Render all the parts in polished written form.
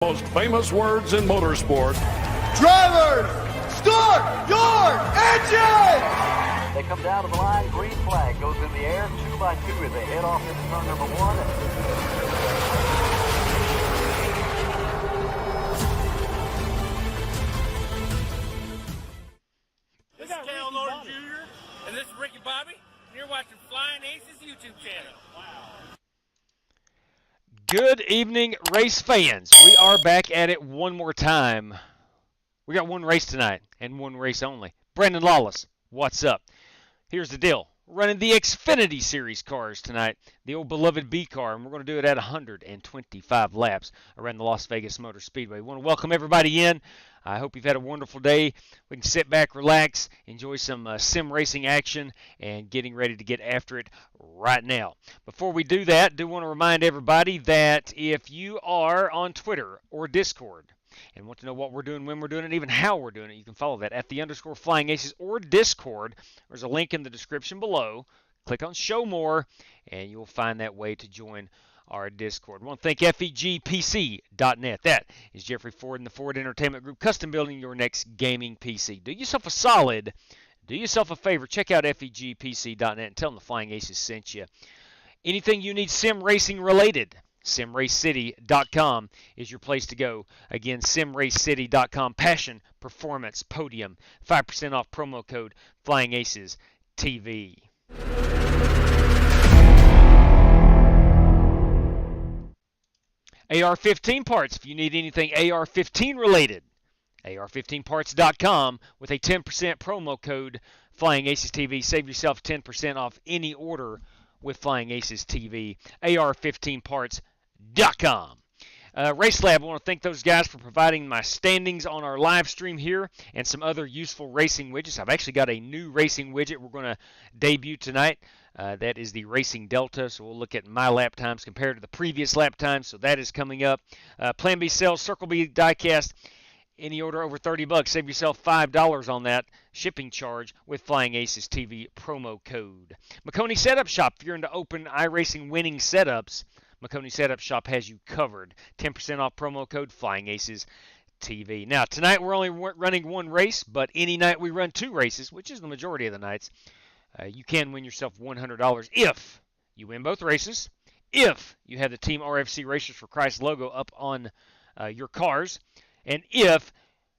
Most famous words in motorsport. Drivers, start your engine! They come down to the line, green flag goes in the air, 2 by 2 as they head off into turn number 1. This is Cal Norton Jr. and this is Ricky Bobby, and you're watching Flying Aces YouTube channel. Wow. Good evening, race fans. We are back at it one more time. We got one race tonight, and one race only. Brandon Lawless, what's up? Here's the deal. We're running the Xfinity Series cars tonight, the old beloved B car, and we're going to do it at 125 laps around the Las Vegas Motor Speedway. We want to welcome everybody in. I hope you've had a wonderful day. We can sit back, relax, enjoy some sim racing action, and getting ready to get after it right now. Before we do that, I do want to remind everybody that if you are on Twitter or Discord and want to know what we're doing, when we're doing it, and even how we're doing it, you can follow that at @_FlyingAces or Discord. There's a link in the description below. Click on Show More, and you'll find that way to join our Discord. I want to thank FEGPC.net. That is Jeffrey Ford and the Ford Entertainment Group, custom building your next gaming PC. Do yourself a solid. Do yourself a favor. Check out FEGPC.net and tell them the Flying Aces sent you. Anything you need sim racing related, SimRaceCity.com is your place to go. Again, SimRaceCity.com. Passion, performance, podium. 5% off promo code FlyingAcesTV. AR-15 parts. If you need anything AR-15 related, AR-15parts.com with a 10% promo code FlyingAcesTV. Save yourself 10% off any order with Flying Aces TV. AR-15parts.com. RaceLab, I want to thank those guys for providing my standings on our live stream here and some other useful racing widgets. I've actually got a new racing widget we're going to debut tonight. That is the Racing Delta, so we'll look at my lap times compared to the previous lap times, so that is coming up. Plan B sales, Circle B diecast, any order over $30, save yourself $5 on that shipping charge with Flying Aces TV promo code. McConey Setup Shop, if you're into open iRacing winning setups, McConey Setup Shop has you covered. 10% off promo code Flying Aces TV. Now, tonight we're only running one race, but any night we run two races, which is the majority of the nights, you can win yourself $100 if you win both races, if you have the Team RFC Racers for Christ logo up on your cars, and if,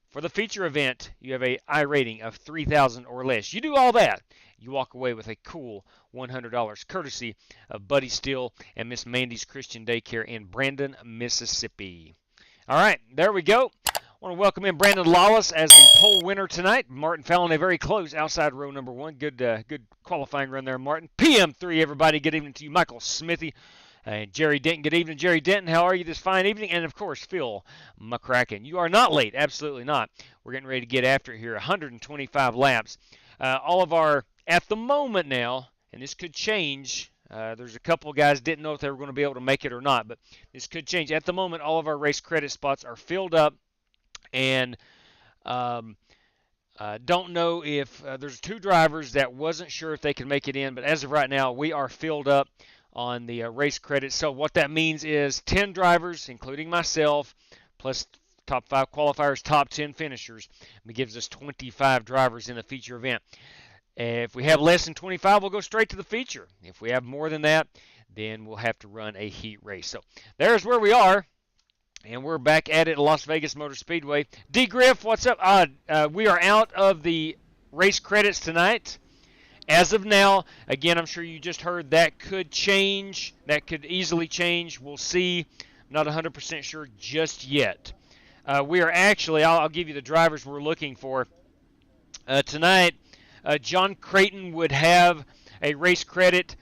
for the feature event, you have a iRating of 3,000 or less. You do all that, you walk away with a cool $100 courtesy of Buddy Steele and Miss Mandy's Christian Daycare in Brandon, Mississippi. All right, there we go. I want to welcome in Brandon Lawless as the pole winner tonight. Martin Fallon, a very close outside row number one. Good qualifying run there, Martin. PM3, everybody. Good evening to you. Michael Smithy and Jerry Denton. Good evening, Jerry Denton. How are you this fine evening? And, of course, Phil McCracken. You are not late. Absolutely not. We're getting ready to get after it here. 125 laps. All of our, at the moment now, and this could change. There's a couple of guys didn't know if they were going to be able to make it or not, but this could change. At the moment, all of our race credit spots are filled up. And don't know if there's two drivers that wasn't sure if they could make it in, but as of right now, we are filled up on the race credit. So what that means is 10 drivers, including myself, plus top 5 qualifiers, top 10 finishers. It gives us 25 drivers in the feature event. If we have less than 25, we'll go straight to the feature. If we have more than that, then we'll have to run a heat race. So there's where we are. And we're back at it at Las Vegas Motor Speedway. D. Griff, what's up? We are out of the race credits tonight. As of now, again, I'm sure you just heard that could change. That could easily change. We'll see. Not 100% sure just yet. We are actually, I'll give you the drivers we're looking for. Tonight, John Creighton would have a race credit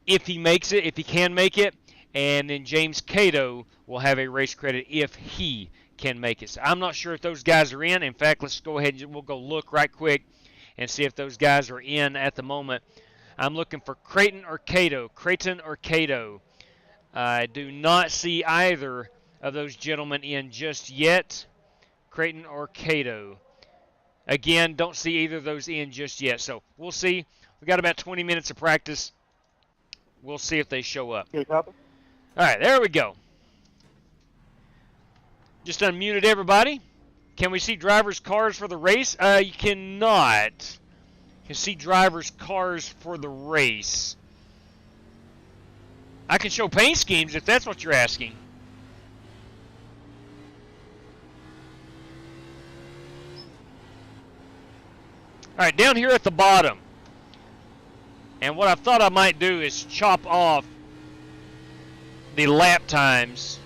if he makes it, if he can make it. And then James Cato will have a race credit if he can make it. So I'm not sure if those guys are in. In fact, let's go ahead and we'll go look right quick and see if those guys are in at the moment. I'm looking for Creighton or Cato. Creighton or Cato. I do not see either of those gentlemen in just yet. Creighton or Cato. Again, don't see either of those in just yet. So we'll see. We've got about 20 minutes of practice. We'll see if they show up. Okay, copy. All right, there we go. Just unmuted everybody. Can we see drivers' cars for the race? You cannot. You can see drivers' cars for the race. I can show paint schemes if that's what you're asking. All right, down here at the bottom. And what I thought I might do is chop off the lap times.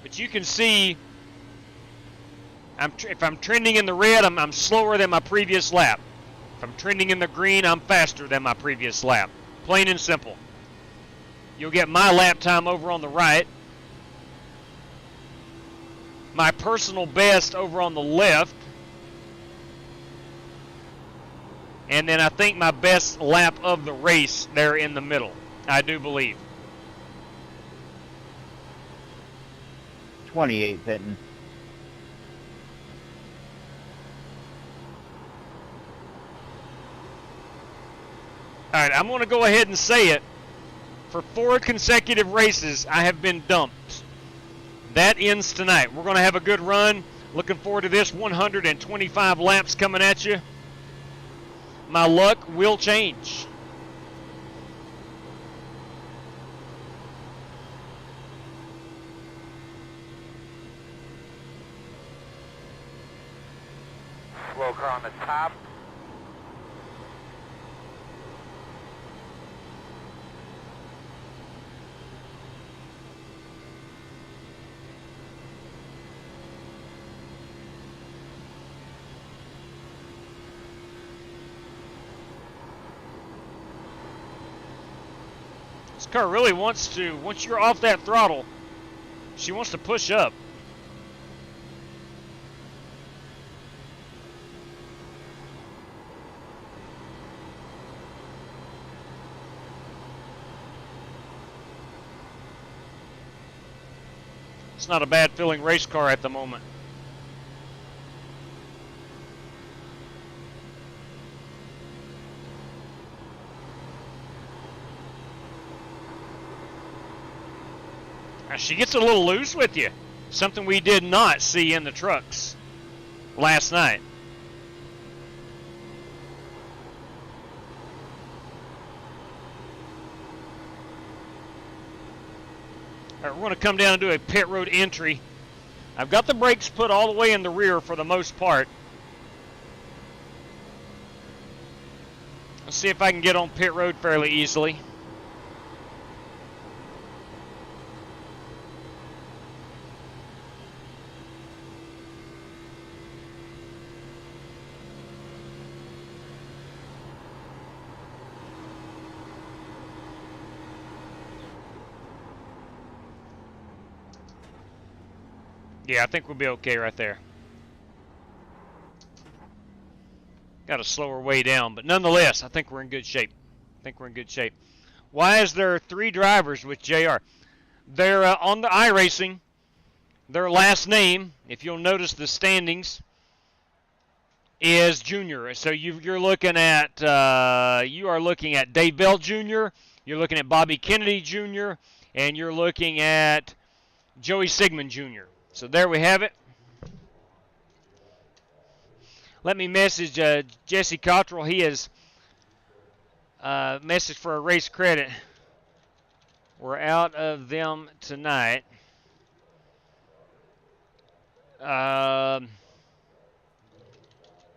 But you can see, if I'm trending in the red, I'm slower than my previous lap. If I'm trending in the green, I'm faster than my previous lap. Plain and simple. You'll get my lap time over on the right. My personal best over on the left. And then I think my best lap of the race there in the middle. I do believe. 28 hitting. All right, I'm going to go ahead and say it. For 4 consecutive races, I have been dumped. That ends tonight. We're going to have a good run. Looking forward to this. 125 laps coming at you. My luck will change. Slow car on the top. This car really wants to, once you're off that throttle, she wants to push up. It's not a bad feeling race car at the moment. She gets a little loose with you. Something we did not see in the trucks last night. All right, we're going to come down and do a pit road entry. I've got the brakes put all the way in the rear for the most part. Let's see if I can get on pit road fairly easily. Yeah, I think we'll be okay right there. Got a slower way down, but nonetheless, I think we're in good shape. Why is there 3 drivers with JR? They're on the iRacing. Their last name, if you'll notice the standings, is Junior. So you're looking at you are looking at Dave Bell Jr., you're looking at Bobby Kennedy Jr., and you're looking at Joey Sigmund Jr. So there we have it. Let me message Jesse Cottrell. He has messaged for a race credit. We're out of them tonight.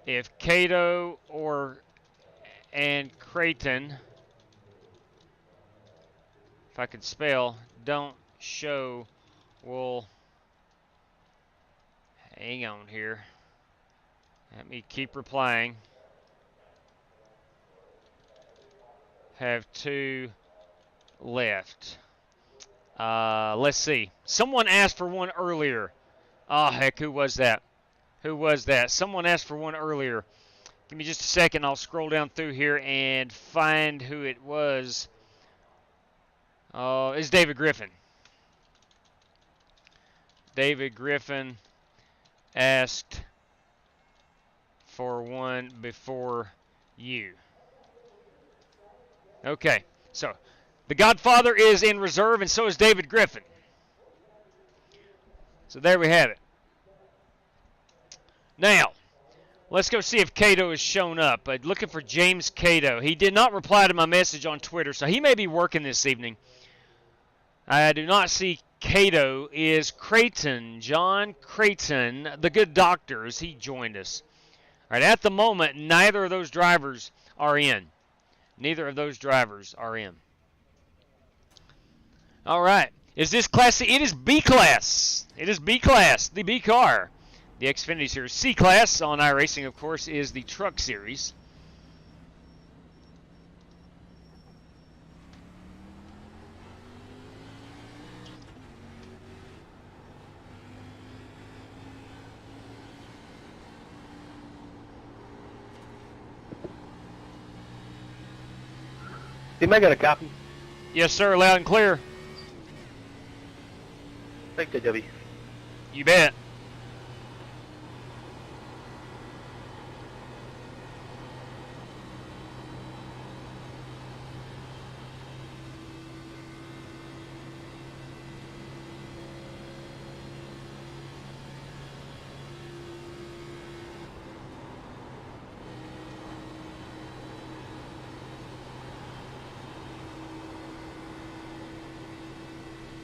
If Cato and Creighton, if I could spell, don't show, we'll... Hang on here. Let me keep replying. Have 2 left. Let's see. Someone asked for one earlier. Oh, heck, who was that? Someone asked for one earlier. Give me just a second. I'll scroll down through here and find who it was. Oh, it's David Griffin. David Griffin asked for one before you. Okay, so the Godfather is in reserve, and so is David Griffin. So there we have it. Now, let's go see if Cato has shown up. Looking for James Cato. He did not reply to my message on Twitter, so he may be working this evening. I do not see Cato. Is Creighton, John Creighton, the good doctors. He joined us. All right, at the moment, neither of those drivers are in. Neither of those drivers are in. All right. Is this Class C? It is B Class. It is B Class, the B car. The Xfinity Series. C Class on iRacing, of course, is the Truck Series. Team, I got a copy. Yes, sir. Loud and clear. Thanks, JW. You bet.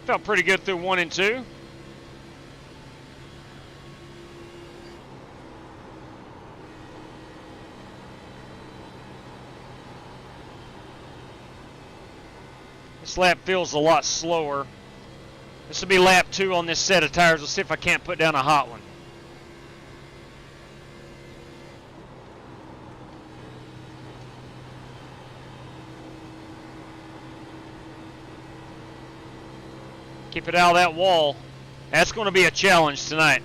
Felt pretty good through 1 and 2. This lap feels a lot slower. This will be lap 2 on this set of tires. We'll see if I can't put down a hot one. Keep it out of that wall. That's going to be a challenge tonight.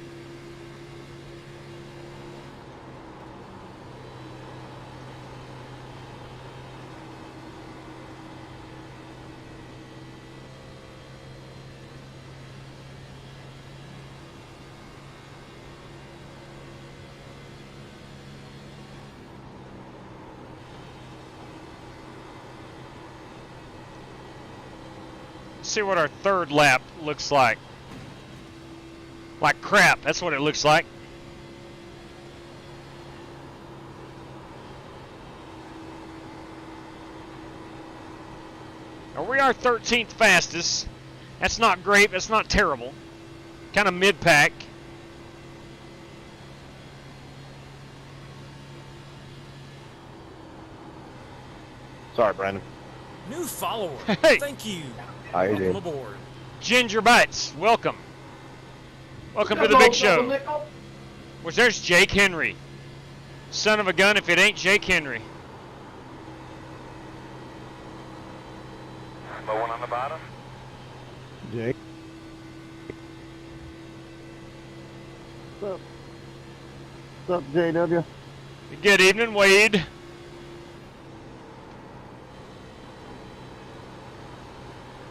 See what our third lap looks like. Like crap, that's what it looks like. Now we are 13th fastest. That's not great, that's not terrible. Kind of mid-pack. Sorry, Brandon. New follower. Hey. Thank you. How you Welcome doing? aboard. Ginger Bites, welcome. Welcome to the big show. Which there's Jake Henry. Son of a gun if it ain't Jake Henry. Low one on the bottom. Jake. What's up, JW? Good evening, Wade.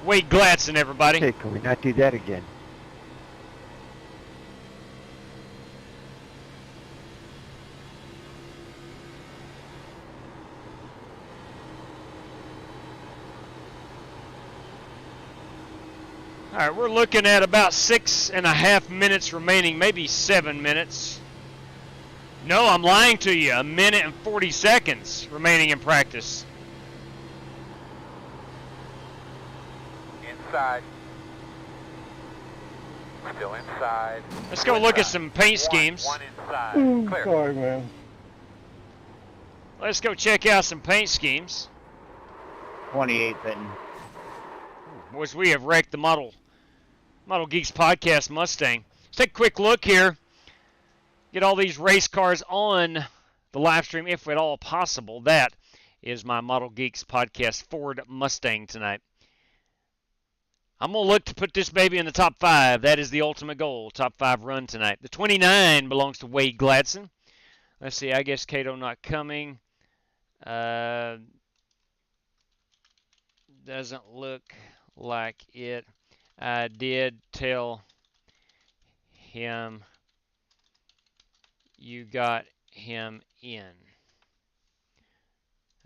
Wade Gladson, everybody. Hey, can we not do that again? All right, we're looking at about 6.5 minutes remaining, maybe 7 minutes. No, I'm lying to you. 1 minute and 40 seconds remaining in practice. Inside. Still inside. Let's go look at some paint schemes. One inside. Clear. Sorry, man. Let's go check out some paint schemes. 28 then. Boys, we have wrecked the Model Geeks Podcast Mustang. Let's take a quick look here. Get all these race cars on the live stream, if at all possible. That is my Model Geeks Podcast Ford Mustang tonight. I'm going to look to put this baby in the top 5. That is the ultimate goal, top 5 run tonight. The 29 belongs to Wade Gladson. Let's see, I guess Cato not coming. Doesn't look like it. I did tell him you got him in.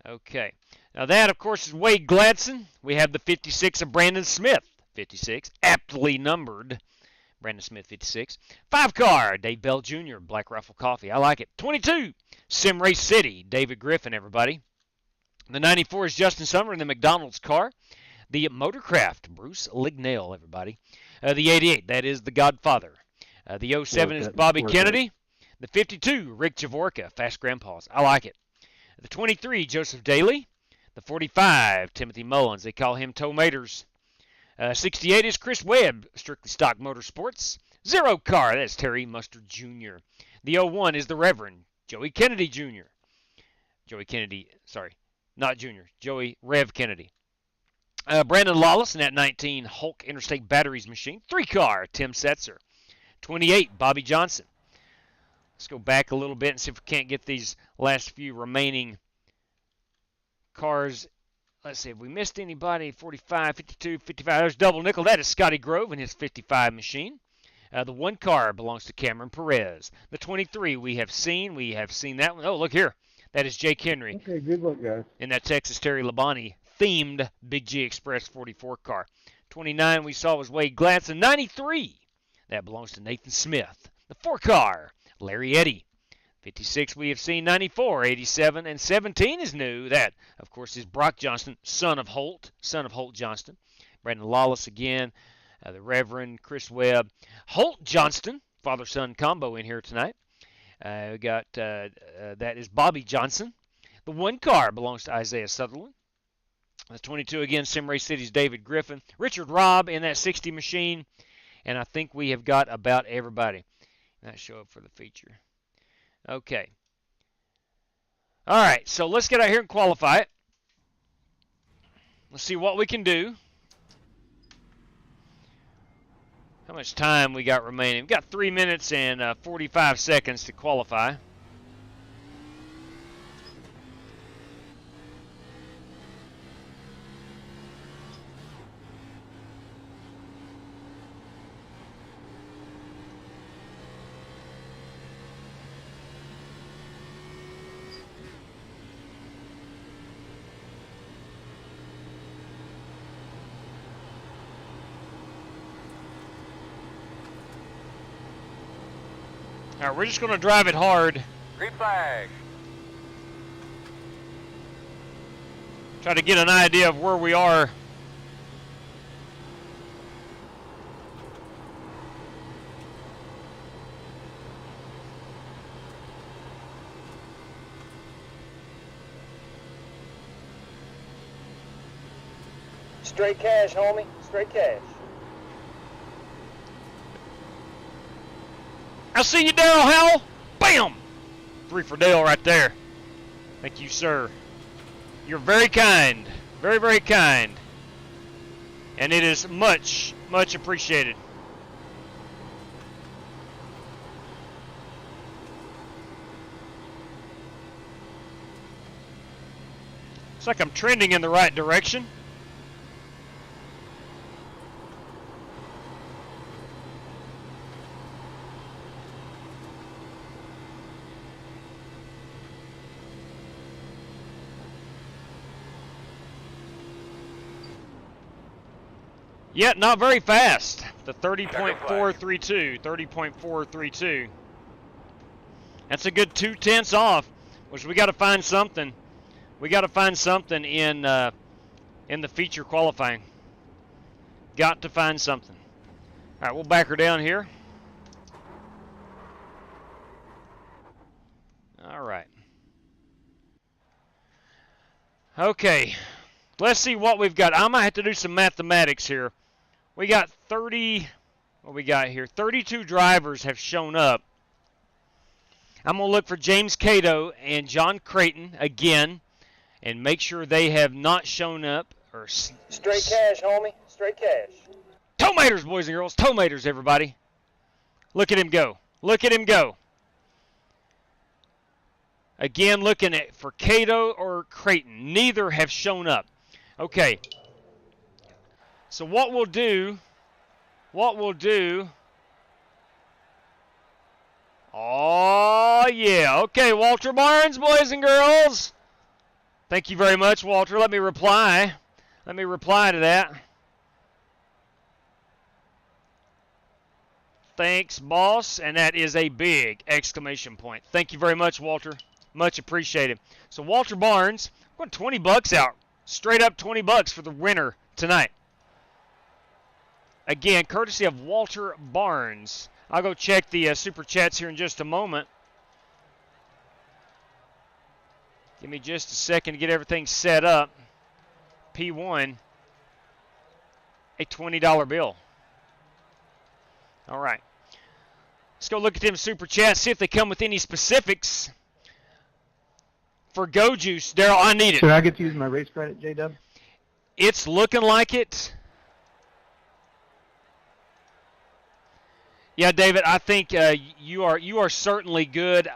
Okay. Now that, of course, is Wade Gladson. We have the 56 of Brandon Smith. 56, aptly numbered. Brandon Smith, 56. 5-car, Dave Bell Jr., Black Rifle Coffee. I like it. 22, Sim Race City, David Griffin, everybody. The 94 is Justin Summer in the McDonald's car. The Motorcraft, Bruce Lignell, everybody. The 88, that is the Godfather. The 07 is Bobby Kennedy. The 52, Rick Javorka, Fast Grandpas. I like it. The 23, Joseph Daly. The 45, Timothy Mullins. They call him Tomaters. 68 is Chris Webb, Strictly Stock Motorsports. 0-car, that's Terry Mustard Jr. The 01 is the Reverend Joey Kennedy Jr. Joey Kennedy, sorry, not Jr., Joey Rev Kennedy. Brandon Lawless in that 19 Hulk Interstate Batteries machine. 3-car, Tim Setzer. 28, Bobby Johnson. Let's go back a little bit and see if we can't get these last few remaining cars. Let's see if we missed anybody. 45, 52, 55. There's double nickel. That is Scotty Grove in his 55 machine. The 1-car belongs to Cameron Perez. The 23 we have seen. We have seen that one. Oh, look here. That is Jake Henry. Okay, good luck, guys. In that Texas Terry Labonte themed Big G Express 44 car. 29 we saw was Wade Gladson. 93. That belongs to Nathan Smith. The 4-car, Larry Eddy. 56 we have seen. 94, 87, and 17 is new. That, of course, is Brock Johnston, son of Holt Johnston. Brandon Lawless again. The Reverend Chris Webb. Holt Johnston, father-son combo in here tonight. We got, that is Bobby Johnson. The 1-car belongs to Isaiah Sutherland. The 22 again, Sim Race City's David Griffin. Richard Robb in that 60 machine. And I think we have got about everybody. That show up for the feature. Okay. All right, so let's get out here and qualify it. Let's see what we can do. How much time we got remaining? We've got 3 minutes and 45 seconds to qualify. All right, we're just going to drive it hard. Green flag. Try to get an idea of where we are. Straight cash, homie. Straight cash. I see you, Daryl Howell. Bam! 3 for Dale right there. Thank you, sir. You're very kind. Very, very kind. And it is much, much appreciated. Looks like I'm trending in the right direction. Yet not very fast. The 30.432. 30.432. That's a good 2/10 off. Which we got to find something. We got to find something in the feature qualifying. Got to find something. All right, we'll back her down here. All right. Okay. Let's see what we've got. I might have to do some mathematics here. We got 30, what we got here? 32 drivers have shown up. I'm going to look for James Cato and John Creighton again and make sure they have not shown up. Or Straight cash, homie. Straight cash. Tomaters, boys and girls. Tomaters, everybody. Look at him go. Look at him go. Again, looking at for Cato or Creighton. Neither have shown up. Okay. So what we'll do, oh yeah, okay, Walter Barnes, boys and girls. Thank you very much, Walter. Let me reply to that. Thanks, boss. And that is a big exclamation point. Thank you very much, Walter. Much appreciated. So Walter Barnes, we're going $20 out. Straight up $20 for the winner tonight. Again, courtesy of Walter Barnes. I'll go check the super chats here in just a moment. Give me just a second to get everything set up. P1, a $20 bill. All right. Let's go look at them super chats, see if they come with any specifics. For Go Juice, Daryl, I need it. Should I get to use my race credit, J-Dub? It's looking like it. Yeah, David, I think you are certainly good.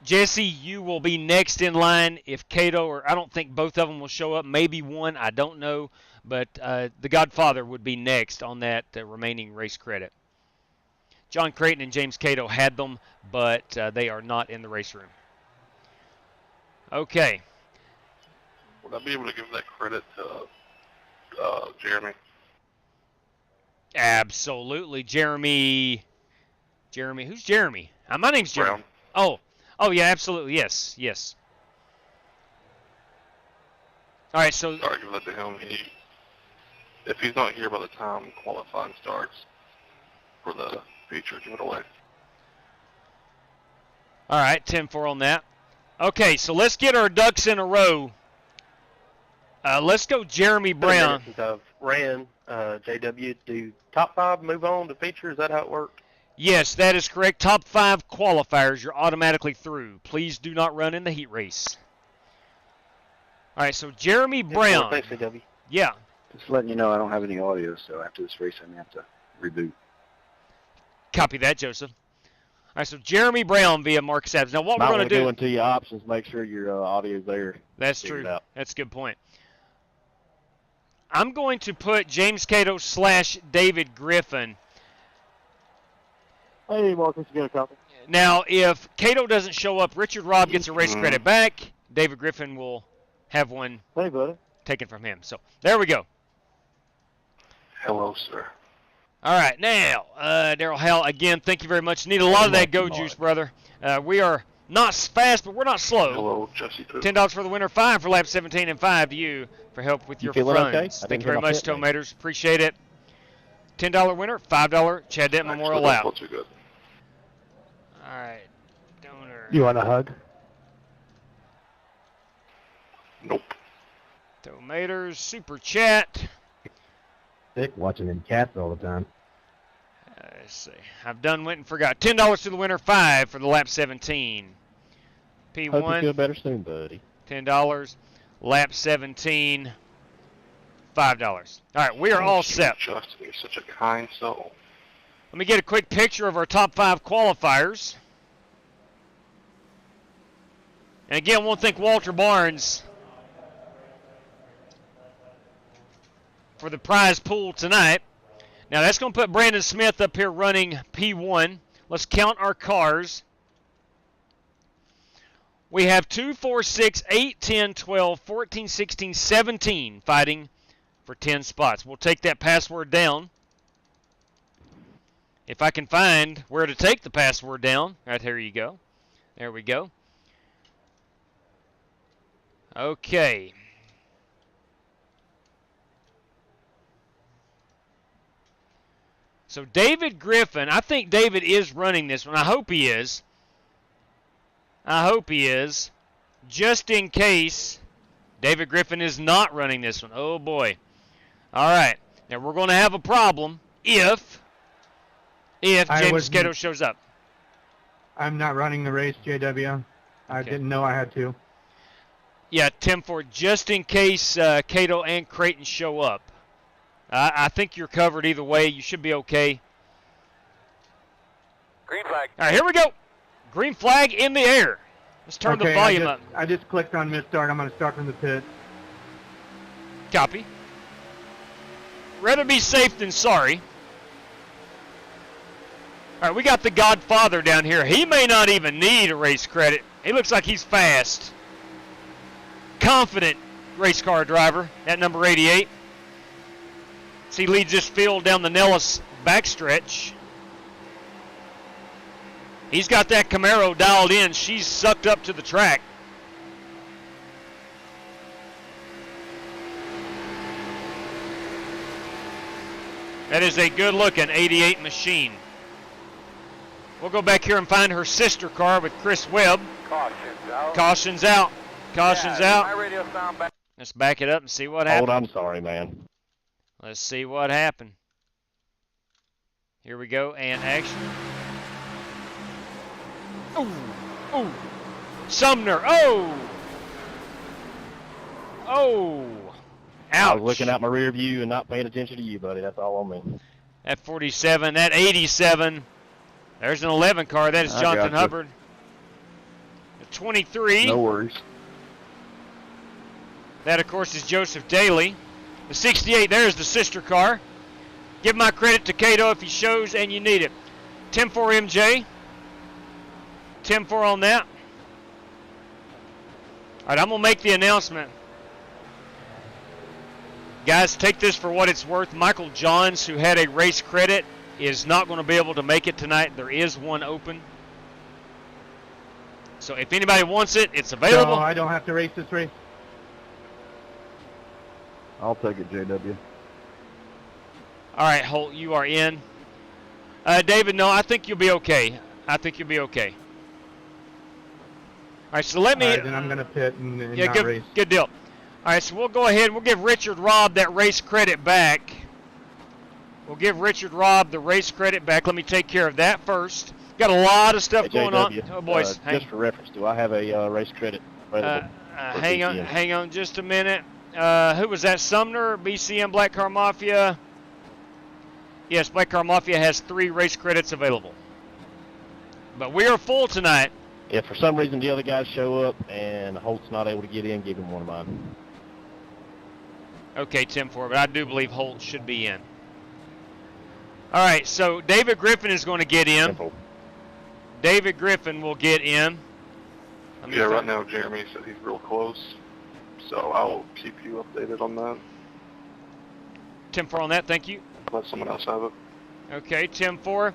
Jesse, you will be next in line if Cato, or I don't think both of them will show up. Maybe one, I don't know. But the Godfather would be next on that remaining race credit. John Creighton and James Cato had them, but they are not in the race room. Okay. Would I be able to give that credit to Jeremy? Absolutely. Jeremy. Who's Jeremy? My name's Jeremy. Brown. Oh, yeah, absolutely. Yes. All right, so. Sorry, give that to him. If he's not here by the time qualifying starts for the feature, give it away. All right, 10-4 on that. Okay, so let's get our ducks in a row. Let's go Jeremy Brown. Since I've ran, JW, do top 5 move on to feature? Is that how it worked? Yes, that is correct. Top 5 qualifiers, you're automatically through. Please do not run in the heat race. All right, so Jeremy Brown. Thanks, JW. Yeah. Just letting you know I don't have any audio, so after this race I'm going to have to reboot. Copy that, Joseph. All right, so Jeremy Brown via Marcus Adams. Now, what we're going to do... into your options, make sure your audio's there. That's true. That's a good point. I'm going to put James Cato / David Griffin. Hey, Marcus, you got a copy? Now, if Cato doesn't show up, Richard Robb gets a race credit back. David Griffin will have one taken from him. So, there we go. Hello, sir. All right, now, Daryl Howell, again, thank you very much. Need a lot of that Go Juice, brother. We are not fast, but we're not slow. Hello, Jesse. $10 for the winner, 5 for lap 17, and 5 to you for help with your feeling funds. okay? Thank you very much, Tomators. Appreciate it. $10 winner, $5 Chad Dent Memorial Lap. All right, donor. You want a hug? Nope. Tomators, super chat. Sick watching them cats all the time. Let's see. I've done, went and forgot. $10 to the winner, 5 for the lap 17. P1. Hope you feel better soon, buddy. $10. Lap 17, $5. All right, we are all set. Justin, you're such a kind soul. Let me get a quick picture of our top 5 qualifiers. And again, I want to thank Walter Barnes for the prize pool tonight. Now that's going to put Brandon Smith up here running P1. Let's count our cars. We have 2, 4, 6, 8, 10, 12, 14, 16, 17 fighting for 10 spots. We'll take that password down. If I can find where to take the password down. Right, there you go. There we go. Okay. So David Griffin, I think David is running this one. I hope he is. Just in case David Griffin is not running this one. Oh, boy. All right. Now, we're going to have a problem if James Cato shows up. I'm not running the race, JW. I didn't know I had to. Yeah, Tim Ford, just in case Cato and Creighton show up. I think you're covered either way. You should be okay. Green flag. All right, here we go. Green flag in the air. Let's turn the volume up. I just clicked on mid start. I'm going to start from the pit. Copy. Rather be safe than sorry. All right, we got the Godfather down here. He may not even need a race credit. He looks like he's fast. Confident race car driver at number 88. He leads this field down the Nellis backstretch. He's got that Camaro dialed in. She's sucked up to the track. That is a good-looking 88 machine. We'll go back here and find her sister car with Chris Webb. Caution's out. Caution's out. Caution's Yeah, out. my radio sound back. Let's back it up and see what happened. Hold, I'm sorry, man. Let's see what happened. Here we go, and action. Ooh, ooh. Sumner, oh! Oh! Ouch. I was looking out my rear view and not paying attention to you, buddy. That's all on me. That 47, that 87. There's an 11 car. That is Jonathan Hubbard. The 23. No worries. That, of course, is Joseph Daly. The 68, there's the sister car. Give my credit to Cato if he shows and you need it. 10-4 MJ. 10-4 on that. All right, I'm going to make the announcement. Guys, take this for what it's worth. Michael Johns, who had a race credit, is not going to be able to make it tonight. There is one open. So if anybody wants it, it's available. So I don't have to race this race? I'll take it, JW. All right, Holt, you are in. David, no, I think you'll be okay. I think you'll be okay. All right, so let me... All right, then I'm going to pit and not good, race. Good deal. All right, so we'll go ahead and we'll give Richard Robb that race credit back. We'll give Richard Robb the race credit back. Let me take care of that first. Got a lot of stuff going on. Oh, boys. Just for reference, do I have a race credit available? Hang on just a minute. Who was that? Sumner, BCM, Black Car Mafia. Yes, Black Car Mafia has 3 race credits available. But we are full tonight. If for some reason the other guys show up and Holt's not able to get in, give him one of mine. Okay, 10-4, but I do believe Holt should be in. All right, so David Griffin is going to get in. Simple. David Griffin will get in. Yeah, right now Jeremy said he's real close, so I'll keep you updated on that. 10-4 on that, thank you. Let someone else have it. Okay, 10-4.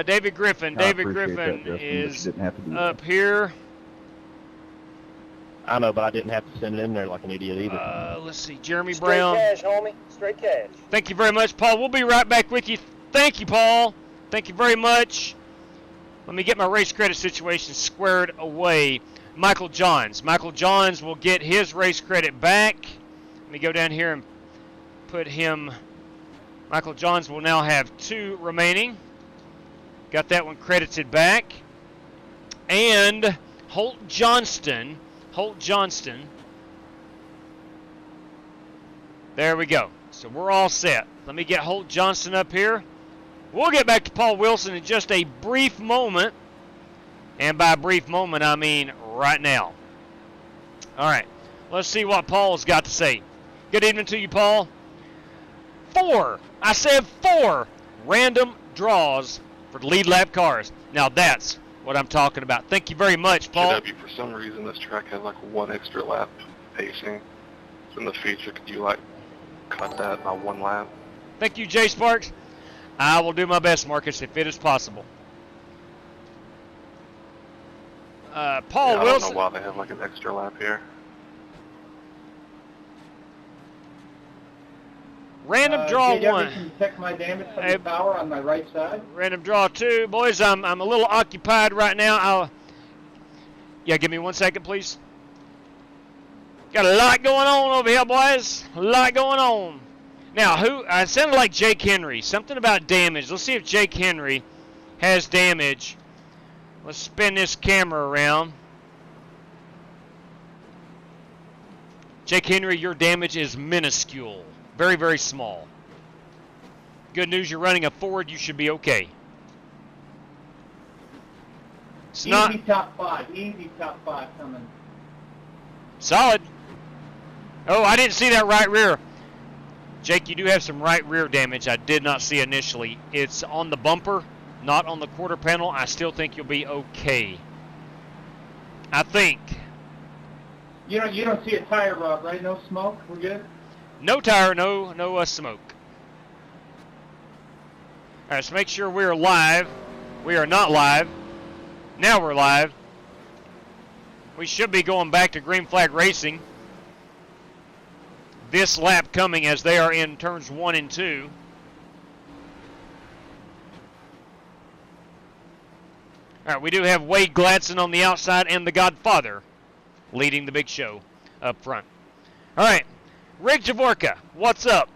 David Griffin. David Griffin is up here. I know, but I didn't have to send it in there like an idiot either. Let's see, Jeremy Brown. Straight cash, homie. Straight cash. Thank you very much, Paul. We'll be right back with you. Thank you, Paul. Thank you very much. Let me get my race credit situation squared away. Michael Johns. Michael Johns will get his race credit back. Let me go down here and put him. Michael Johns will now have 2 remaining. Got that one credited back. And Holt Johnston. There we go. So we're all set. Let me get Holt Johnston up here. We'll get back to Paul Wilson in just a brief moment. And by brief moment, I mean right now. All right. Let's see what Paul's got to say. Good evening to you, Paul. 4. I said 4 random draws for the lead lap cars. Now that's what I'm talking about. Thank you very much, Paul. JW, for some reason this track has like 1 extra lap pacing. So in the future, could you like cut that by 1 lap? Thank you, Jay Sparks. I will do my best, Marcus, if it is possible. Paul yeah, Wilson. I don't know why they have like an extra lap here. Random draw JW, 1. Can you check my damage from the power on my right side? Random draw 2. Boys, I'm a little occupied right now. Yeah, give me 1 second, please. Got a lot going on over here, boys. A lot going on. Now, it sounded like Jake Henry. Something about damage. Let's see if Jake Henry has damage. Let's spin this camera around. Jake Henry, your damage is minuscule. Very, very small. Good news, you're running a Ford. You should be okay. It's Easy top 5. Easy top 5 coming. Solid. Oh, I didn't see that right rear. Jake, you do have some right rear damage I did not see initially. It's on the bumper, not on the quarter panel. I still think you'll be okay. I think. You don't see a tire rod, right? No smoke? We're good? No tire, no smoke. All right, let's make sure we're live. We are not live. Now we're live. We should be going back to green flag racing. This lap coming as they are in turns 1 and 2. All right, we do have Wade Gladson on the outside and the Godfather leading the big show up front. All right, Rick Javorka, what's up?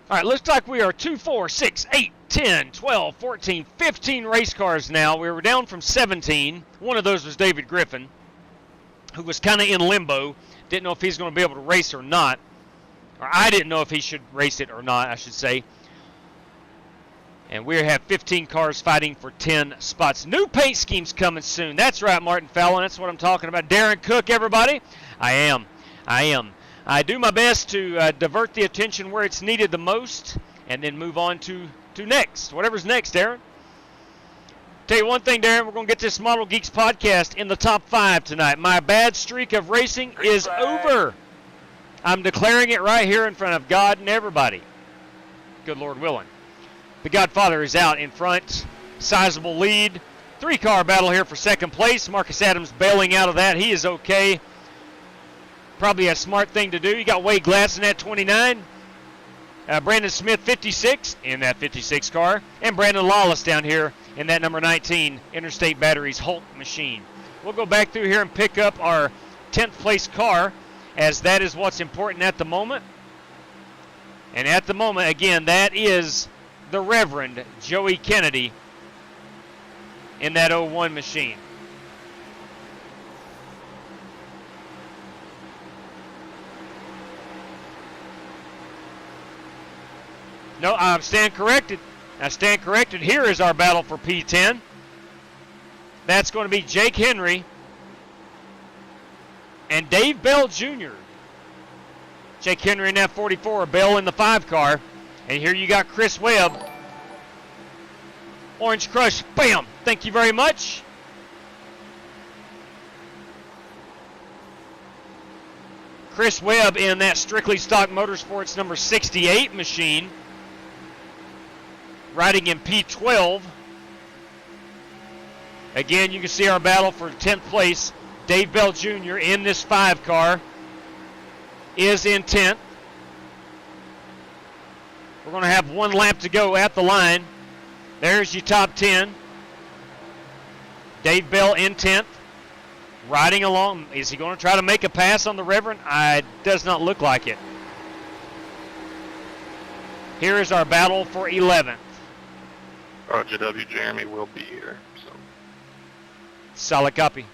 All right, looks like we are 2, 4, 6, 8, 10, 12, 14, 15 race cars now. We were down from 17. One of those was David Griffin, who was kind of in limbo. Didn't know if he's going to be able to race or not. Or I didn't know if he should race it or not, I should say. And we have 15 cars fighting for 10 spots. New paint schemes coming soon. That's right, Martin Fallon. That's what I'm talking about. Darren Cook, everybody. I am. I do my best to divert the attention where it's needed the most and then move on to next. Whatever's next, Darren. Tell you one thing, Darren, we're going to get this Model Geeks podcast in the top 5 tonight. My bad streak of racing is over. I'm declaring it right here in front of God and everybody. Good Lord willing. The Godfather is out in front. Sizable lead. 3-car battle here for second place. Marcus Adams bailing out of that. He is okay. Probably a smart thing to do. You got Wade Gladson at 29. Brandon Smith, 56, in that 56 car. And Brandon Lawless down here in that number 19 Interstate Batteries Hulk machine. We'll go back through here and pick up our 10th place car, as that is what's important at the moment. And at the moment, again, that is the Reverend Joey Kennedy in that 01 machine. No, I stand corrected. Here is our battle for P10. That's going to be Jake Henry and Dave Bell Jr. Jake Henry in that 44, Bell in the 5 car. And here you got Chris Webb. Orange Crush, bam! Thank you very much. Chris Webb in that Strictly Stock Motorsports number 68 machine. Riding in P12. Again, you can see our battle for 10th place. Dave Bell Jr. in this 5 car is in 10th. We're going to have 1 lap to go at the line. There's your top 10. Dave Bell in 10th. Riding along. Is he going to try to make a pass on the Reverend? It does not look like it. Here is our battle for 11th. JW Jeremy will be here. So. Solid copy.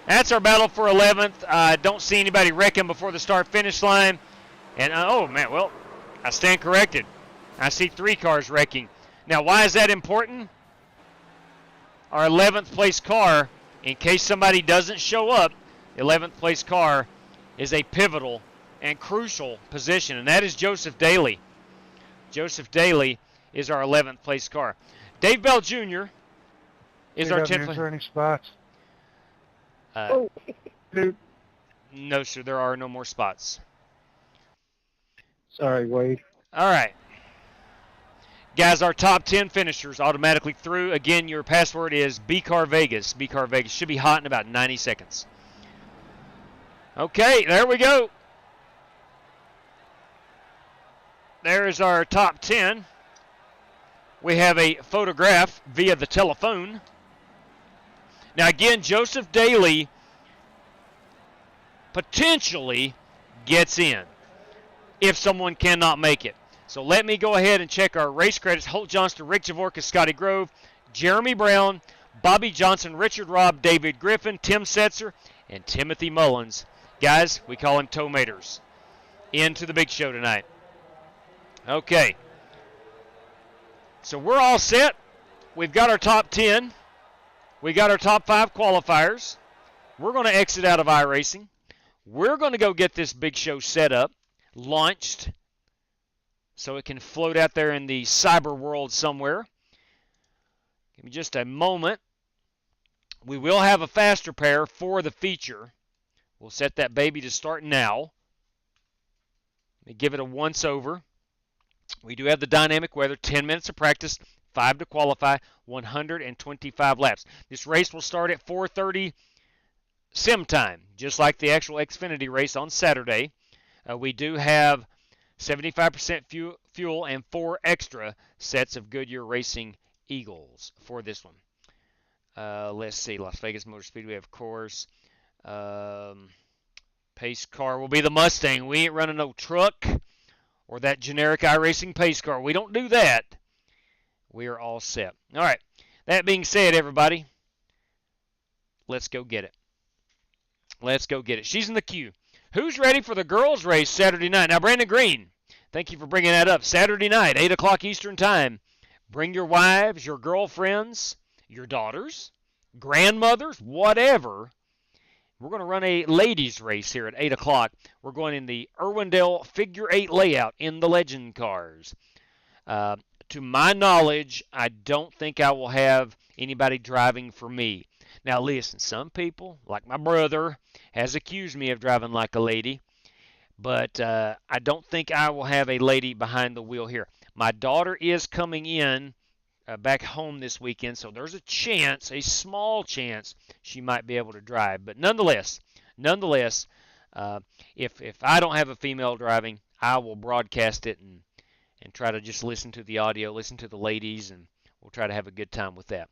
That's our battle for 11th. I don't see anybody wrecking before the start-finish line. And, oh, man, well, I stand corrected. I see 3 cars wrecking. Now, why is that important? Our 11th place car, in case somebody doesn't show up, the 11th place car is a pivotal and crucial position, and that is Joseph Daly. Joseph Daly is our 11th place car. Dave Bell Jr. is our 10th place. Any spots? No, sir, there are no more spots. Sorry, Wade. All right. Guys, our top 10 finishers automatically through. Again, your password is BCAR Vegas. BCAR Vegas should be hot in about 90 seconds. Okay, there we go. There's our top 10. We have a photograph via the telephone. Now, again, Joseph Daly potentially gets in if someone cannot make it. So let me go ahead and check our race credits. Holt Johnston, Rick Javorka, Scotty Grove, Jeremy Brown, Bobby Johnson, Richard Robb, David Griffin, Tim Setzer, and Timothy Mullins. Guys, we call him Tomaters. Into the big show tonight. Okay. So we're all set. We've got our top 10. We got our top 5 qualifiers. We're going to exit out of iRacing. We're going to go get this big show set up, launched, so it can float out there in the cyber world somewhere. Give me just a moment. We will have a faster pair for the feature. We'll set that baby to start now. Let me give it a once over. We do have the dynamic weather, 10 minutes of practice, 5 to qualify, 125 laps. This race will start at 4:30 sim time, just like the actual Xfinity race on Saturday. We do have 75% fuel and 4 extra sets of Goodyear Racing Eagles for this one. Let's see, Las Vegas Motor Speedway, of course. Pace car will be the Mustang. We ain't running no truck or that generic iRacing pace car. We don't do that. We are all set. All right. That being said, everybody, let's go get it. Let's go get it. She's in the queue. Who's ready for the girls' race Saturday night? Now, Brandon Green, thank you for bringing that up. Saturday night, 8 o'clock Eastern Time. Bring your wives, your girlfriends, your daughters, grandmothers, whatever. We're going to run a ladies' race here at 8 o'clock. We're going in the Irwindale Figure 8 layout in the Legend cars. To my knowledge, I don't think I will have anybody driving for me. Now, listen, some people, like my brother, has accused me of driving like a lady, but I don't think I will have a lady behind the wheel here. My daughter is coming in back home this weekend, so there's a chance, a small chance, she might be able to drive. But nonetheless, if I don't have a female driving, I will broadcast it and try to just listen to the audio, listen to the ladies, and we'll try to have a good time with that.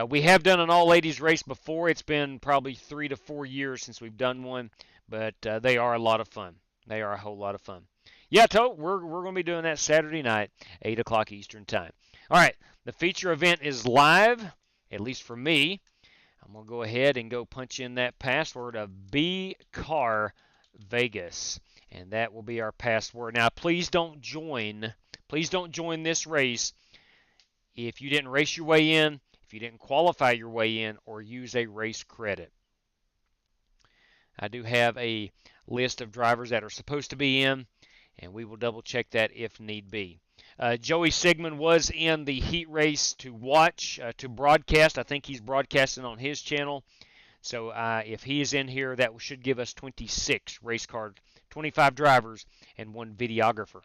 We have done an all-ladies race before. It's been probably 3 to 4 years since we've done one, but they are a lot of fun. They are a whole lot of fun. Yeah, Tote, we're going to be doing that Saturday night, 8 o'clock Eastern Time. All right, the feature event is live, at least for me. I'm going to go ahead and go punch in that password of BCarVegas, and that will be our password. Now, please don't join this race if you didn't race your way in, if you didn't qualify your way in, or use a race credit. I do have a list of drivers that are supposed to be in, and we will double check that if need be. Joey Sigmund was in the heat race to watch, to broadcast. I think he's broadcasting on his channel. So if he is in here, that should give us 26 race cars, 25 drivers, and 1 videographer.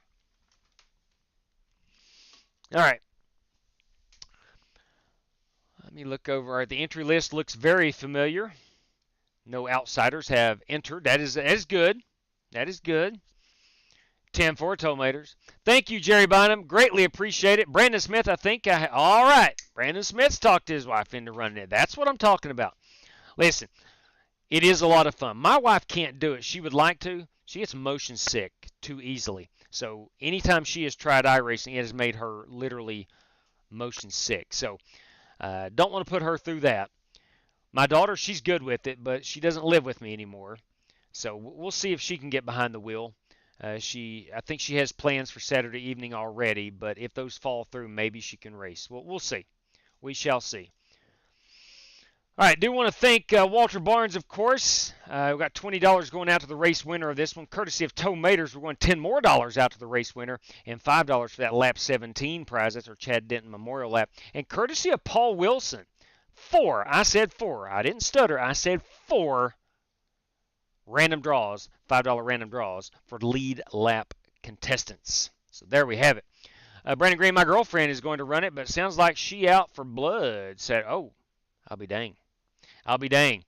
All right. Let me look over. All right, the entry list looks very familiar. No outsiders have entered. That is good. That is good. 10-4 Tomaters. Thank you, Jerry Bynum. Greatly appreciate it. Brandon Smith, I think all right. Brandon Smith's talked his wife into running it. That's what I'm talking about. Listen, it is a lot of fun. My wife can't do it. She would like to. She gets motion sick too easily. So anytime she has tried iRacing, it has made her literally motion sick. So don't want to put her through that. My daughter, she's good with it, but she doesn't live with me anymore. So we'll see if she can get behind the wheel. I think she has plans for Saturday evening already, but if those fall through, maybe she can race. Well, we'll see. We shall see. All right, do want to thank Walter Barnes, of course. We've got $20 going out to the race winner of this one. Courtesy of Tomaters, we're going $10 more out to the race winner and $5 for that lap 17 prize. That's our Chad Denton Memorial Lap. And courtesy of Paul Wilson, 4. I said 4. I didn't stutter. I said 4 random draws, $5 random draws for lead lap contestants. So there we have it. Brandon Green, my girlfriend, is going to run it, but it sounds like she out for blood. Said, oh, I'll be dang. I'll be dang.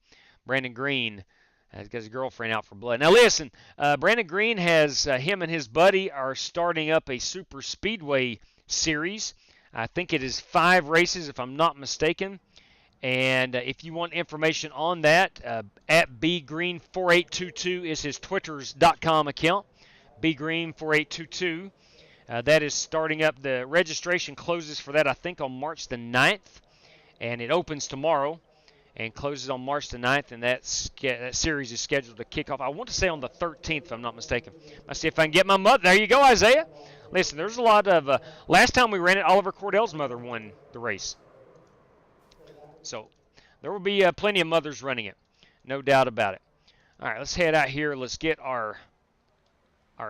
Brandon Green has got his girlfriend out for blood. Now listen, Brandon Green has, him and his buddy are starting up a super speedway series. I think it is 5 races, if I'm not mistaken. And if you want information on that, at bgreen4822 is his twitters.com account, bgreen4822. That is starting up. The registration closes for that, I think, on March the 9th, and it opens tomorrow and closes on March the 9th, and that series is scheduled to kick off, I want to say on the 13th, if I'm not mistaken. Let's see if I can get my mother. There you go, Isaiah. Listen, there's a lot of, last time we ran it, Oliver Cordell's mother won the race. So there will be plenty of mothers running it, no doubt about it. All right, let's head out here. Let's get our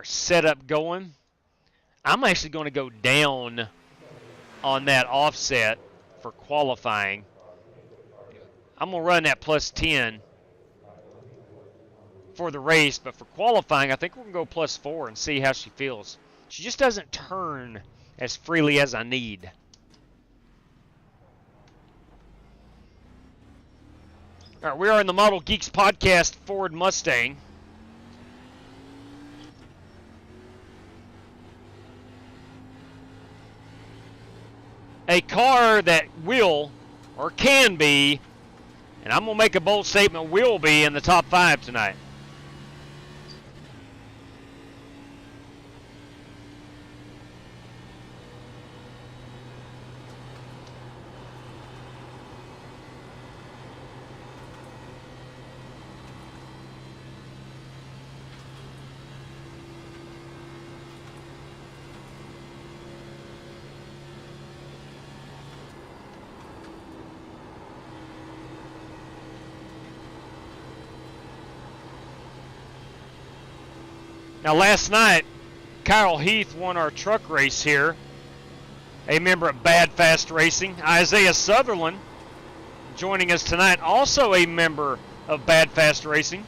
setup going. I'm actually going to go down on that offset for qualifying. I'm going to run that plus 10 for the race, but for qualifying, I think we're going to go plus 4 and see how she feels. She just doesn't turn as freely as I need. All right, we are in the Model Geeks Podcast Ford Mustang. A car that will, or can be, and I'm going to make a bold statement, will be in the top 5 tonight. Now, last night, Kyle Heath won our truck race here, a member of Bad Fast Racing. Isaiah Sutherland joining us tonight, also a member of Bad Fast Racing.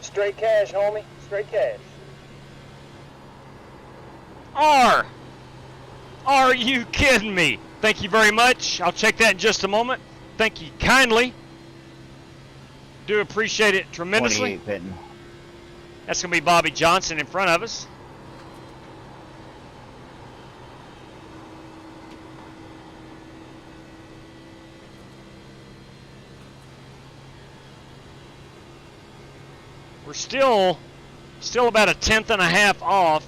Straight cash, homie. Straight cash. Are you kidding me? Thank you very much. I'll check that in just a moment. Thank you kindly. Do appreciate it tremendously. That's going to be Bobby Johnson in front of us. We're still about a 10th and a half off.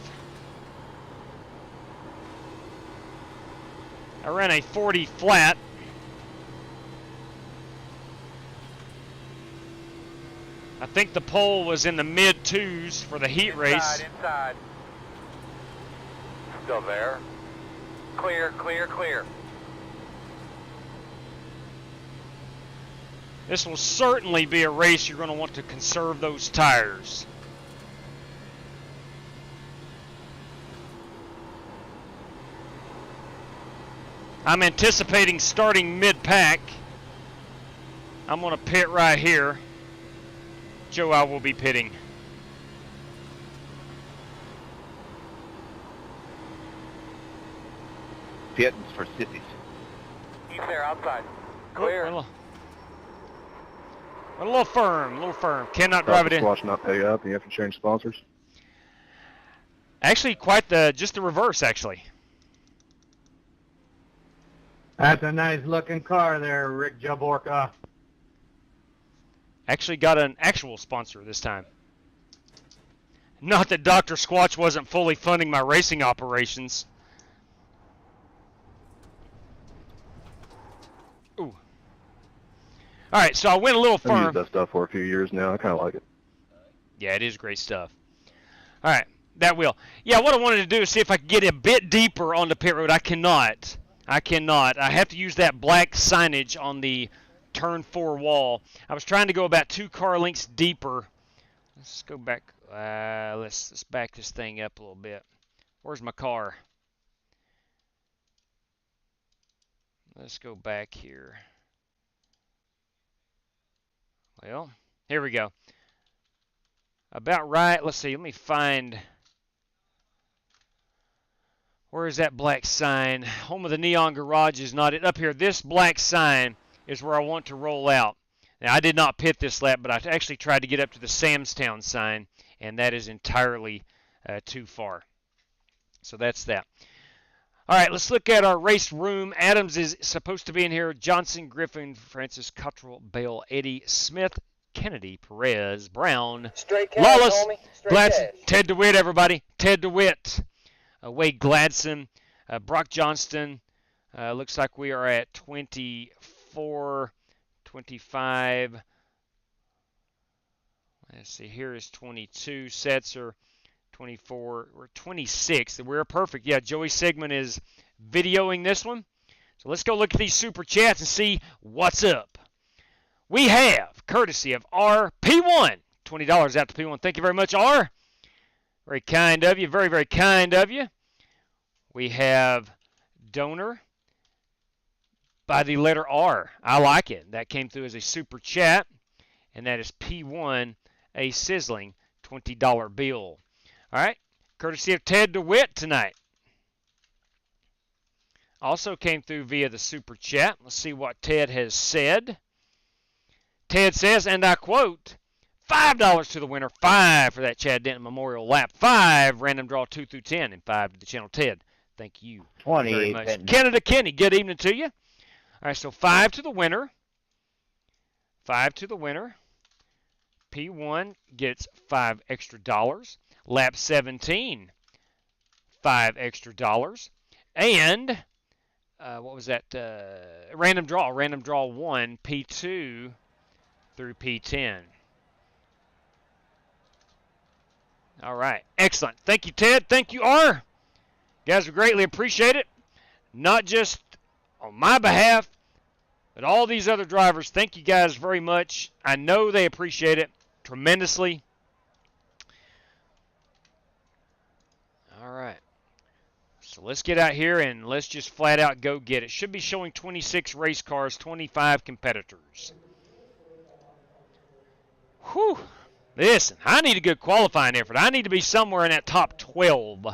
I ran a 40 flat. I think the pole was in the mid 2s for the heat race. Inside. Still there. Clear, clear, clear. This will certainly be a race you're going to want to conserve those tires. I'm anticipating starting mid-pack. I'm going to pit right here. Joe, I will be pitting. Pitting for sissies. He's there outside. Clear. A little firm. Cannot drive it in. Squash not pay up. You have to change sponsors. Actually, just the reverse, actually. That's a nice looking car there, Rick Jaborka. Actually got an actual sponsor this time. Not that Dr. Squatch wasn't fully funding my racing operations. Ooh. All right, so I went a little firm. I've used that stuff for a few years now. I kind of like it. Yeah, it is great stuff. All right, that will. Yeah, what I wanted to do is see if I could get a bit deeper on the pit road. I cannot. I have to use that black signage on the turn 4 wall. I was trying to go about 2 car lengths deeper. Let's go back. Let's back this thing up a little bit. Where's my car? Let's go back here. Well, here we go. About right. Let's see. Let me find. Where is that black sign? Home of the Neon Garage is not it. Up here. This black sign is where I want to roll out. Now, I did not pit this lap, but I actually tried to get up to the Samstown sign, and that is entirely too far. So that's that. All right, let's look at our race room. Adams is supposed to be in here. Johnson, Griffin, Francis, Cottrell, Bale, Eddie, Smith, Kennedy, Perez, Brown, Straight cash, Lawless, homie. Straight Gladson, cash. Ted DeWitt, everybody. Ted DeWitt, Wade Gladson, Brock Johnston. Looks like we are at 24, 25. Let's see, here is 22. Setzer, 24. We're 26. We're perfect. Yeah, Joey Sigmund is videoing this one. So let's go look at these super chats and see what's up. We have, courtesy of RP1, $20 out to P1. Thank you very much, R. Very kind of you. Very, very kind of you. We have donor by the letter R. I like it. That came through as a super chat, and that is P1, a sizzling $20 bill. All right, courtesy of Ted DeWitt tonight. Also came through via the super chat. Let's see what Ted has said. Ted says, and I quote, $5 to the winner, 5 for that Chad Denton Memorial Lap, 5 random draw 2 through 10, and 5 to the channel Ted. Thank you very much. Canada Kenny, good evening to you. All right, so 5 to the winner. 5 to the winner. P1 gets $5 extra. Lap 17, $5 extra. And what was that? Random draw 1, P2 through P10. All right, excellent. Thank you, Ted. Thank you, R. You guys, we greatly appreciate it. Not just on my behalf, but all these other drivers. Thank you guys very much. I know they appreciate it tremendously. All right. So let's get out here and let's just flat out go get it. Should be showing 26 race cars, 25 competitors. Whew. Listen, I need a good qualifying effort. I need to be somewhere in that top 12.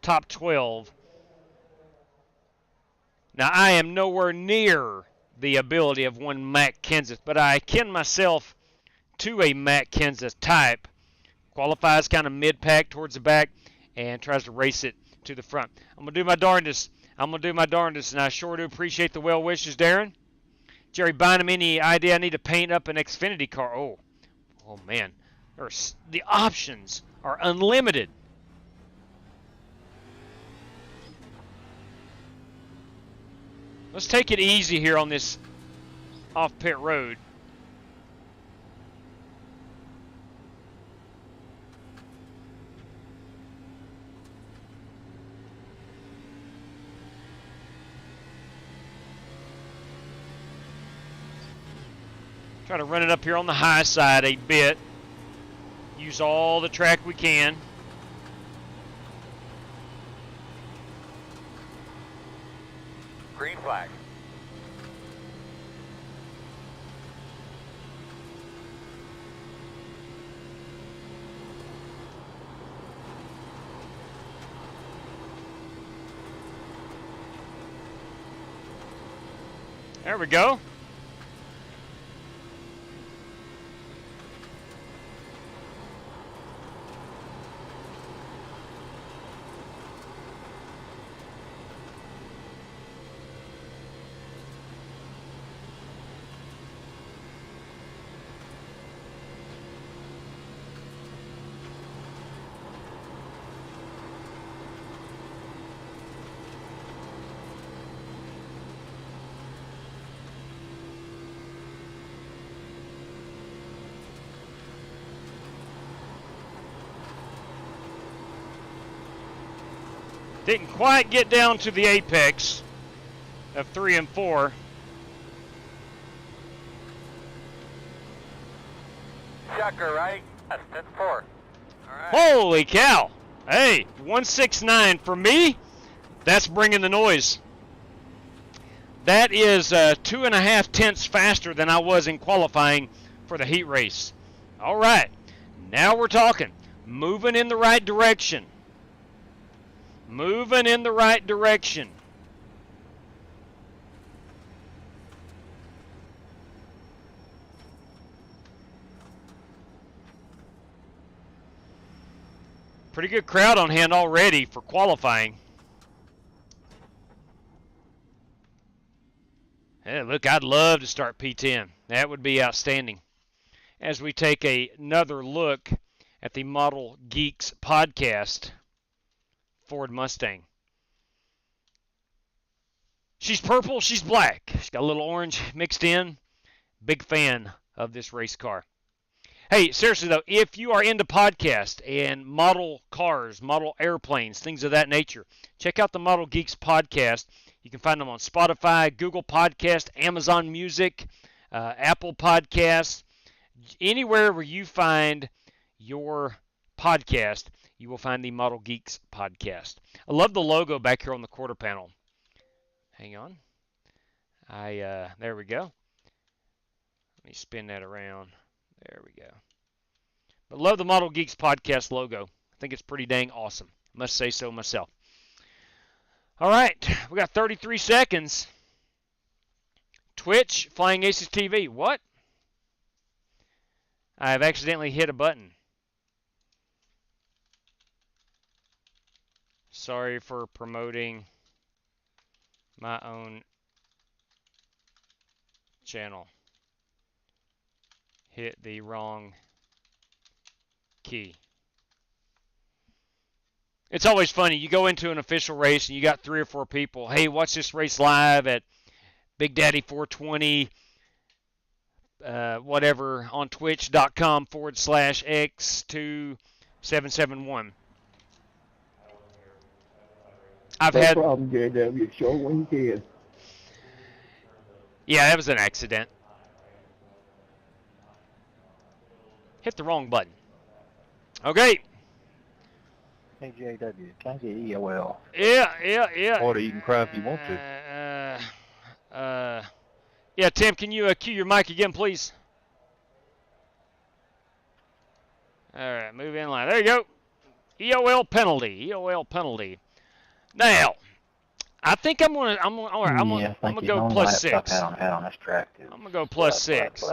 Top 12. Now, I am nowhere near the ability of one Matt Kenseth, but I akin myself to a Matt Kenseth type. Qualifies kind of mid-pack towards the back and tries to race it to the front. I'm going to do my darndest. And I sure do appreciate the well wishes, Darren. Jerry Bynum, any idea I need to paint up an Xfinity car? Oh man. The options are unlimited. Let's take it easy here on this off-pit road. Try to run it up here on the high side a bit. Use all the track we can. Green flag. There we go. Didn't quite get down to the apex of 3 and 4. Chucker, right? That's 4. All right. Holy cow! Hey, 169 for me. That's bringing the noise. That is 2.5 tenths faster than I was in qualifying for the heat race. All right, now we're talking. Moving in the right direction. Moving in the right direction. Pretty good crowd on hand already for qualifying. Hey, look, I'd love to start P10. That would be outstanding. as we take another look at the Model Geeks podcast Ford Mustang. She's purple, she's black. She's got a little orange mixed in. Big fan of this race car. Hey, seriously though, if you are into podcasts and model cars, model airplanes, things of that nature, check out the Model Geeks podcast. You can find them on Spotify, Google Podcast, Amazon Music, Apple Podcasts. Anywhere where you find your podcast, you will find the Model Geeks podcast. I love the logo back here on the quarter panel. Hang on. There we go. Let me spin that around. There we go. But love the Model Geeks podcast logo. I think it's pretty dang awesome. Must say so myself. All right, we got 33 seconds. Twitch, Flying Aces TV. What? I have accidentally hit a button. Sorry for promoting my own channel. Hit the wrong key. It's always funny. You go into an official race and you got 3 or 4 people. Hey, watch this race live at Big Daddy 420, whatever, on twitch.com/x2771. I've had. No problem, JW. Show when you can. Yeah, that was an accident. Hit the wrong button. Okay. Hey, JW, can I get EOL? Yeah. Or you can cry if you want to. Yeah, Tim, can you cue your mic again, please? All right, move in line. There you go. EOL penalty. Now, I think I'm gonna go plus 6. On this track I'm gonna go plus 6.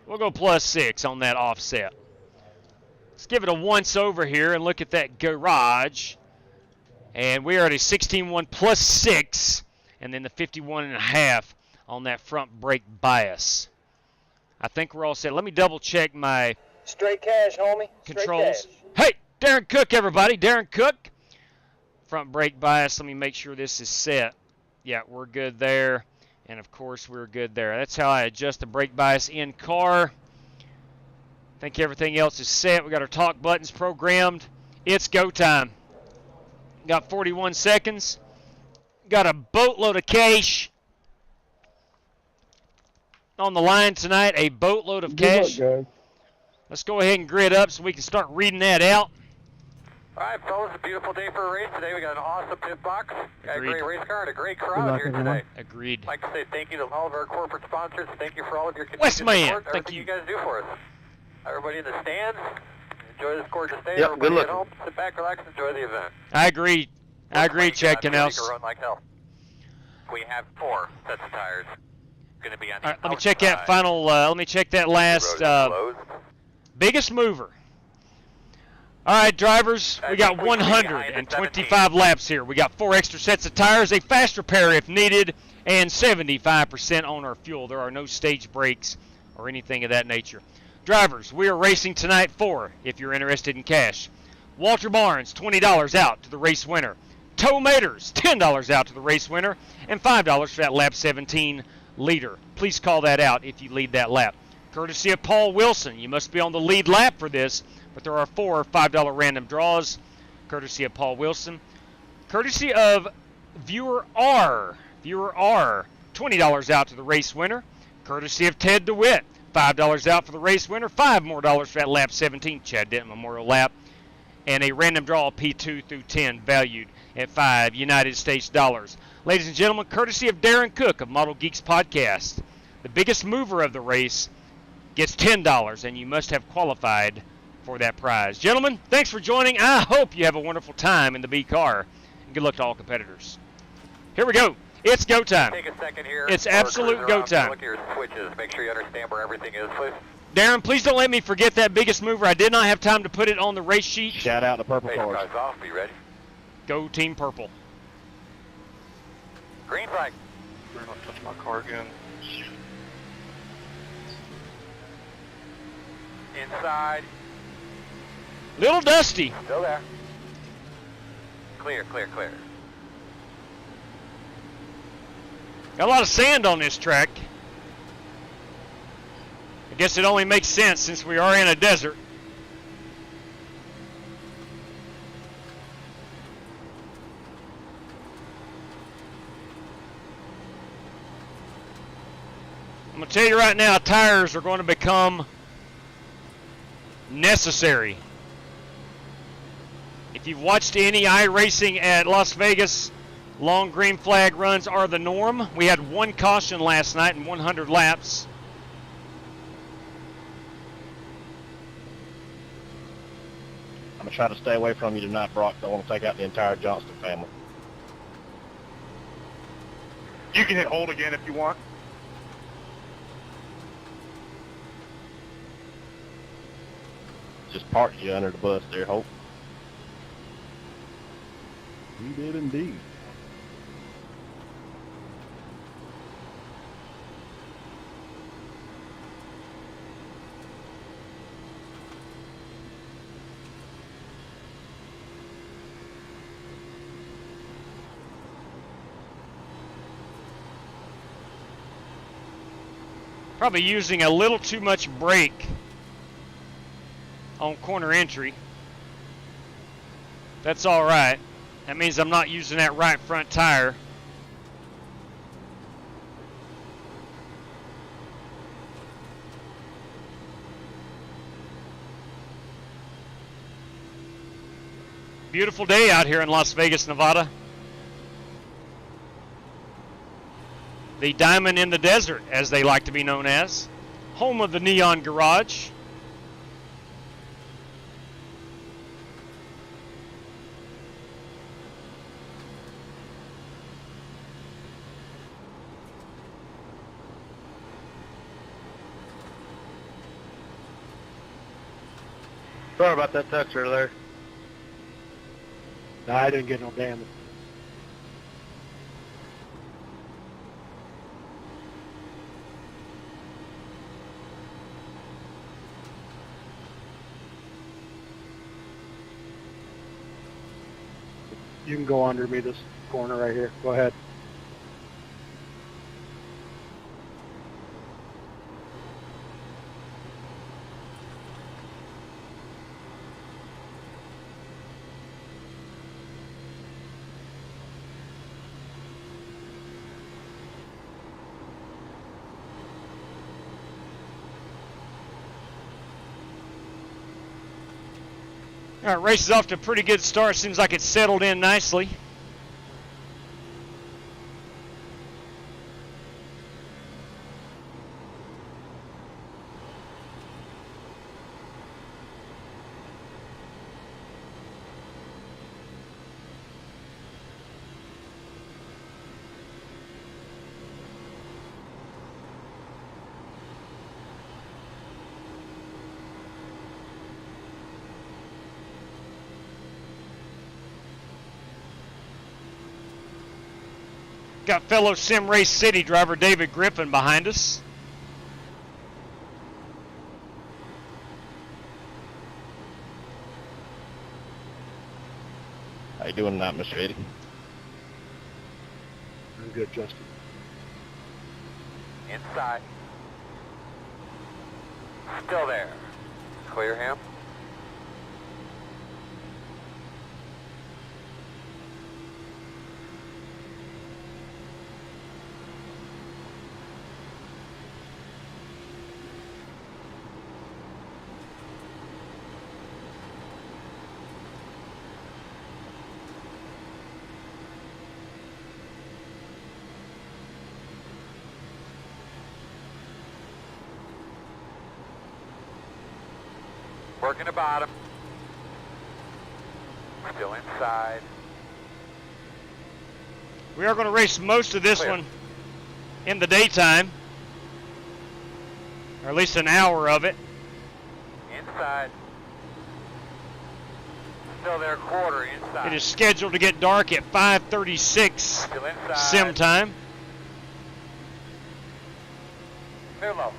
We'll go plus 6 on that offset. Let's give it a once over here and look at that garage. And we are at a 16.1 plus 6, and then the 51.5 on that front brake bias. I think we're all set. Let me double check my Straight cash, homie. controls. Hey, Darren Cook, everybody. Darren Cook. Front brake bias. Let me make sure this is set. Yeah, we're good there. And, of course, we're good there. That's how I adjust the brake bias in car. I think everything else is set. We got our talk buttons programmed. It's go time. Got 41 seconds. Got a boatload of cash on the line tonight. A boatload of cash. Good luck, guys. Let's go ahead and grid up so we can start reading that out. All right, fellas, a beautiful day for a race today. We got an awesome pit box, got Agreed. a great race car, and a great Good crowd luck, here everyone. today. Agreed. I'd like to say thank you to all of our corporate sponsors. Thank you for all of your continued Westman, support, thank everything you. you guys do for us. Everybody in the stands, enjoy this gorgeous day. Yep, Everybody good at luck. home, sit back, relax, enjoy the event. I agree. Chad Canals. Run like hell. We have 4 sets of tires. Going to be on the All right, let me check that final. Let me check that last biggest mover. All right, drivers, we got 125 laps here. We got 4 extra sets of tires, a fast repair if needed, and 75% on our fuel. There are no stage brakes or anything of that nature. Drivers, we are racing tonight for, if you're interested in cash, Walter Barnes, $20 out to the race winner. Tow Maters, $10 out to the race winner, and $5 for that lap 17 leader. Please call that out if you lead that lap. Courtesy of Paul Wilson, you must be on the lead lap for this, but there are 4 $5 random draws, courtesy of Paul Wilson. Courtesy of Viewer R, $20 out to the race winner. Courtesy of Ted DeWitt, $5 out for the race winner, $5 more for that lap 17, Chad Denton Memorial Lap, and a random draw P2 through 10 valued at $5 United States dollars. Ladies and gentlemen, courtesy of Darren Cook of Model Geeks Podcast, the biggest mover of the race gets $10, and you must have qualified for that prize. Gentlemen, thanks for joining. I hope you have a wonderful time in the B car. And good luck to all competitors. Here we go. It's go time. Take a second here. It's absolute go time. Look at your switches. Make sure you understand where everything is, please. Darren, please don't let me forget that biggest mover. I did not have time to put it on the race sheet. Shout out to Purple Race Cars. car's off. Be ready. Go Team Purple. Green flag. Better not touch my car again. Inside. Little dusty. Still there. Clear, clear, clear. Got a lot of sand on this track. I guess it only makes sense since we are in a desert. I'm going to tell you right now, tires are going to become necessary. If you've watched any iRacing at Las Vegas, long green flag runs are the norm. We had one caution last night in 100 laps. I'm going to try to stay away from you tonight, Brock. I want to take out the entire Johnston family. You can hit hold again if you want. Just parked you under the bus there, Hope. He did indeed. Probably using a little too much brake on corner entry. That's all right. That means I'm not using that right front tire. Beautiful day out here in Las Vegas, Nevada. The Diamond in the Desert, as they like to be known as. Home of the Neon Garage. Sorry about that toucher there. No, I didn't get no damage. You can go under me this corner right here. Go ahead. All right, race is off to a pretty good start. Seems like it's settled in nicely. Got fellow Sim Race City driver David Griffin behind us. How you doing tonight, Mr. Eddie? I'm good, Justin. Inside. Still there. Clear him. Working the bottom. Still inside. We are going to race most of this Clear. one in the daytime, or at least an hour of it. Inside. Still there, quarter inside. It is scheduled to get dark at 5:36 Still inside. sim time. Clear low.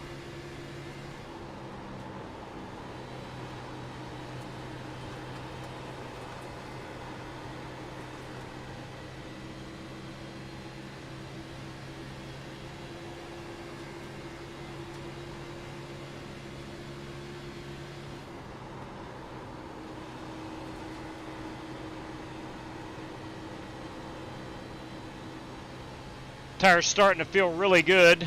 Tire's starting to feel really good.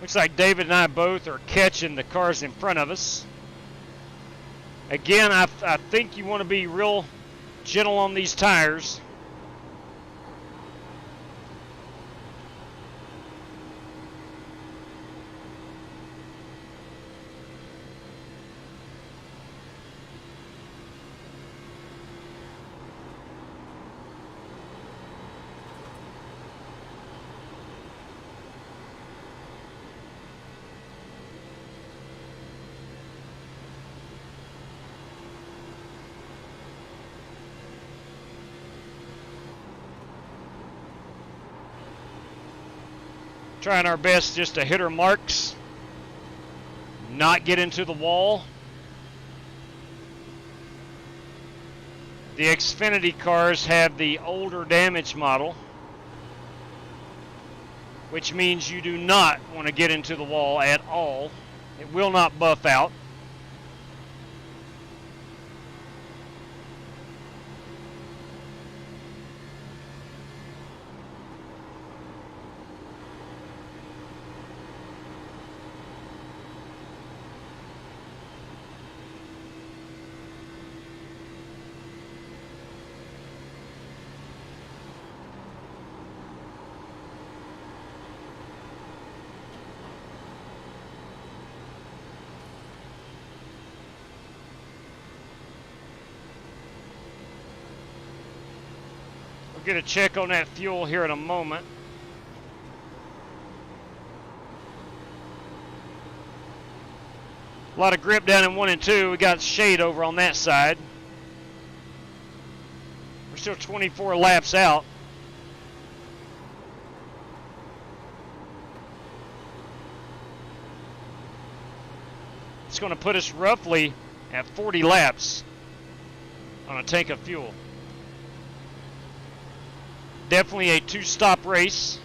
Looks like David and I both are catching the cars in front of us. Again, I think you want to be real gentle on these tires. Trying our best just to hit our marks, not get into the wall. The Xfinity cars have the older damage model, which means you do not want to get into the wall at all. It will not buff out. We'll get a check on that fuel here in a moment. A lot of grip down in 1 and 2. We got shade over on that side. We're still 24 laps out. It's going to put us roughly at 40 laps on a tank of fuel. Definitely a two-stop race.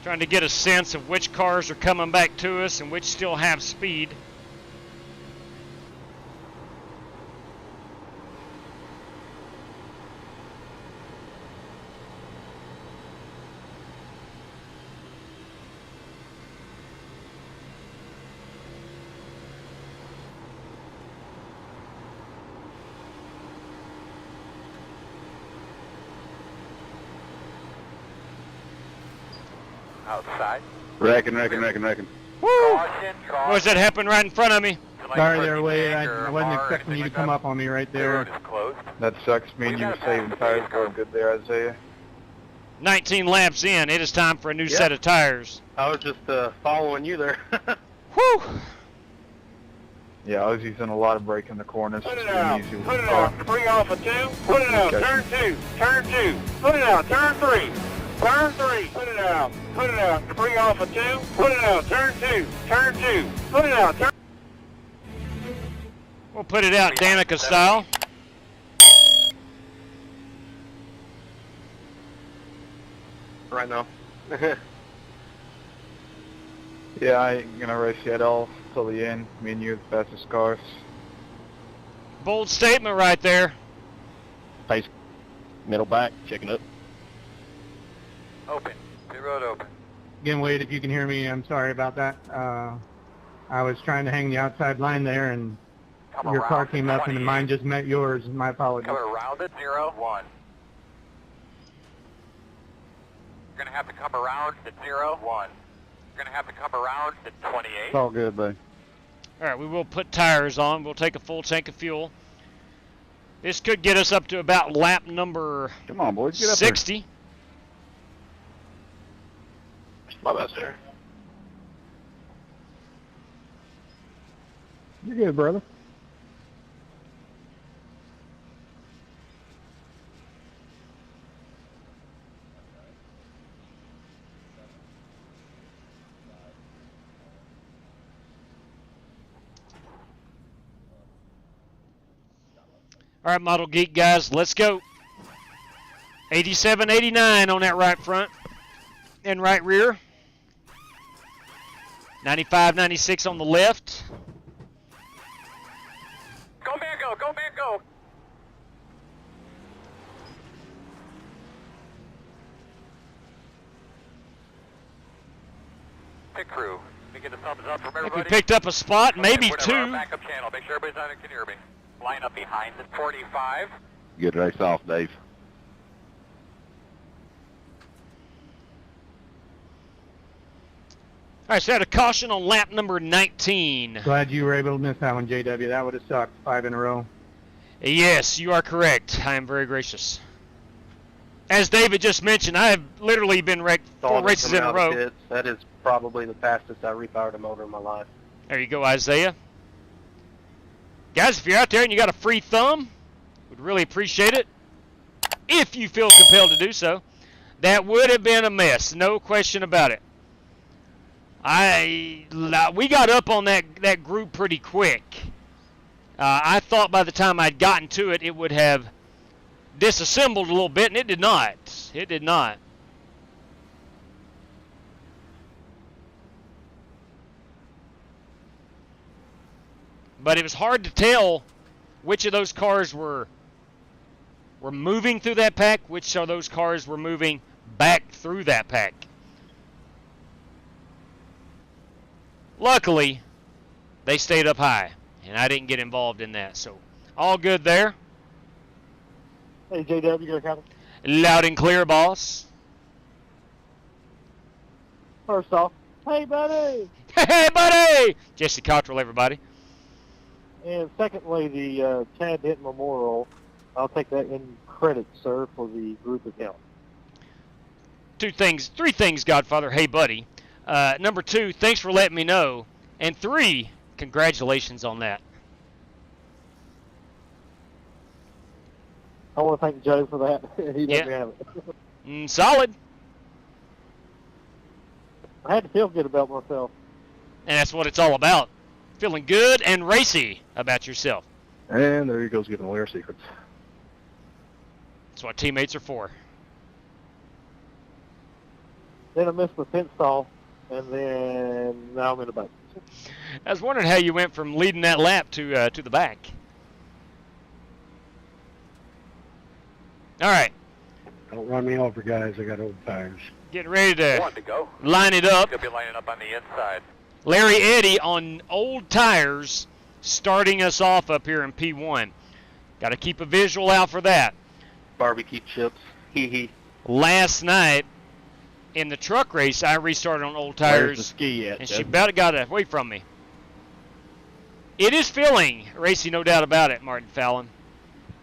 Trying to get a sense of which cars are coming back to us and which still have speed. Outside. Wrecking. Caution, Was that happen right in front of me? Sorry there, Wade. I wasn't expecting you to come up on me right there. That sucks. Me and you were saving tires going good there, Isaiah. 19 laps in. It is time for a new set of tires. I was just following you there. Whew! Yeah, I was using a lot of brake in the corners. Put it out. Put it out. Bring off a 2. Put it out. Turn 2. Turn 2. Put it out. Turn 3. Turn 3. Put it out. Put it out. Bring off a 2. Put it out. Turn 2. Turn 2. Put it out. Turn. We'll put it out Danica style. Right now. Yeah, I ain't gonna race you at all till the end. Me and you are the fastest cars. Bold statement right there. Pace, middle back, checking up. Open. Pit road open. Again, Wade, if you can hear me, I'm sorry about that. I was trying to hang the outside line there, and Come your car around came up, and 28. mine just met yours. My apologies. Come around at 0, 1. You're going to have to come around at 0, 1. You're going to have to come around at 28. It's all good, buddy. All right, we will put tires on. We'll take a full tank of fuel. This could get us up to about lap number Come on, boys, get up there. 60. My bad, sir. You're good, brother. All right, Model Geek guys, let's go. 87, 89 on that right front and right rear. 95, 96 on the left. Go, man, go. Go, man, go. Pit crew, we get a thumbs up from I think everybody. we picked up a spot, maybe Put it on our two. backup channel. Make sure everybody's on it. Can hear me. Line up behind the 45. Good race off, Dave. All right, so I had a caution on lap number 19. Glad you were able to miss that one, JW. That would have sucked 5 in a row. Yes, you are correct. I am very gracious. As David just mentioned, I have literally been wrecked 4 races in a row. That is probably the fastest I repowered a motor in my life. There you go, Isaiah. Guys, if you're out there and you got a free thumb, would really appreciate it. If you feel compelled to do so. That would have been a mess, no question about it. We got up on that group pretty quick. I thought by the time I'd gotten to it, it would have disassembled a little bit, and it did not. It did not. But it was hard to tell which of those cars were moving through that pack, which of those cars were moving back through that pack. Luckily, they stayed up high, and I didn't get involved in that, so all good there. Hey, JW, you got a copy? Loud and clear, boss. First off, hey, buddy! Hey, buddy! Jesse Cottrell, everybody. And secondly, the Chad Denton Memorial, I'll take that in credit, sir, for the group account. 3 things, Godfather. Hey, buddy. Number 2, thanks for letting me know. And 3, congratulations on that. I want to thank Joe for that. He let me have it. Solid. I had to feel good about myself. And that's what it's all about. Feeling good and racy about yourself. And there he goes giving away our secrets. That's what teammates are for. Then I missed the fence stall, and then now I'm in the back. I was wondering how you went from leading that lap to the back. All right. Don't run me over, guys. I got old tires. Getting ready to One to go. line it up. He'll be lining up on the inside. Larry Eddy on old tires starting us off up here in P1. Got to keep a visual out for that. Barbecue chips. Hee hee. Last night in the truck race, I restarted on old Where's tires. the ski at, and Jeff? she about got away from me. It is feeling racy, no doubt about it, Martin Fallon.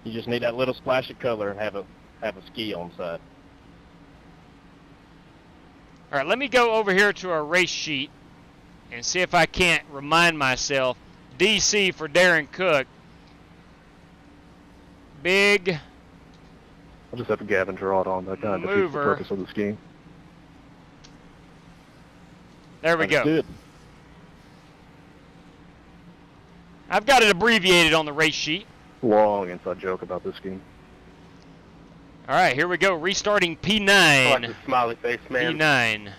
You just need that little splash of color and have a ski on the side. All right, let me go over here to our race sheet and see if I can't remind myself. DC for Darren Cook. Big I'll just have Gavin draw it on. That kind of defeats the mover. purpose of the scheme. There we go. Good. I've got it abbreviated on the race sheet. Long inside joke about this scheme. All right, here we go. Restarting P9. I like the smiley face man. P9.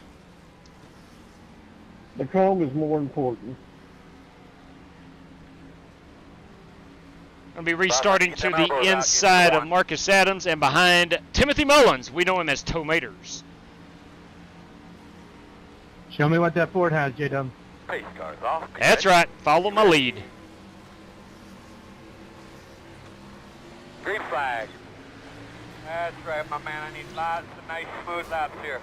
The comb is more important. I'll be restarting to the inside of Marcus Adams and behind Timothy Mullins. We know him as Tomaters. Show me what that Ford has, JW. Pace cars off. That's right. Follow my lead. Green flag. That's right, my man. I need lots of nice smooth laps here.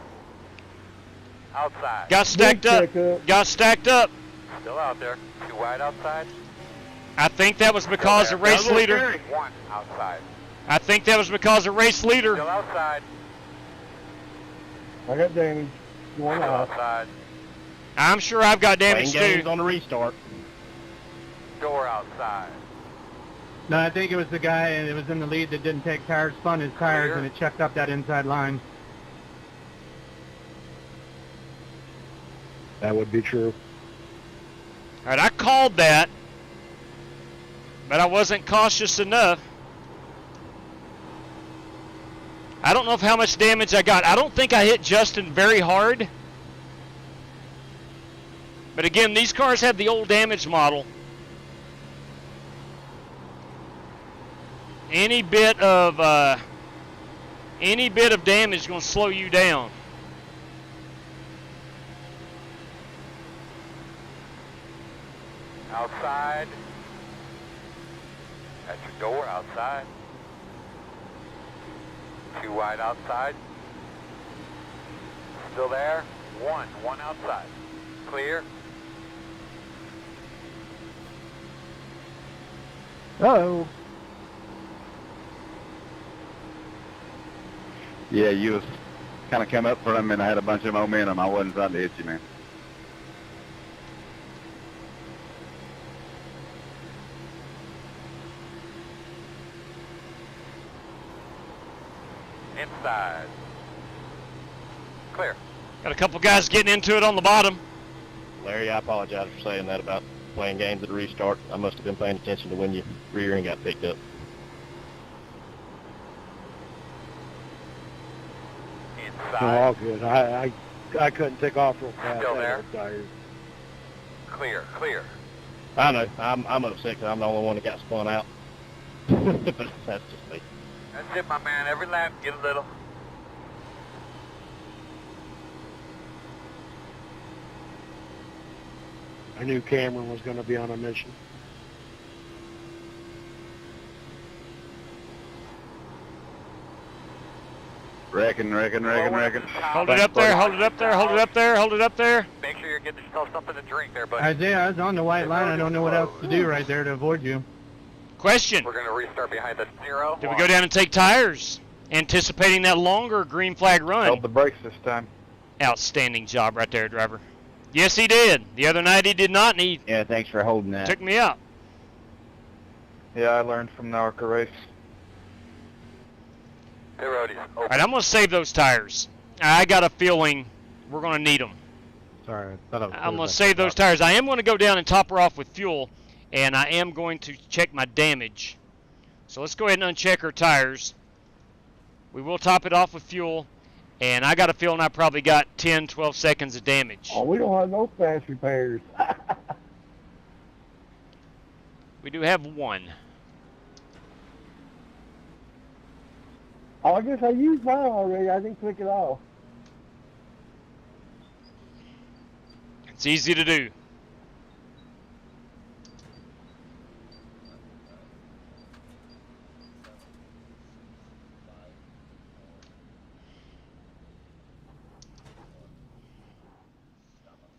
Outside. Got stacked up. Got stacked up. Still out there. Too wide outside. I think that was because of race leader. One outside. I think that was because of race leader. Still outside. I got damage. One Still off. outside. I'm sure I've got damage too. on the restart. Door outside. No, I think it was the guy that was in the lead that didn't take tires, spun his tires, Clear. and it checked up that inside line. That would be true. All right, I called that, but I wasn't cautious enough. I don't know how much damage I got. I don't think I hit Justin very hard. But again, these cars have the old damage model. Any bit of damage is going to slow you down. Outside. At your door, outside. Too wide outside. Still there. One outside. Clear. Uh-oh. Yeah, you was kind of come up for him, and I had a bunch of momentum. I wasn't trying to hit you, man. Inside. Clear. Got a couple guys getting into it on the bottom. Larry, I apologize for saying that about playing games at the restart. I must have been paying attention to when you rear and got picked up. Inside. All good. I couldn't take off real fast. Still I there? was tired. Clear. Clear. I know. I'm upset because I'm the only one that got spun out. But that's just me. That's it, my man. Every lap, get a little. I knew Cameron was going to be on a mission. Wrecking. Hold it up there, hold it up there, hold it up there, hold it up there. Make sure you're getting yourself something to drink there, buddy. Isaiah, I was on the white line. I don't know what else to do right there to avoid you. Question. We're going to restart behind the 0. Did we go down and take tires? Anticipating that longer green flag run. Held the brakes this time. Outstanding job right there, driver. Yes, he did. The other night he did not, and he Yeah, thanks for holding that. took me out. Yeah, I learned from the ARCA race. Hey, roadies. All right, I'm going to save those tires. I got a feeling we're going to need them. Sorry, I thought I was I'm going to save those tires. I am going to go down and top her off with fuel, and I am going to check my damage. So let's go ahead and uncheck her tires. We will top it off with fuel, and I got a feeling I probably got 10, 12 seconds of damage. Oh, we don't have no fast repairs. We do have one. Oh, I guess I used mine already. I didn't click it off. It's easy to do.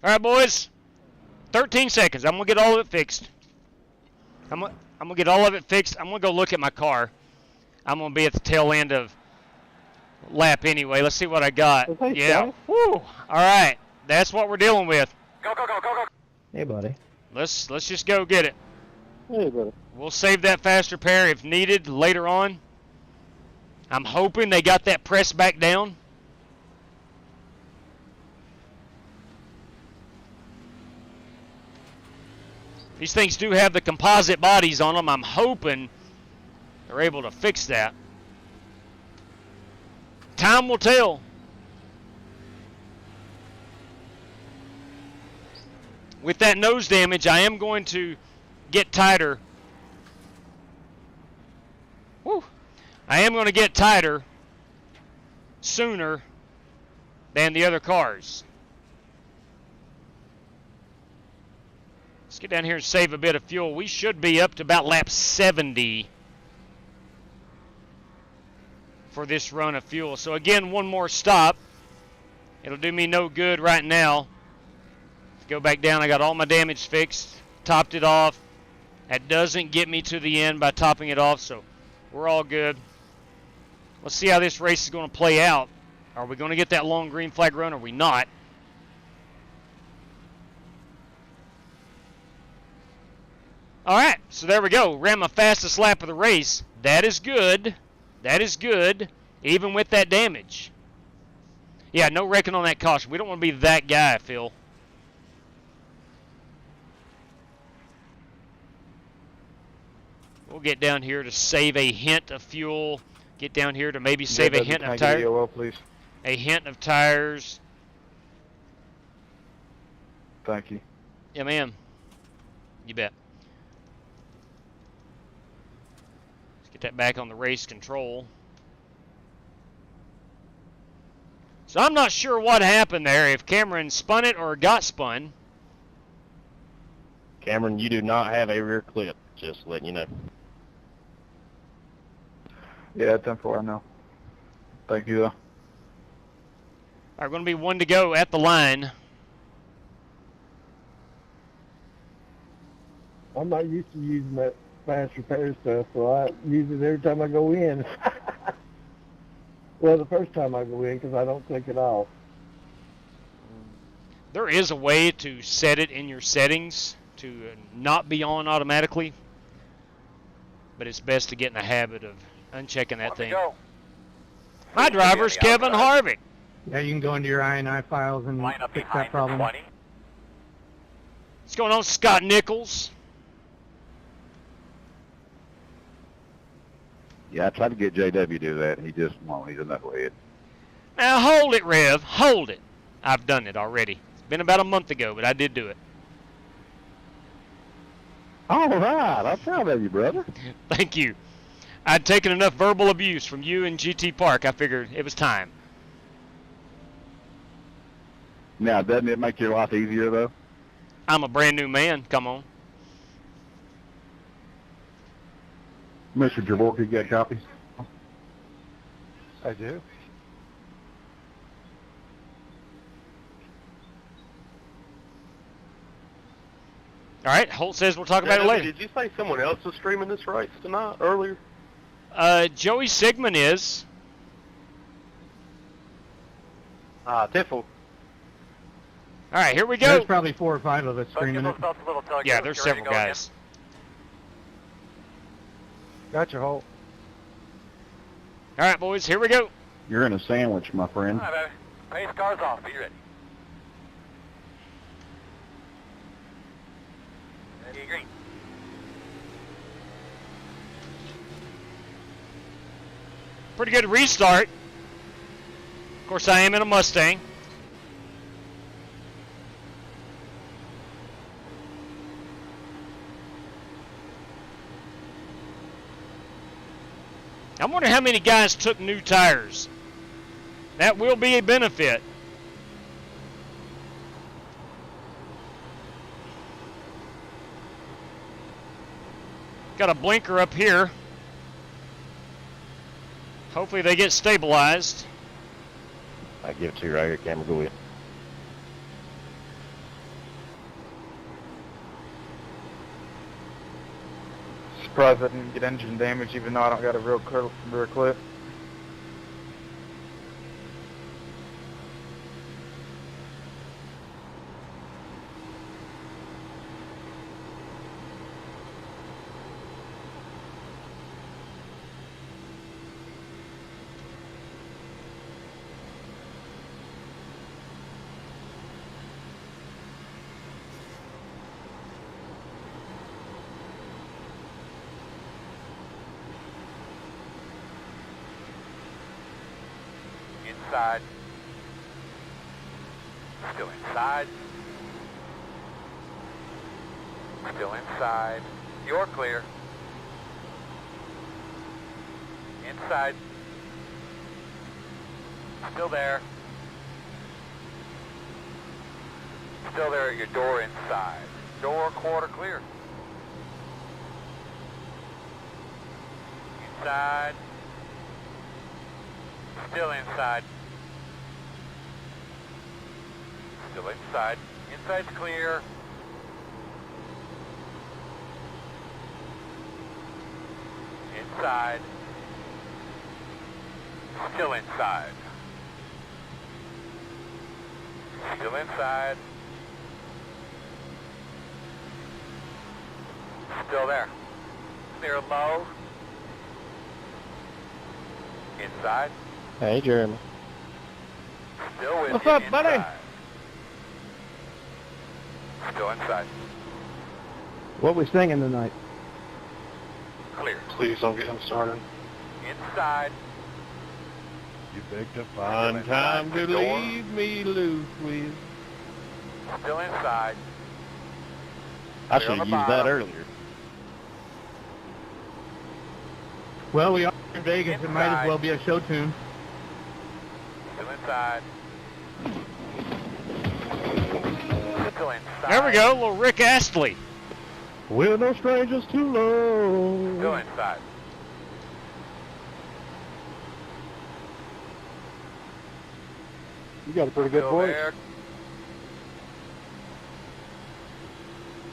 All right, boys. 13 seconds. I'm going to get all of it fixed. I'm going to get all of it fixed. I'm going to go look at my car. I'm going to be at the tail end of lap anyway. Let's see what I got. Hey, Yeah. guys. Woo. All right. That's what we're dealing with. Go, go, go, go, go. Hey, buddy. Let's just go get it. Hey, brother. We'll save that fast repair if needed later on. I'm hoping they got that pressed back down. These things do have the composite bodies on them. I'm hoping they're able to fix that. Time will tell. With that nose damage, I am going to get tighter. Woo. I am going to get tighter sooner than the other cars. Let's get down here and save a bit of fuel. We should be up to about lap 70 for this run of fuel. So again, one more stop. It'll do me no good right now. Go back down. I got all my damage fixed, topped it off. That doesn't get me to the end by topping it off, so we're all good. Let's see how this race is going to play out. Are we going to get that long green flag run or are we not? All right, so there we go. Ran my fastest lap of the race. That is good. That is good, even with that damage. Yeah, no wrecking on that caution. We don't want to be that guy, Phil. We'll get down here to save a hint of fuel. Get down here to maybe save a hint of tires. Please. A hint of tires. Thank you. Yeah, ma'am. You bet. Let's get that back on the race control. So I'm not sure what happened there, if Cameron spun it or got spun. Cameron, you do not have a rear clip, just letting you know. Yeah, 10-4, I know. Thank you, though. All right, going to be one to go at the line. I'm not used to using that fast repair stuff, so I use it every time I go in. Well, the first time I go in, because I don't take it off. There is a way to set it in your settings to not be on automatically, but it's best to get in the habit of unchecking that thing. My driver's Kevin Harvick. Yeah, you can go into your INI files and fix that problem. What's going on, Scott Nichols? Yeah, I tried to get JW to do that, and he just won't. He's a knucklehead. Now hold it, Rev. Hold it. I've done it already. It's been about a month ago, but I did do it. All right. I'm proud of you, brother. Thank you. I'd taken enough verbal abuse from you and GT Park. I figured it was time. Now, doesn't it make your life easier, though? I'm a brand new man. Come on. Mr. Jaworski, you got copies? I do. All right, Holt says we'll talk about it later. Did you say someone else was streaming this race tonight, earlier? Joey Sigmund is. Tiffle. All right, here we go. There's probably 4 or 5 of us streaming it. Yeah, there's several guys. Gotcha, Holt. All right, boys, here we go. You're in a sandwich, my friend. All right, baby. Pace cars off. Be ready. Ready, green. Pretty good restart. Of course, I am in a Mustang. I'm wondering how many guys took new tires. That will be a benefit. Got a blinker up here. Hopefully they get stabilized. I give it to you right here, Cameron. Go ahead. Surprised I didn't get engine damage, even though I don't got a real rear clip. Inside. Still inside. Still inside. You're clear. Inside. Still there. Still there at your door inside. Door quarter clear. Inside. Still inside. Still inside. Inside's clear. Inside. Still inside. Still inside. Still there. Clear low. Inside. Hey, Jeremy. Still with What's you up, buddy? inside. Still inside. What we singing tonight? Clear. Please don't get him started. Inside. You picked a fine time to leave me loose with. Still inside. I should have used that earlier. Well, we are in Vegas. It might as well be a show tune. Still inside. Still inside. There we go, little Rick Astley. We're no strangers to love. Still inside. You got a pretty good Still voice. there.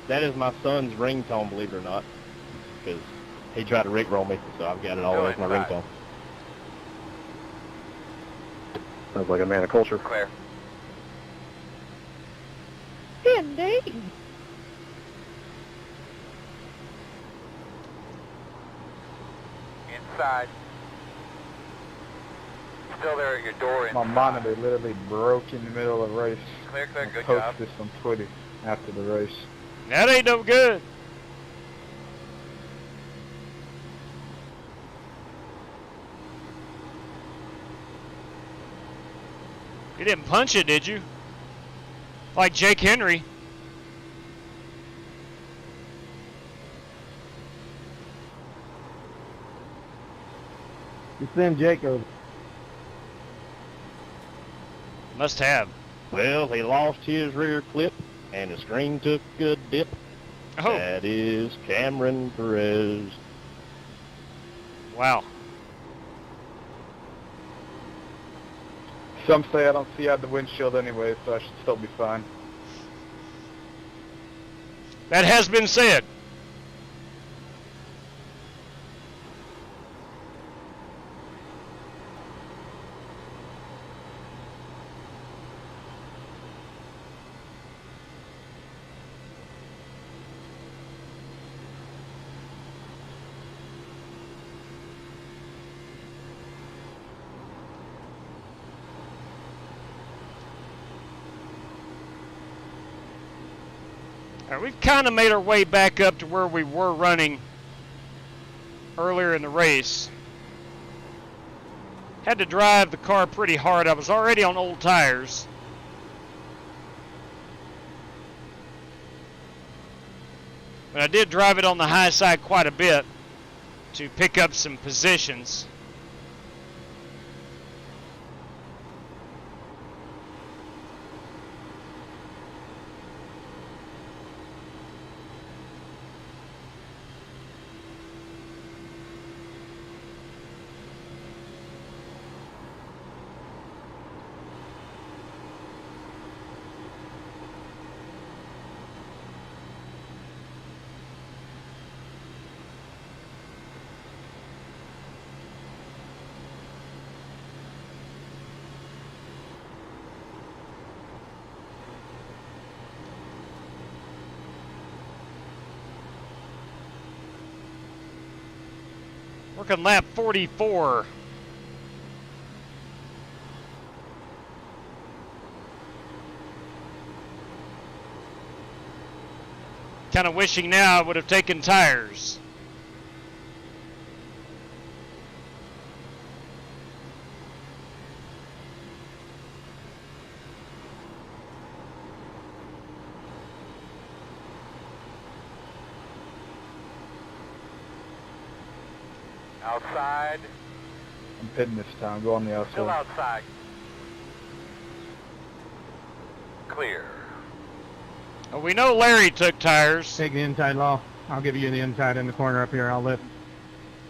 That is my son's ringtone, believe it or not, because he tried to rickroll me, so I've got it all as my ringtone. Sounds like a man of culture. Clear. Indeed. Inside. Still there at your door. My monitor literally broke in the middle of the race. Clear, clear, good I job. posted this on Twitter after the race. That ain't no good. You didn't punch it, did you? Like Jake Henry. You send Jake over. Must have. Well, he lost his rear clip, and the screen took a good dip. Oh. That is Cameron Perez. Wow. Some say I don't see out the windshield anyway, so I should still be fine. That has been said. All right, we've kind of made our way back up to where we were running earlier in the race. Had to drive the car pretty hard. I was already on old tires. But I did drive it on the high side quite a bit to pick up some positions. Working lap 44. Kind of wishing now I would have taken tires. Outside. I'm pitting this time. Go on the outside. Still outside. Clear. Well, we know Larry took tires. Take the inside, Law. I'll give you the inside in the corner up here. I'll lift.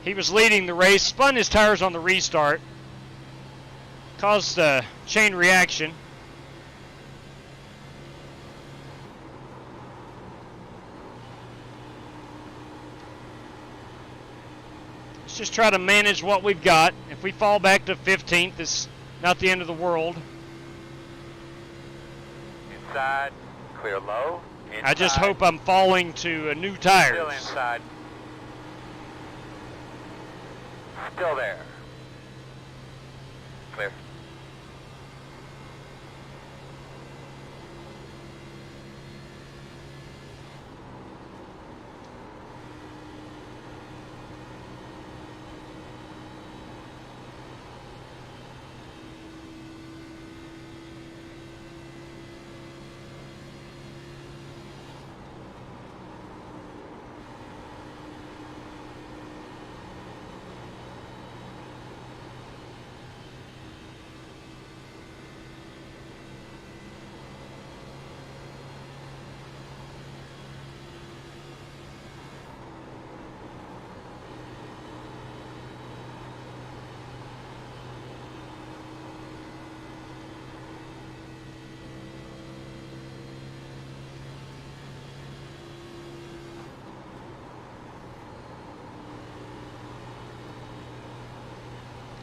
He was leading the race, spun his tires on the restart, caused a chain reaction. Let's just try to manage what we've got. If we fall back to 15th, it's not the end of the world. Inside, clear low. Inside. I just hope I'm falling to new tires. Still inside. Still there. Clear.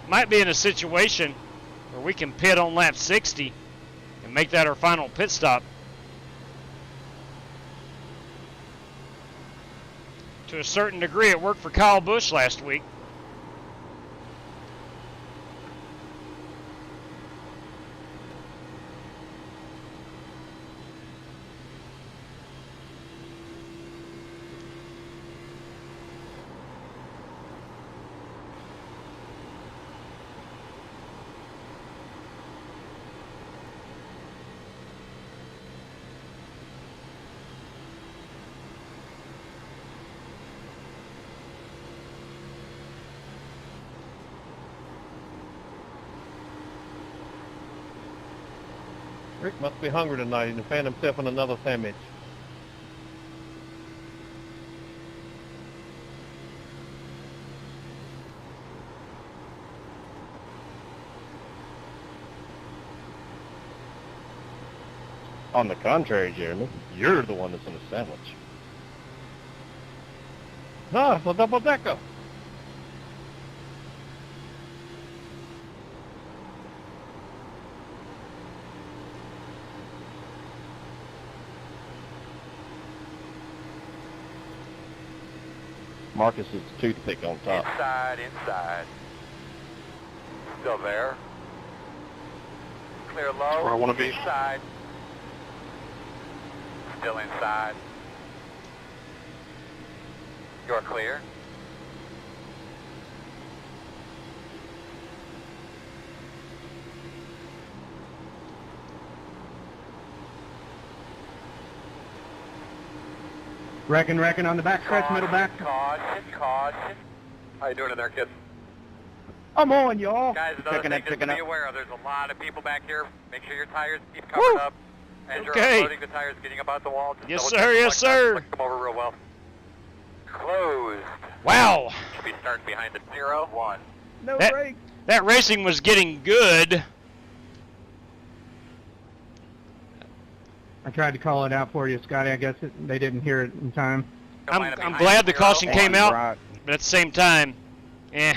Might be in a situation where we can pit on lap 60 and make that our final pit stop. To a certain degree, it worked for Kyle Busch last week. Rick must be hungry tonight and found himself in another sandwich. On the contrary, Jeremy, you're the one that's in a sandwich. Ah, it's a double decker. Marcus is the toothpick on top. Inside, inside. Still there. Clear low. That's where I want to be. Inside. Still inside. You're clear. Reckon on the back stretch, middle back. Caution. How you doing in there, kids? I'm on, y'all. Guys, another thing just to be aware of, there's a lot of people back here. Make sure your tires keep covered up. As you're unloading the tires, getting about the wall. Yes, sir, yes, sir. Flick them over real well. Closed. Wow. Should be starting behind the 0, 1. No break. That racing was getting good. I tried to call it out for you, Scotty. I guess they didn't hear it in time. I'm glad the caution came out, but at the same time, eh.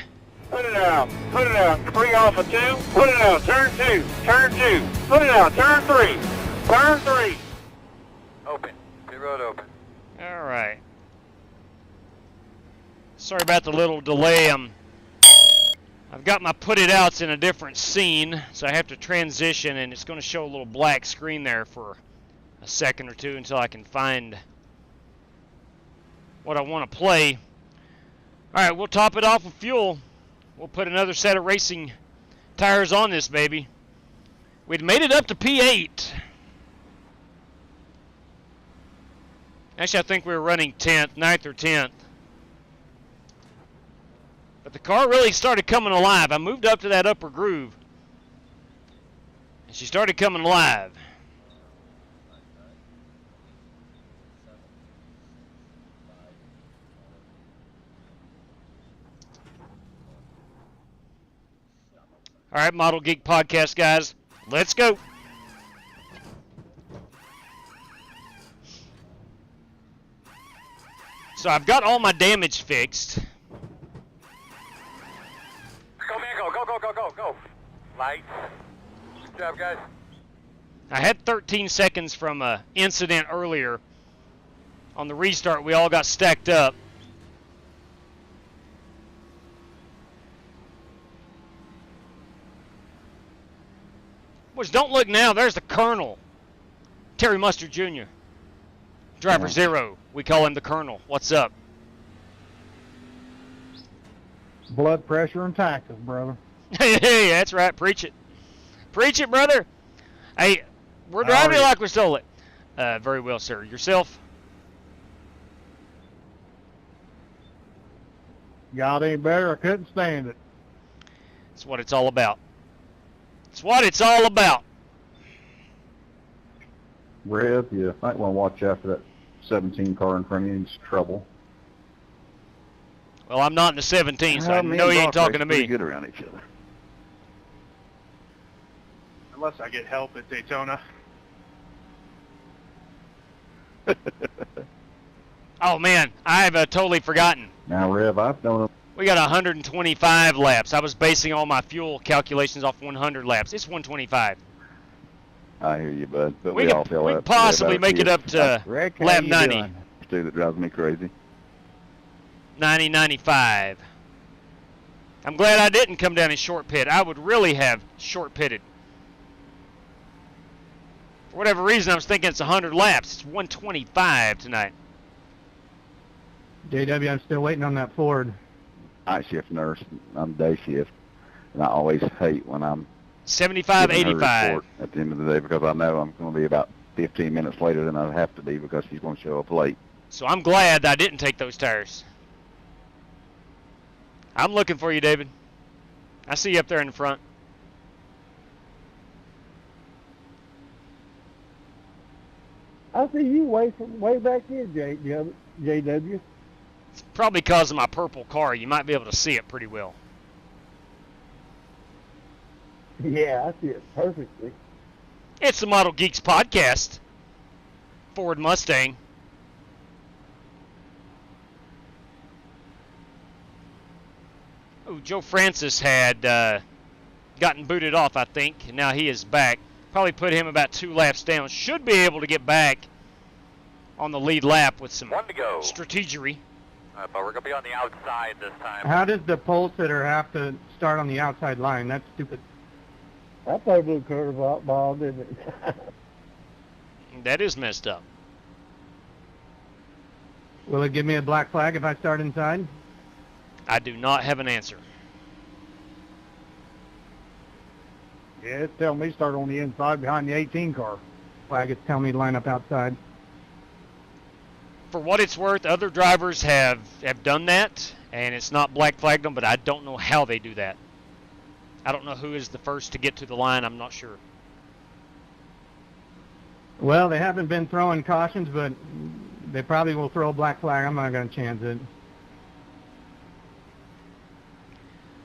Put it out. Put it out. 3 off of 2. Put it out. Turn 2. Turn 2. Put it out. Turn 3. Turn 3. Open. Pit road open. All right. Sorry about the little delay. I've got my put it outs in a different scene, so I have to transition, and it's going to show a little black screen there for a second or two until I can find what I want to play. All right, we'll top it off with fuel. We'll put another set of racing tires on this baby. We'd made it up to P8. Actually, I think we were running 10th, 9th or 10th. But the car really started coming alive. I moved up to that upper groove, and she started coming alive. All right, Model Geek Podcast, guys. Let's go. So I've got all my damage fixed. Go, man, go, go, go, go, go, go. Lights. Good job, guys. I had 13 seconds from an incident earlier. On the restart, we all got stacked up. Which, don't look now, there's the Colonel. Terry Mustard Jr. Driver Zero. We call him the Colonel. What's up? Blood pressure and taxes, brother. Hey, that's right. Preach it. Preach it, brother. Hey, we're driving like we stole it. Very well, sir. Yourself? Got any better? I couldn't stand it. That's what it's all about. It's what it's all about. Rev, you might want to watch after that 17 car in front of you. It's trouble. Well, I'm not in the 17, so I know you ain't talking to me. Pretty good around each other. Unless I get help at Daytona. Oh, man, I've totally forgotten. Now, Rev, I've known him. We got 125 laps. I was basing all my fuel calculations off 100 laps. It's 125. I hear you, bud. But we all feel we that. possibly make it up to lap 90. Stu, that drives me crazy. 90, 95. I'm glad I didn't come down in short pit. I would really have short pitted. For whatever reason, I was thinking it's 100 laps. It's 125 tonight. JW, I'm still waiting on that Ford. Night shift nurse. I'm day shift. And I always hate when I'm 75, giving her 85. report at the end of the day because I know I'm going to be about 15 minutes later than I have to be because she's going to show up late. So I'm glad I didn't take those tires. I'm looking for you, David. I see you up there in the front. I see you way back here, JW. It's probably because of my purple car. You might be able to see it pretty well. Yeah, I see it perfectly. It's the Model Geeks Podcast. Ford Mustang. Oh, Joe Francis had gotten booted off, I think, and now he is back. Probably put him about 2 laps down. Should be able to get back on the lead lap with some strategery. But we're going to be on the outside this time. How does the pole sitter have to start on the outside line? That's stupid. I thought it was a curveball, didn't it? That is messed up. Will it give me a black flag if I start inside? I do not have an answer. Yeah, it's telling me start on the inside behind the 18 car. Flag is telling me to line up outside. For what it's worth, other drivers have done that, and it's not black flagged them, but I don't know how they do that. I don't know who is the first to get to the line. I'm not sure. Well, they haven't been throwing cautions, but they probably will throw a black flag. I'm not going to chance it.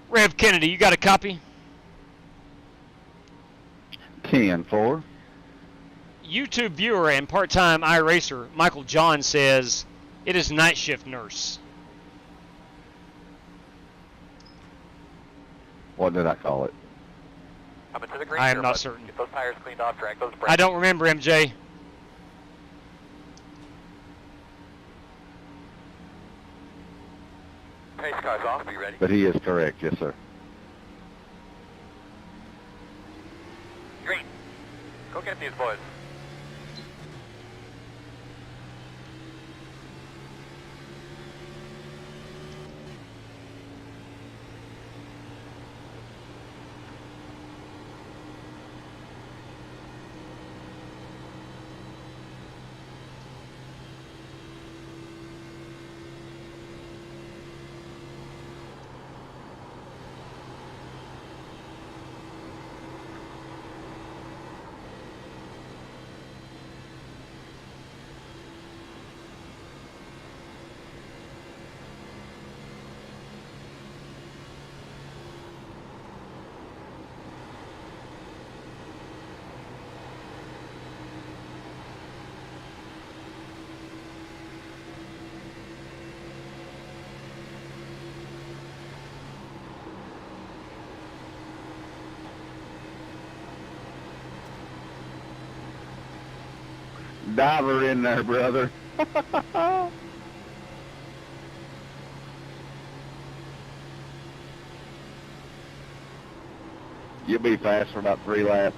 Rev Kennedy, you got a copy? 10-4. YouTube viewer and part-time iRacer Michael John says it is night shift nurse. What did I call it? Coming to the green I am here, not bud. certain. Get those tires cleaned off, drag those brakes. I don't remember, MJ. Pace car's off, be ready. But he is correct, yes, sir. Green. Go get these boys. diver in there, brother. You'll be fast for about 3 laps.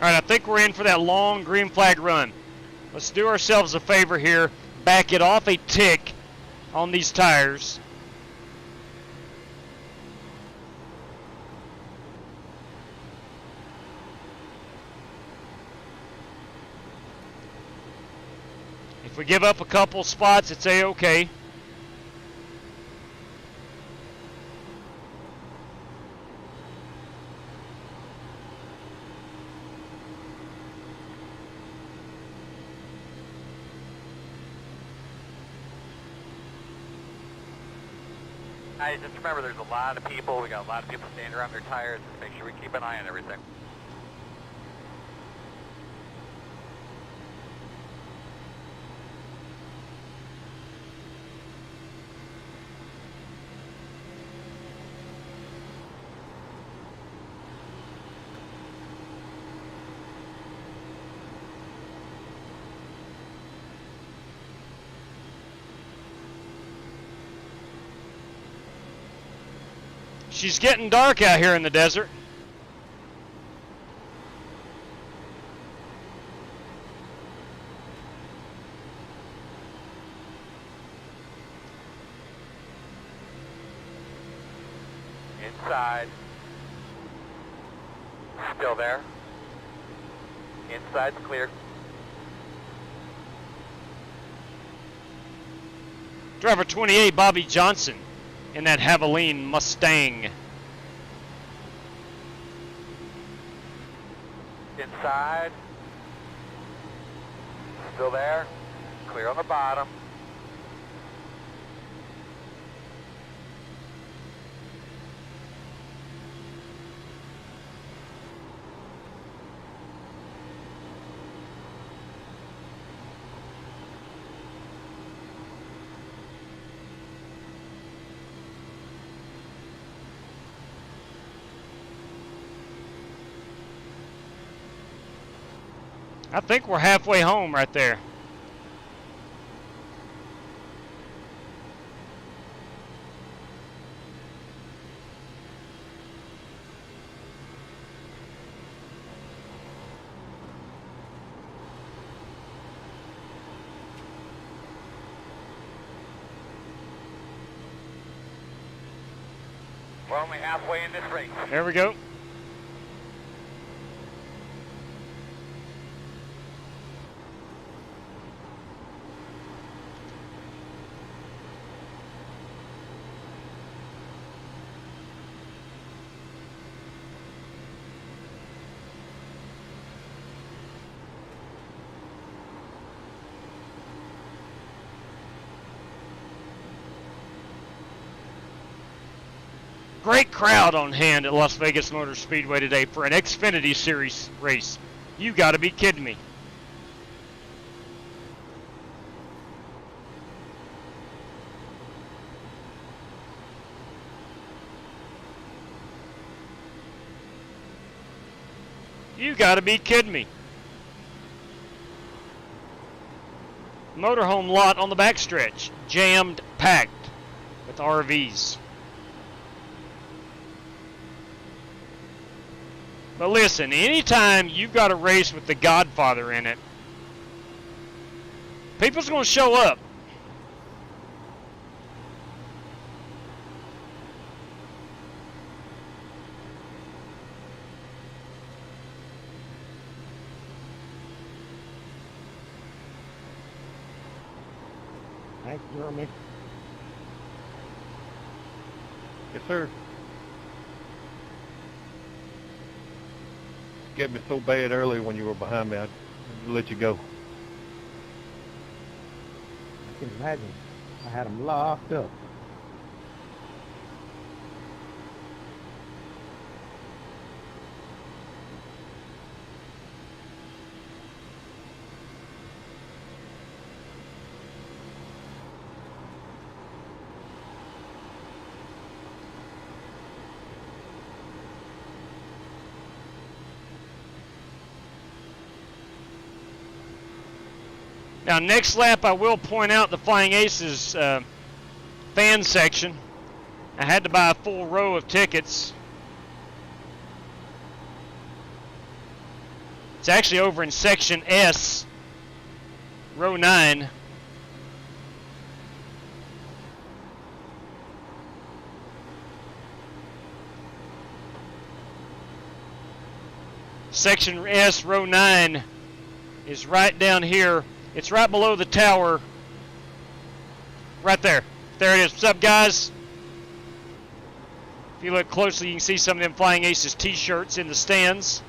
All right, I think we're in for that long green flag run. Let's do ourselves a favor here. Back it off a tick on these tires. If we give up a couple spots, it's A-okay. Guys, just remember there's a lot of people. We got a lot of people standing around their tires. Just make sure we keep an eye on everything. She's getting dark out here in the desert. Inside. Still there. Inside's clear. Driver 28, Bobby Johnson, in that Javelin Mustang. Inside. Still there. Clear on the bottom. I think we're halfway home right there. We're only halfway in this race. There we go. Great crowd on hand at Las Vegas Motor Speedway today for an Xfinity Series race. You gotta be kidding me. You gotta be kidding me. Motorhome lot on the backstretch, jammed, packed with RVs. But listen, anytime you've got a race with the Godfather in it, people's going to show up. Thanks, Jeremy. Yes, sir. Get me so bad early when you were behind me, I'd let you go. I can imagine. I had them locked up. Now, next lap, I will point out the Flying Aces fan section. I had to buy a full row of tickets. It's actually over in section S, row 9. Section S, row 9 is right down here. It's right below the tower. Right there. There it is. What's up, guys? If you look closely, you can see some of them Flying Aces t-shirts in the stands.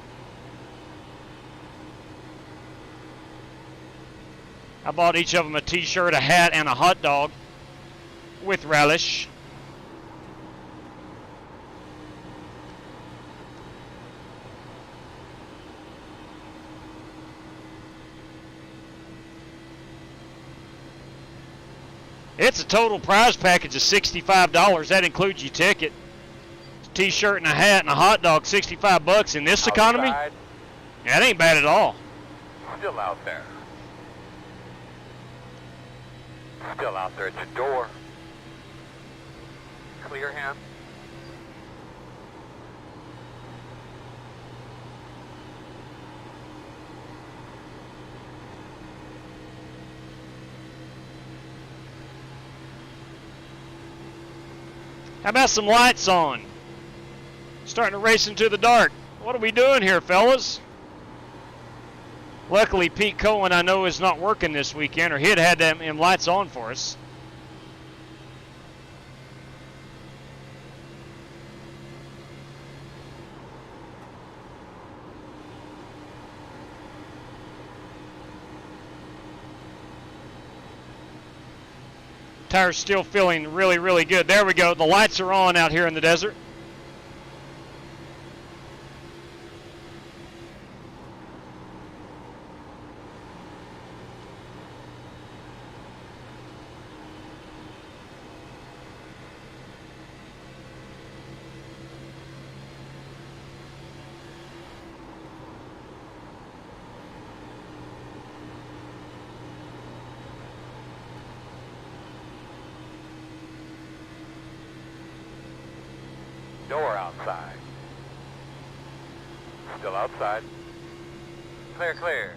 I bought each of them a t-shirt, a hat, and a hot dog with relish. It's a total prize package of $65. That includes your ticket, t-shirt and a hat and a hot dog. $65 in this economy? Outside. That ain't bad at all. Still out there. Still out there at your door. Clear him. How about some lights on? Starting to race into the dark. What are we doing here, fellas? Luckily, Pete Cohen, I know, is not working this weekend, or he'd had them lights on for us. Tire's still feeling really, really good. There we go. The lights are on out here in the desert. Door outside. Still outside. Clear, clear.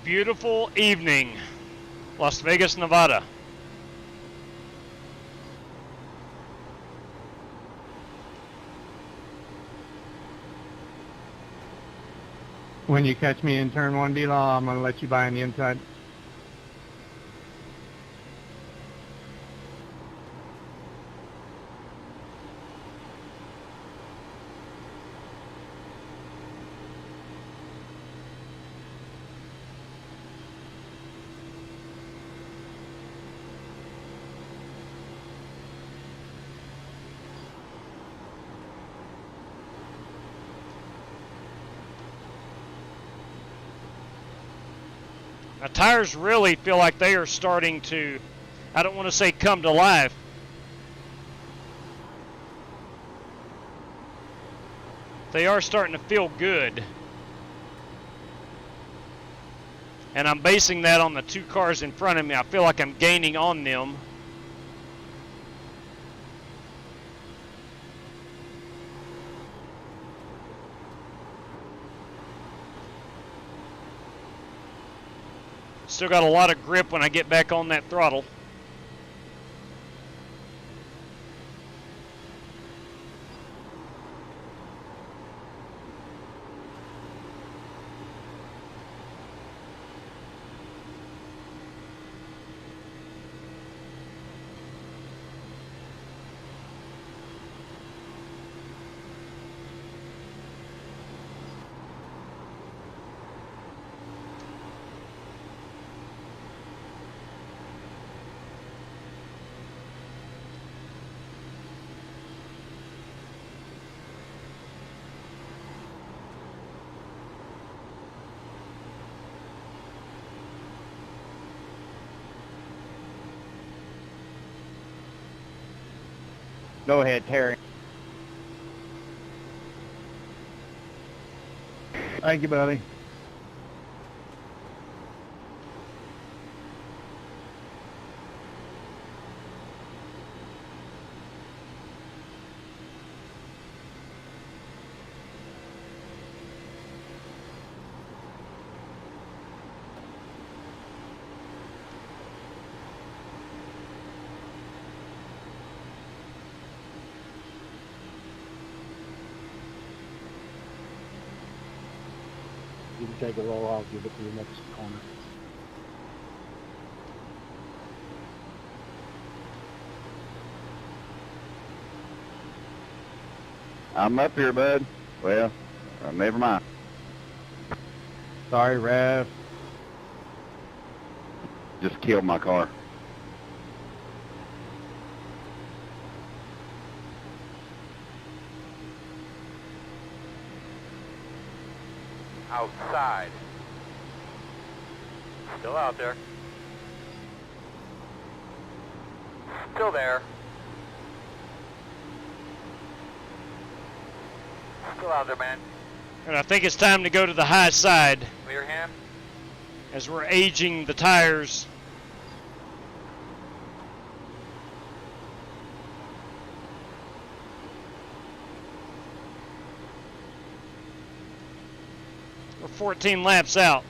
Beautiful evening, Las Vegas, Nevada. When you catch me in turn 1, D-Law, I'm going to let you buy on the inside. Now, tires really feel like they are starting to, I don't want to say come to life. They are starting to feel good. And I'm basing that on the 2 cars in front of me. I feel like I'm gaining on them. Still got a lot of grip when I get back on that throttle. Go ahead, Terry. Thank you, buddy. You can take a roll, I'll give it to the next corner. I'm up here, bud. Well, never mind. Sorry, Rev. Just killed my car. Outside. Still out there. Still there. Still out there, man. And I think it's time to go to the high side Clear him. as we're aging the tires. We're 14 laps out.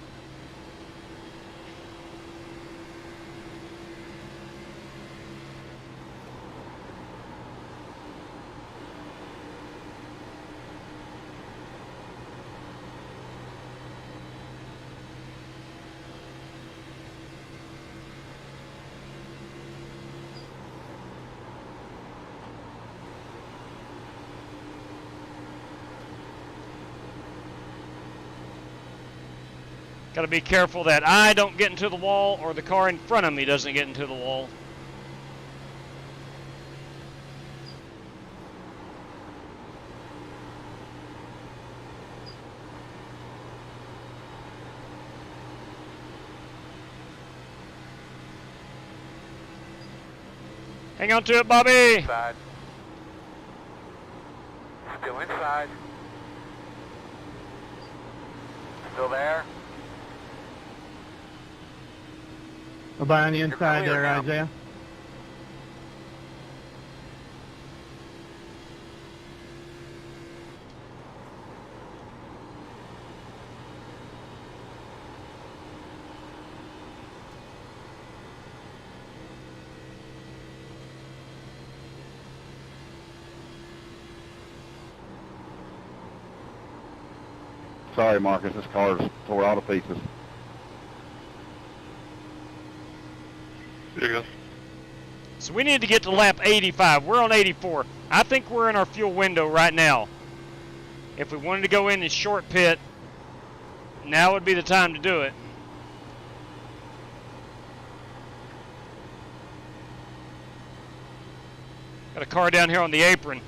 Got to be careful that I don't get into the wall or the car in front of me doesn't get into the wall. Hang on to it, Bobby. Inside. Still inside. Still there. We're by on the inside clear there, now. Isaiah. Sorry, Marcus. This car's tore all to pieces. There you go. So we need to get to lap 85. We're on 84. I think we're in our fuel window right now. If we wanted to go in and short pit, now would be the time to do it. Got a car down here on the apron.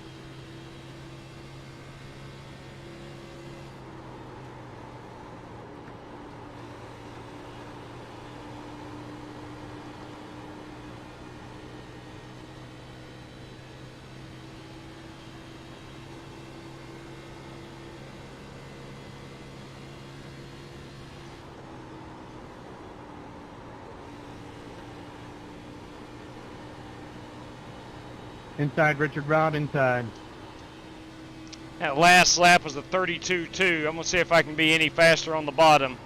Inside, Richard Rod, inside. That last lap was a 32.2. I'm going to see if I can be any faster on the bottom.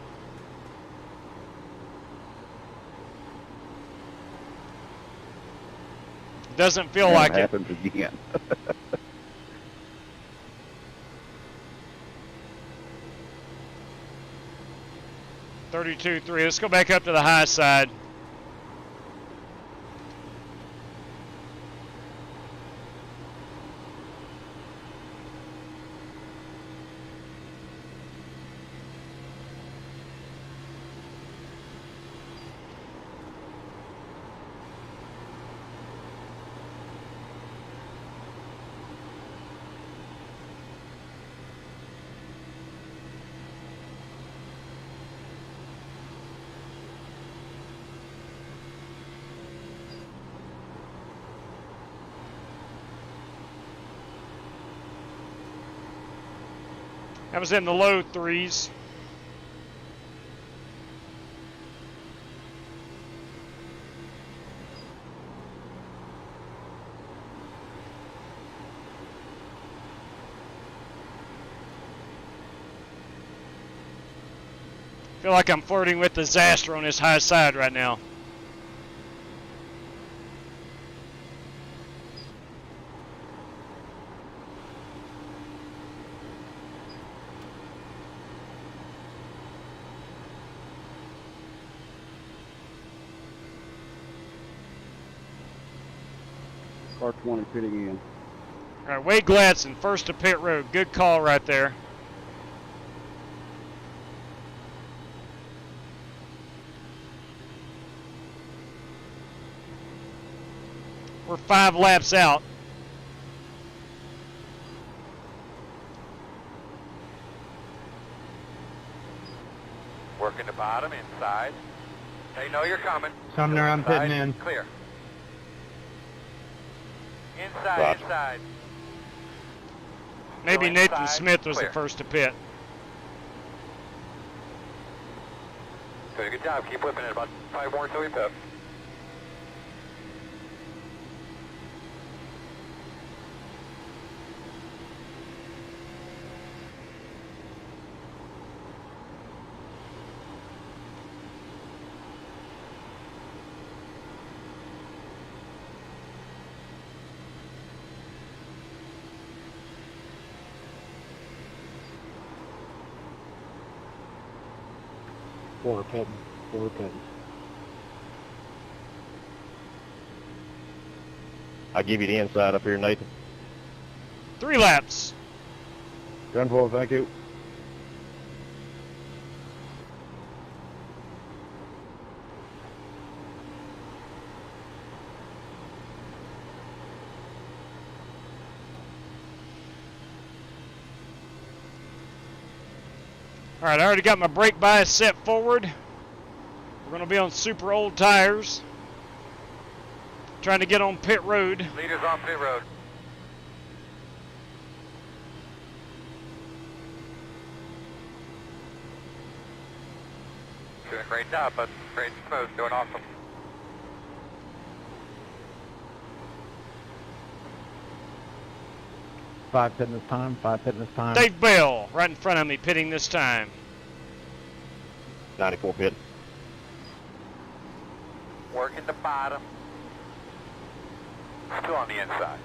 Doesn't feel like it. Happens again. 32.3. Let's go back up to the high side. That was in the low 3s. Feel like I'm flirting with disaster on this high side right now. Car 20 pitting in. All right, Wade Gladson, first to pit road. Good call right there. We're 5 laps out. Working the bottom, inside. They know you're coming. Sumner, I'm pitting in. Clear. Inside, Roger. inside. Maybe Go Nathan inside, Smith was clear. the first to pit. Good job. Keep whipping it. About 5 more until we pit. Four pitting. I'll give you the inside up here, Nathan. 3 laps. 10-4, thank you. All right, I already got my brake bias set forward. We're going to be on super old tires. Trying to get on pit road. Leaders on pit road. Doing a great job, but great and smooth. Doing awesome. Five pitting this time. Dave Bell, right in front of me, pitting this time. 94 pitting. Working the bottom. Still on the inside.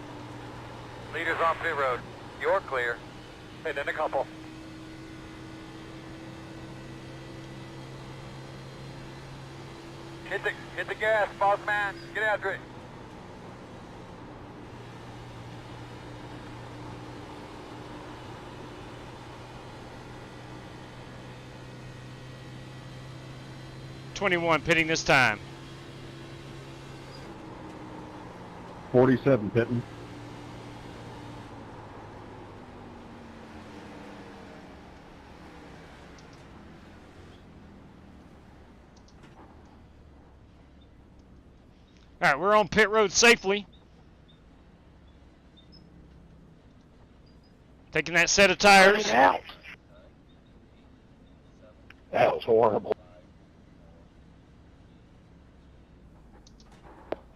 Leaders on pit road. You're clear. Hit in a couple. Hit the gas, boss man. Get after it. '21 pitting this time. 47 pitting. All right, we're on pit road safely. Taking that set of tires. Out. That was horrible.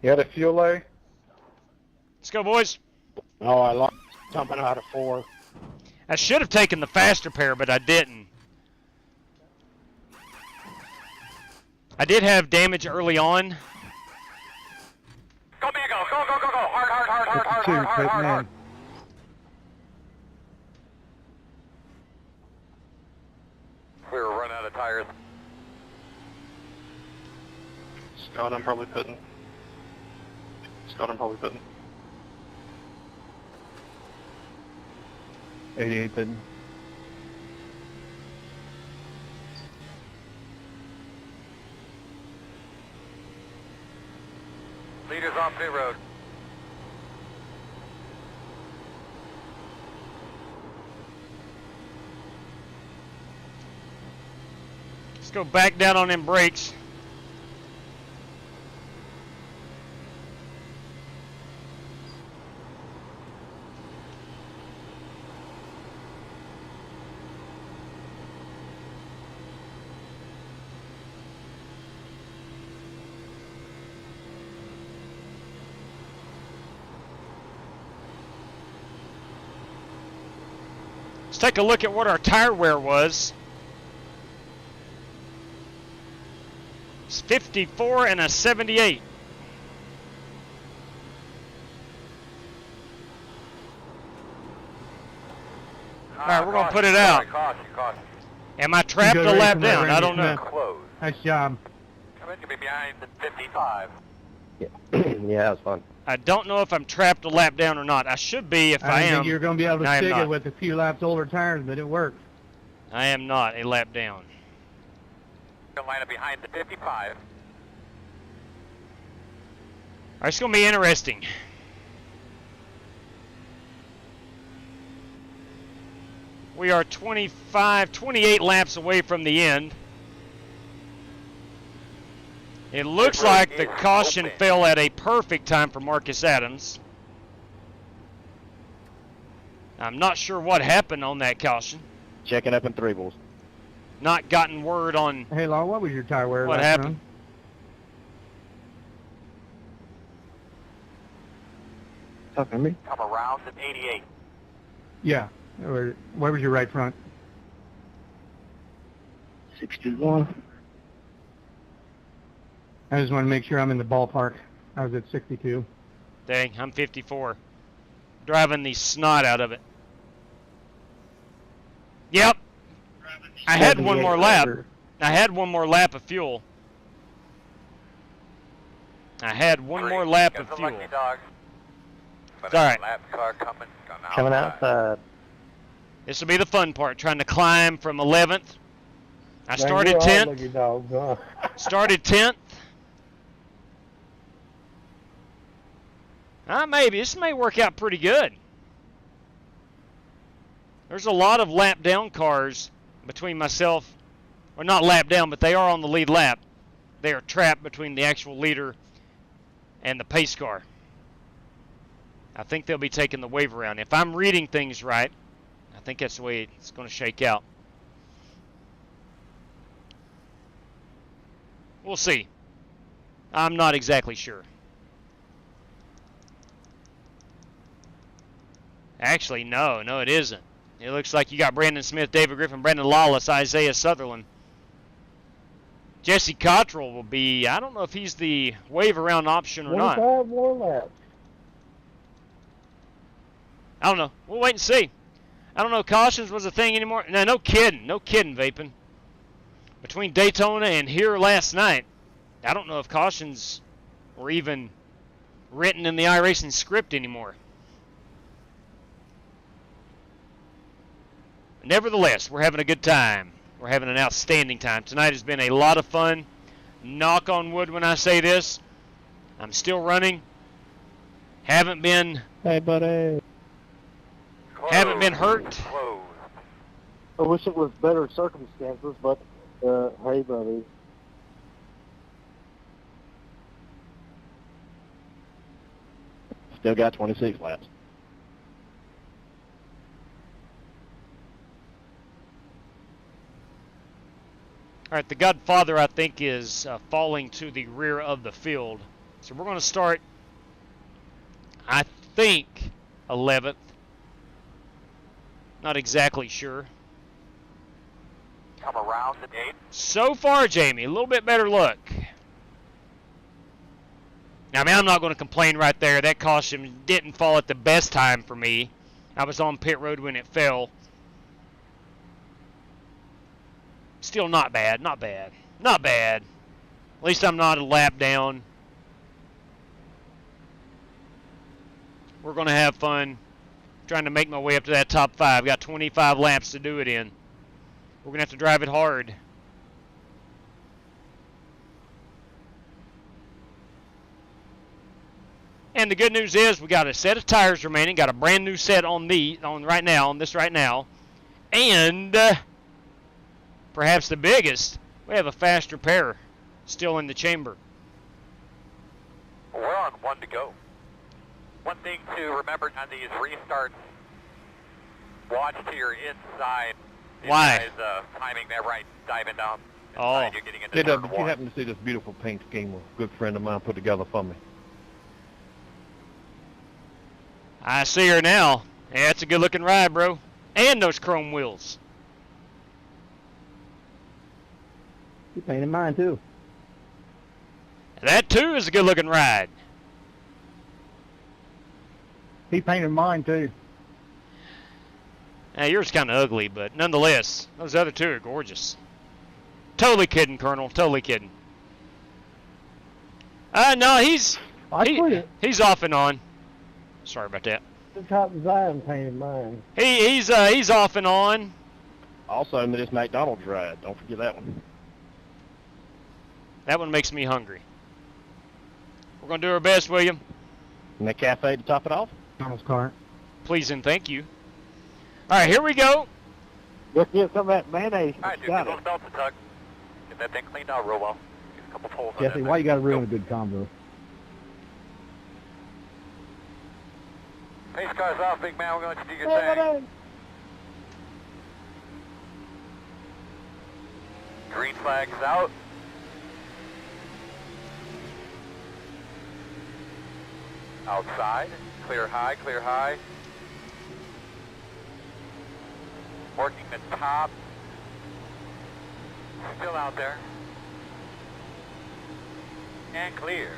You had a fuel lay? Let's go, boys. Oh, I lost something out of 4. I should have taken the faster pair, but I didn't. I did have damage early on. Go, man, go. Hard. We were running out of tires. Scott, I'm probably pitting. 88 pitting. Leaders on pit road. Let's go back down on them brakes. Let's take a look at what our tire wear was. It's 54 and a 78. All right, we're going to put it out. Caution. Am I trapped a lap down? I don't know. Close. Nice job. Come in, be behind the 55. Yeah, that was fun. I don't know if I'm trapped a lap down or not. I should be if I am. think you're going to be able I to am stick not. it with a few laps older tires, but it worked. I am not a lap down. Gonna line up behind the 55. All right, it's going to be interesting. We are 28 laps away from the end. It looks like the caution fell at a perfect time for Marcus Adams. I'm not sure what happened on that caution. Checking up in 3 balls. Not gotten word on Hey, Law, what was your tire wear? what last happened. round? Talking to me? Come around at 88. Yeah. Where was your right front? 61. I just want to make sure I'm in the ballpark. I was at 62. Dang, I'm 54. Driving the snot out of it. Yep. I had one more lap. I had one more lap of fuel. I had one more lap of fuel. It's all right. Lap car coming Coming outside. This will be the fun part, trying to climb from 11th. I Man, started you're all 10th. lucky dogs, huh? Started 10th. Maybe. This may work out pretty good. There's a lot of lap down cars between myself, or not lap down, but they are on the lead lap. They are trapped between the actual leader and the pace car. I think they'll be taking the wave around. If I'm reading things right, I think that's the way it's going to shake out. We'll see. I'm not exactly sure. Actually, no, it isn't. It looks like you got Brandon Smith, David Griffin, Brandon Lawless, Isaiah Sutherland. Jesse Cottrell will be, I don't know if he's the wave around option or not. 25 more laps. I don't know. We'll wait and see. I don't know. Cautions was a thing anymore. No kidding. No kidding, Vaping. Between Daytona and here last night, I don't know if cautions were even written in the iRacing script anymore. Nevertheless, we're having a good time. We're having an outstanding time. Tonight has been a lot of fun. Knock on wood when I say this. I'm still running. Haven't been... Hey, buddy. Haven't been hurt. I wish it was better circumstances, but hey, buddy. Still got 26 laps. All right, the Godfather, I think, is falling to the rear of the field. So we're going to start, I think, 11th. Not exactly sure. Come around the 8. So far, Jamie, a little bit better luck. Now, I mean, I'm not going to complain right there. That caution didn't fall at the best time for me. I was on pit road when it fell. Still not bad, not bad. Not bad. At least I'm not a lap down. We're going to have fun trying to make my way up to that top 5. Got 25 laps to do it in. We're going to have to drive it hard. And the good news is we got a set of tires remaining. Got a brand new set on this right now. And perhaps the biggest, we have a faster pair still in the chamber. We're on 1 to go. One thing to remember on these restarts, watch to your inside. Why? Timing that right, diving down. Oh. You're getting into Did turn you 1. happen to see this beautiful paint scheme a good friend of mine put together for me? I see her now. Yeah, it's a good looking ride, bro. And those chrome wheels. He painted mine too. That too is a good looking ride. He painted mine too. Now, yours kind of ugly, but nonetheless, those other two are gorgeous. Totally kidding, Colonel. Totally kidding. No, he's off and on. Sorry about that. The top design painted mine. He's off and on. Also, this McDonald's ride. Don't forget that one. That one makes me hungry. We're gonna do our best, William. And the cafe to top it off. McDonald's car. Please and thank you. All right, here we go. Let's get some of that mayonnaise. All right, dude, Got get it. those belts a tug. Get that thing cleaned out real well. Get a couple holes in Jesse, it. why you gotta ruin a good combo? Pace car's off, big man. We're going to let you do your thing. Green flag's out. Outside. Clear high, clear high. Working the top. Still out there. And clear.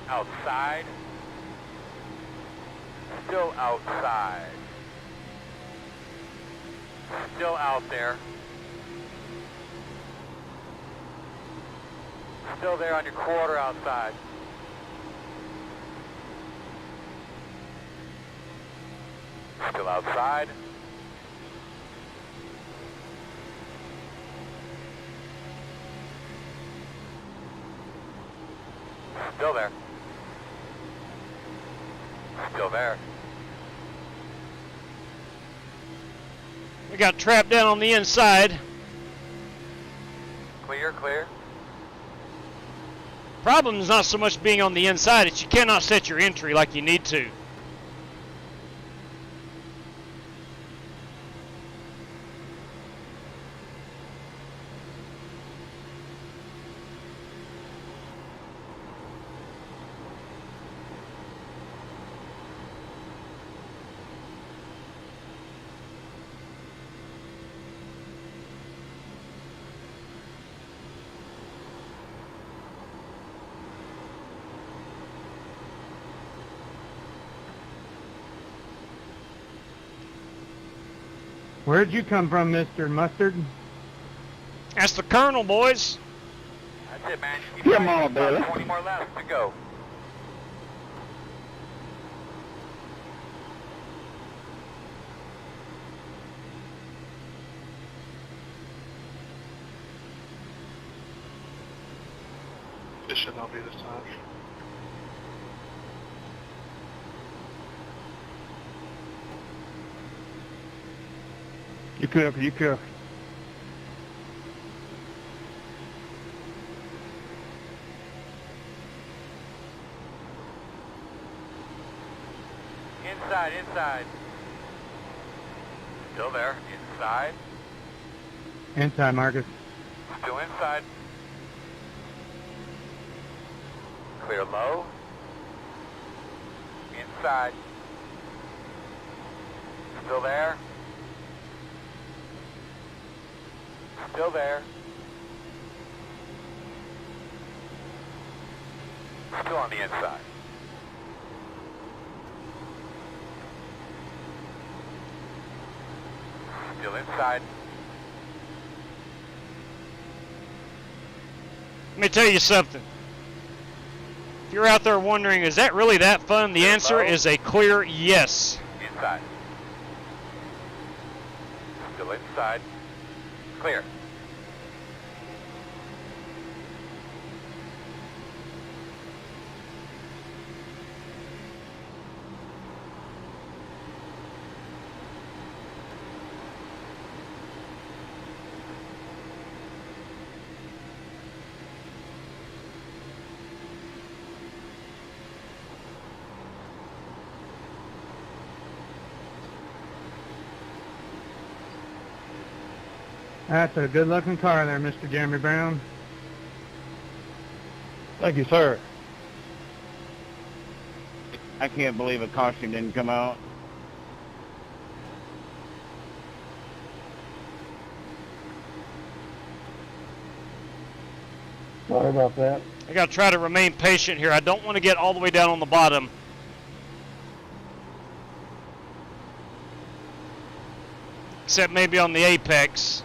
Outside. Still outside. Still out there. Still there on your quarter outside. Still outside. Still there. Still there. We got trapped down on the inside. Clear, clear. Problem is not so much being on the inside, it's you cannot set your entry like you need to. Where'd you come from, Mr. Mustard? That's the Colonel, boys. That's it, man. Come on, about brother. 20 more laps to go. It should not be this time. You cook, you cook. Inside, inside. Still there. Inside. Inside, Marcus. Still inside. Clear low. Inside. Still there. Still there. Still on the inside. Still inside. Let me tell you something. If you're out there wondering, is that really that fun? The answer is a clear yes. Inside. Still inside. Clear. That's a good-looking car there, Mr. Jeremy Brown. Thank you, sir. I can't believe a costume didn't come out. Sorry about that. I got to try to remain patient here. I don't want to get all the way down on the bottom. Except maybe on the apex.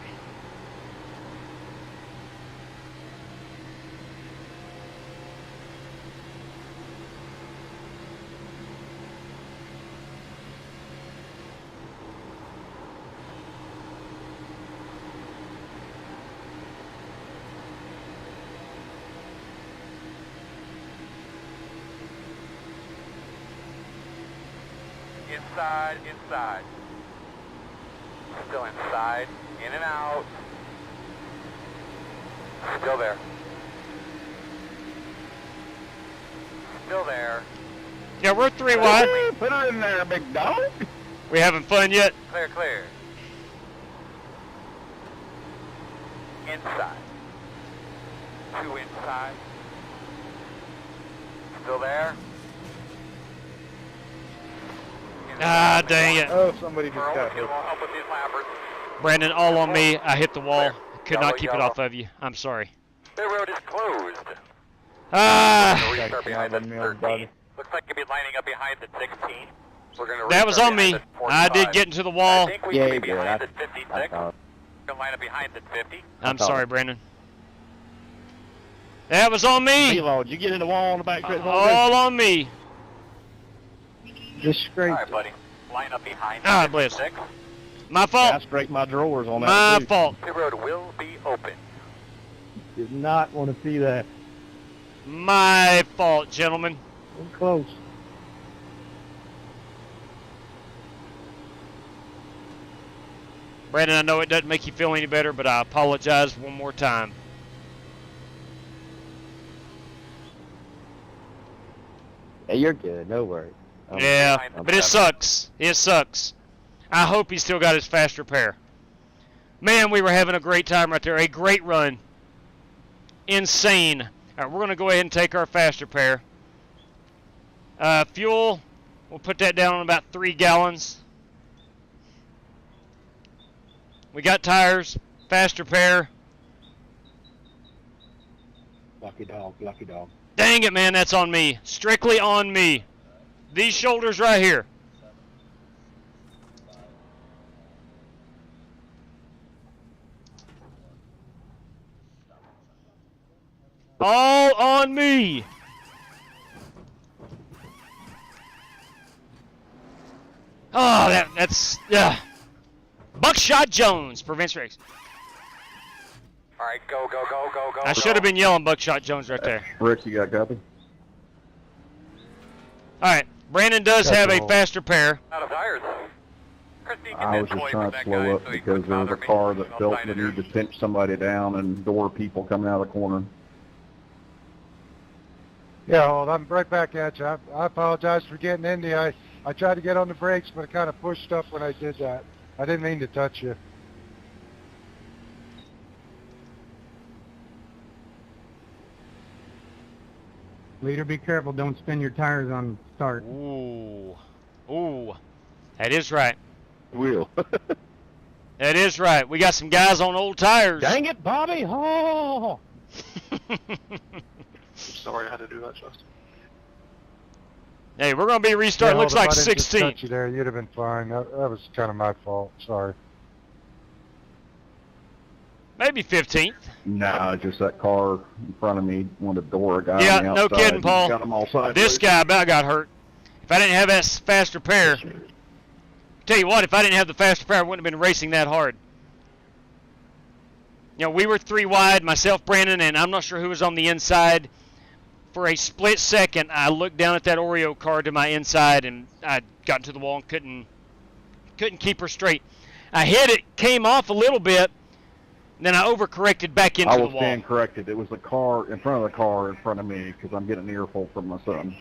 Inside. Still inside, in and out. Still there. Still there. Yeah, we're 3 wide. Put it in there, big dog. We having fun yet? Clear. Inside. 2 inside. Still there. Ah, dang it. Oh, somebody just got hit. Brandon, all on me. I hit the wall. Could not keep it off of you. I'm sorry. The road is closed. Ah. Restart behind the 13. Looks like you'll be lining up behind the 16. We're gonna That was on me. I did get into the wall. I think we should be behind the 56. We're gonna line up behind the 50. I'm sorry, Brandon. That was on me. Did you get in the wall on the back? All on me. Just scraped. All right, buddy. Line up behind Ah, the bless. 56. My fault. I scraped my drawers on that. My too. fault. The road will be open. Did not want to see that. My fault, gentlemen. I'm close. Brandon, I know it doesn't make you feel any better, but I apologize one more time. Hey, you're good. No worries. Yeah, but it sucks. It sucks. I hope he's still got his fast repair. Man, we were having a great time right there. A great run. Insane. All right, we're going to go ahead and take our fast repair. Fuel, we'll put that down on about 3 gallons. We got tires, fast repair. Lucky dog, lucky dog. Dang it, man, that's on me. Strictly on me. These shoulders right here. All on me. Oh, that's Buckshot Jones prevents race. All right, go. I should have been yelling Buckshot Jones right there. Rick, you got copy? All right, Brandon does have a fast repair. Out of tires. I was just trying to slow up because there was a car that felt the need to pinch somebody down and door people coming out of the corner. Yeah, hold on. I'm right back at you. I apologize for getting into you. I tried to get on the brakes, but it kind of pushed up when I did that. I didn't mean to touch you. Leader, be careful. Don't spin your tires on start. Ooh. That is right. Wheel. That is right. We got some guys on old tires. Dang it, Bobby! Oh! Sorry I had to do that, Justin. Hey, we're going to be restarting. Yeah, Looks like if I didn't just 16. touch you there, you'd have been fine. That was kind of my fault. Sorry. Maybe 15th. No, just that car in front of me wanted to door a guy Yeah, on the no outside. kidding, Paul. Got him all sideways. This guy about got hurt. If I didn't have that fast repair, tell you what, if I didn't have the fast repair, I wouldn't have been racing that hard. You know, we were 3 wide, myself, Brandon, and I'm not sure who was on the inside. For a split second, I looked down at that Oreo car to my inside, and I got into the wall and couldn't keep her straight. I hit it, came off a little bit, and then I overcorrected back into the wall. I will stand corrected. It was the car in front of the car in front of me because I'm getting an earful from my son.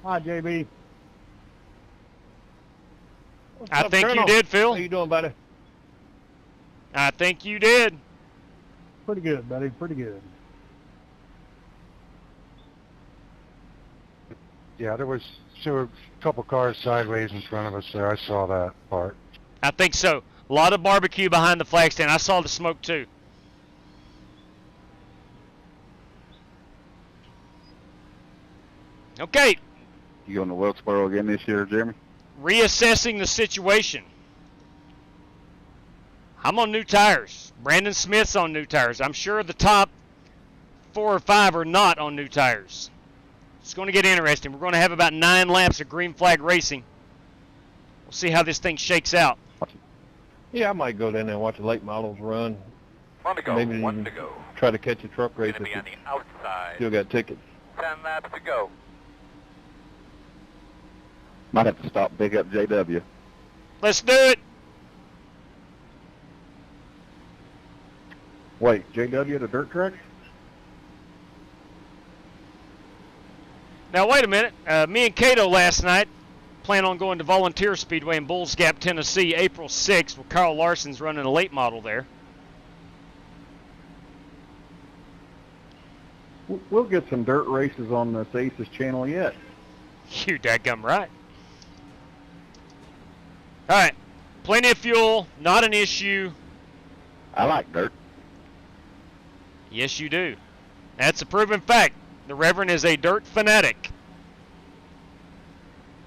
Hi, JB. What's I up, think Colonel? you did, Phil. How you doing, buddy? I think you did. Pretty good, buddy. Pretty good. Yeah, there was a couple cars sideways in front of us there. I saw that part. I think so. A lot of barbecue behind the flag stand. I saw the smoke too. Okay. You going to Wilkesboro again this year, Jeremy? Reassessing the situation. I'm on new tires. Brandon Smith's on new tires. I'm sure the top 4 or 5 are not on new tires. It's going to get interesting. We're going to have about 9 laps of green flag racing. We'll see how this thing shakes out. Yeah, I might go down there and watch the late models run. One to go. Maybe One to go. Try to catch a truck race Going to if be on it the outside. still got tickets. 10 laps to go. Might have to stop, pick up JW. Let's do it. Wait, JW at a dirt track? Now, wait a minute. Me and Cato last night plan on going to Volunteer Speedway in Bulls Gap, Tennessee, April 6th, where Carl Larson's running a late model there. We'll get some dirt races on this Aces channel yet. You dadgum right. All right. Plenty of fuel. Not an issue. I like dirt. Yes, you do. That's a proven fact. The Reverend is a dirt fanatic.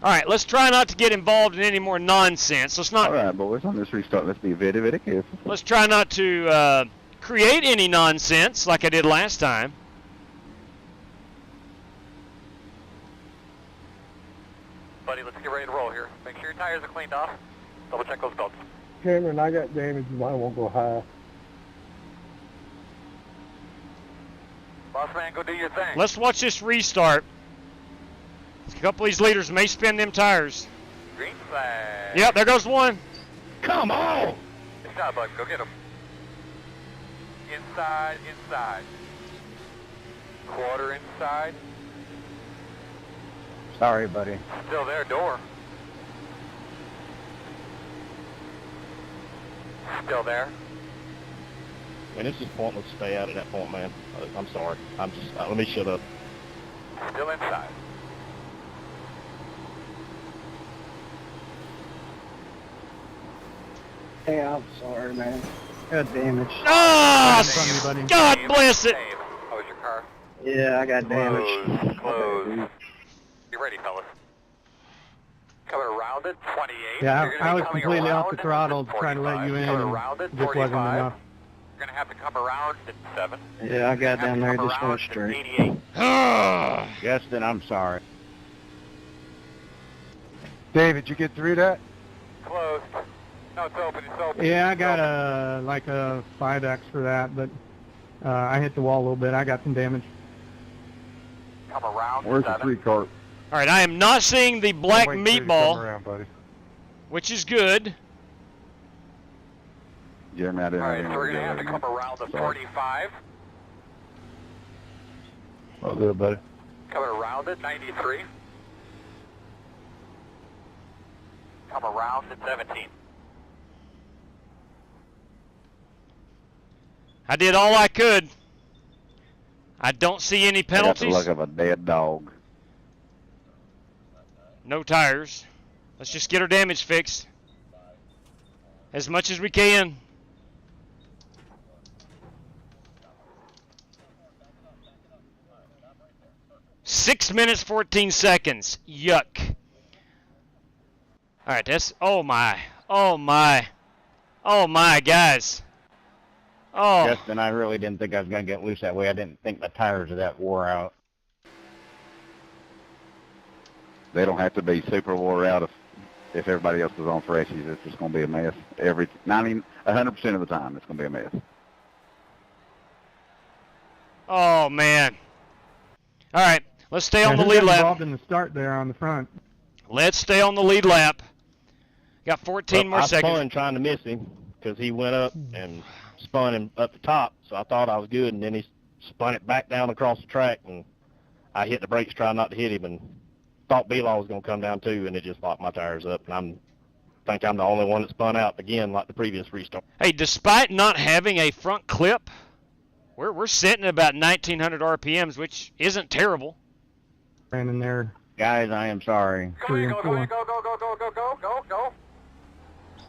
All right, let's try not to get involved in any more nonsense. Let's not. All right, boys, on this restart, let's be very, very careful. Let's try not to create any nonsense like I did last time. Buddy, let's get ready to roll here. Make sure your tires are cleaned off. Double check those belts. Cameron, I got damage. Mine won't go high. Boss man, go do your thing. Let's watch this restart. A couple of these leaders may spin them tires. Green flag. Yep, there goes one. Come on! Good job, bud. Go get him. Inside, inside. Quarter inside. Sorry, buddy. Still there, door. Still there. Man, it's just pointless to stay out at that point, man. I'm sorry. Let me shut up. Still inside. Hey, I'm sorry, man. Got damage. Oh, God bless it. How was your car? Yeah, I got damage. Close. Be ready, fellas. Coming around it, 28. Yeah, You're gonna I be was coming completely off the around throttle at trying to let you in, 45. and Around it at just wasn't 45. enough. You're going to have to come around at 7. Yeah, I got down there, just went straight. Justin, I'm sorry. David, you get through that? Closed. No, it's open. It's open. Yeah, I got a 5X for that, but I hit the wall a little bit. I got some damage. Come around. Where's the 3 cart? All right, I am not seeing the black Wait till you come meatball, around, buddy. which is good. Jeremy, I didn't All right, have so we're going to have to any. come around the 45. Oh, good, buddy. Coming around at 93. Come around at 17. I did all I could. I don't see any I got the penalties. look of a dead dog. No tires. Let's just get our damage fixed as much as we can. Six minutes, 14 seconds. Yuck. All right, that's, oh my, guys. Oh. Justin, I really didn't think I was going to get loose that way. I didn't think the tires are that wore out. They don't have to be super wore out if everybody else is on freshies. It's just going to be a mess. 100% of the time, it's going to be a mess. Oh, man. All right, let's stay on the who lead got lap. involved in the start there on the front. Let's stay on the lead lap. Got 14 more I seconds. spun trying to miss him because he went up and spun him up the top, so I thought I was good, and then he spun it back down across the track, and I hit the brakes trying not to hit him, and thought B-Law was going to come down too, and it just locked my tires up, and I'm think I'm the only one that spun out again like the previous restart. Hey, despite not having a front clip, we're sitting at about 1,900 RPMs, which isn't terrible. Brandon there. Guys, I am sorry. 3 and 4. Go.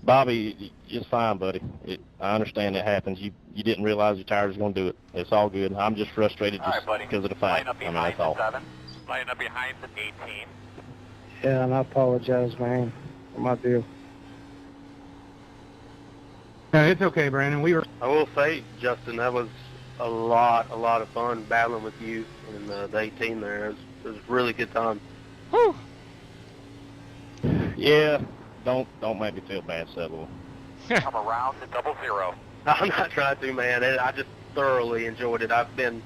Bobby, it's fine, buddy. I understand it happens. You didn't realize your tires was going to do it. It's all good. I'm just frustrated just because of the fact. Line up I mean, behind that's all. the 7. Line up behind the 18. Yeah, and I apologize, man, for my deal. No, it's okay, Brandon. We were. I will say, Justin, that was a lot of fun battling with you in the 18 there. It was a really good time. Whew. Yeah, don't make me feel bad, Sebo. Come around to 00. I'm not trying to, man. I just thoroughly enjoyed it. I've been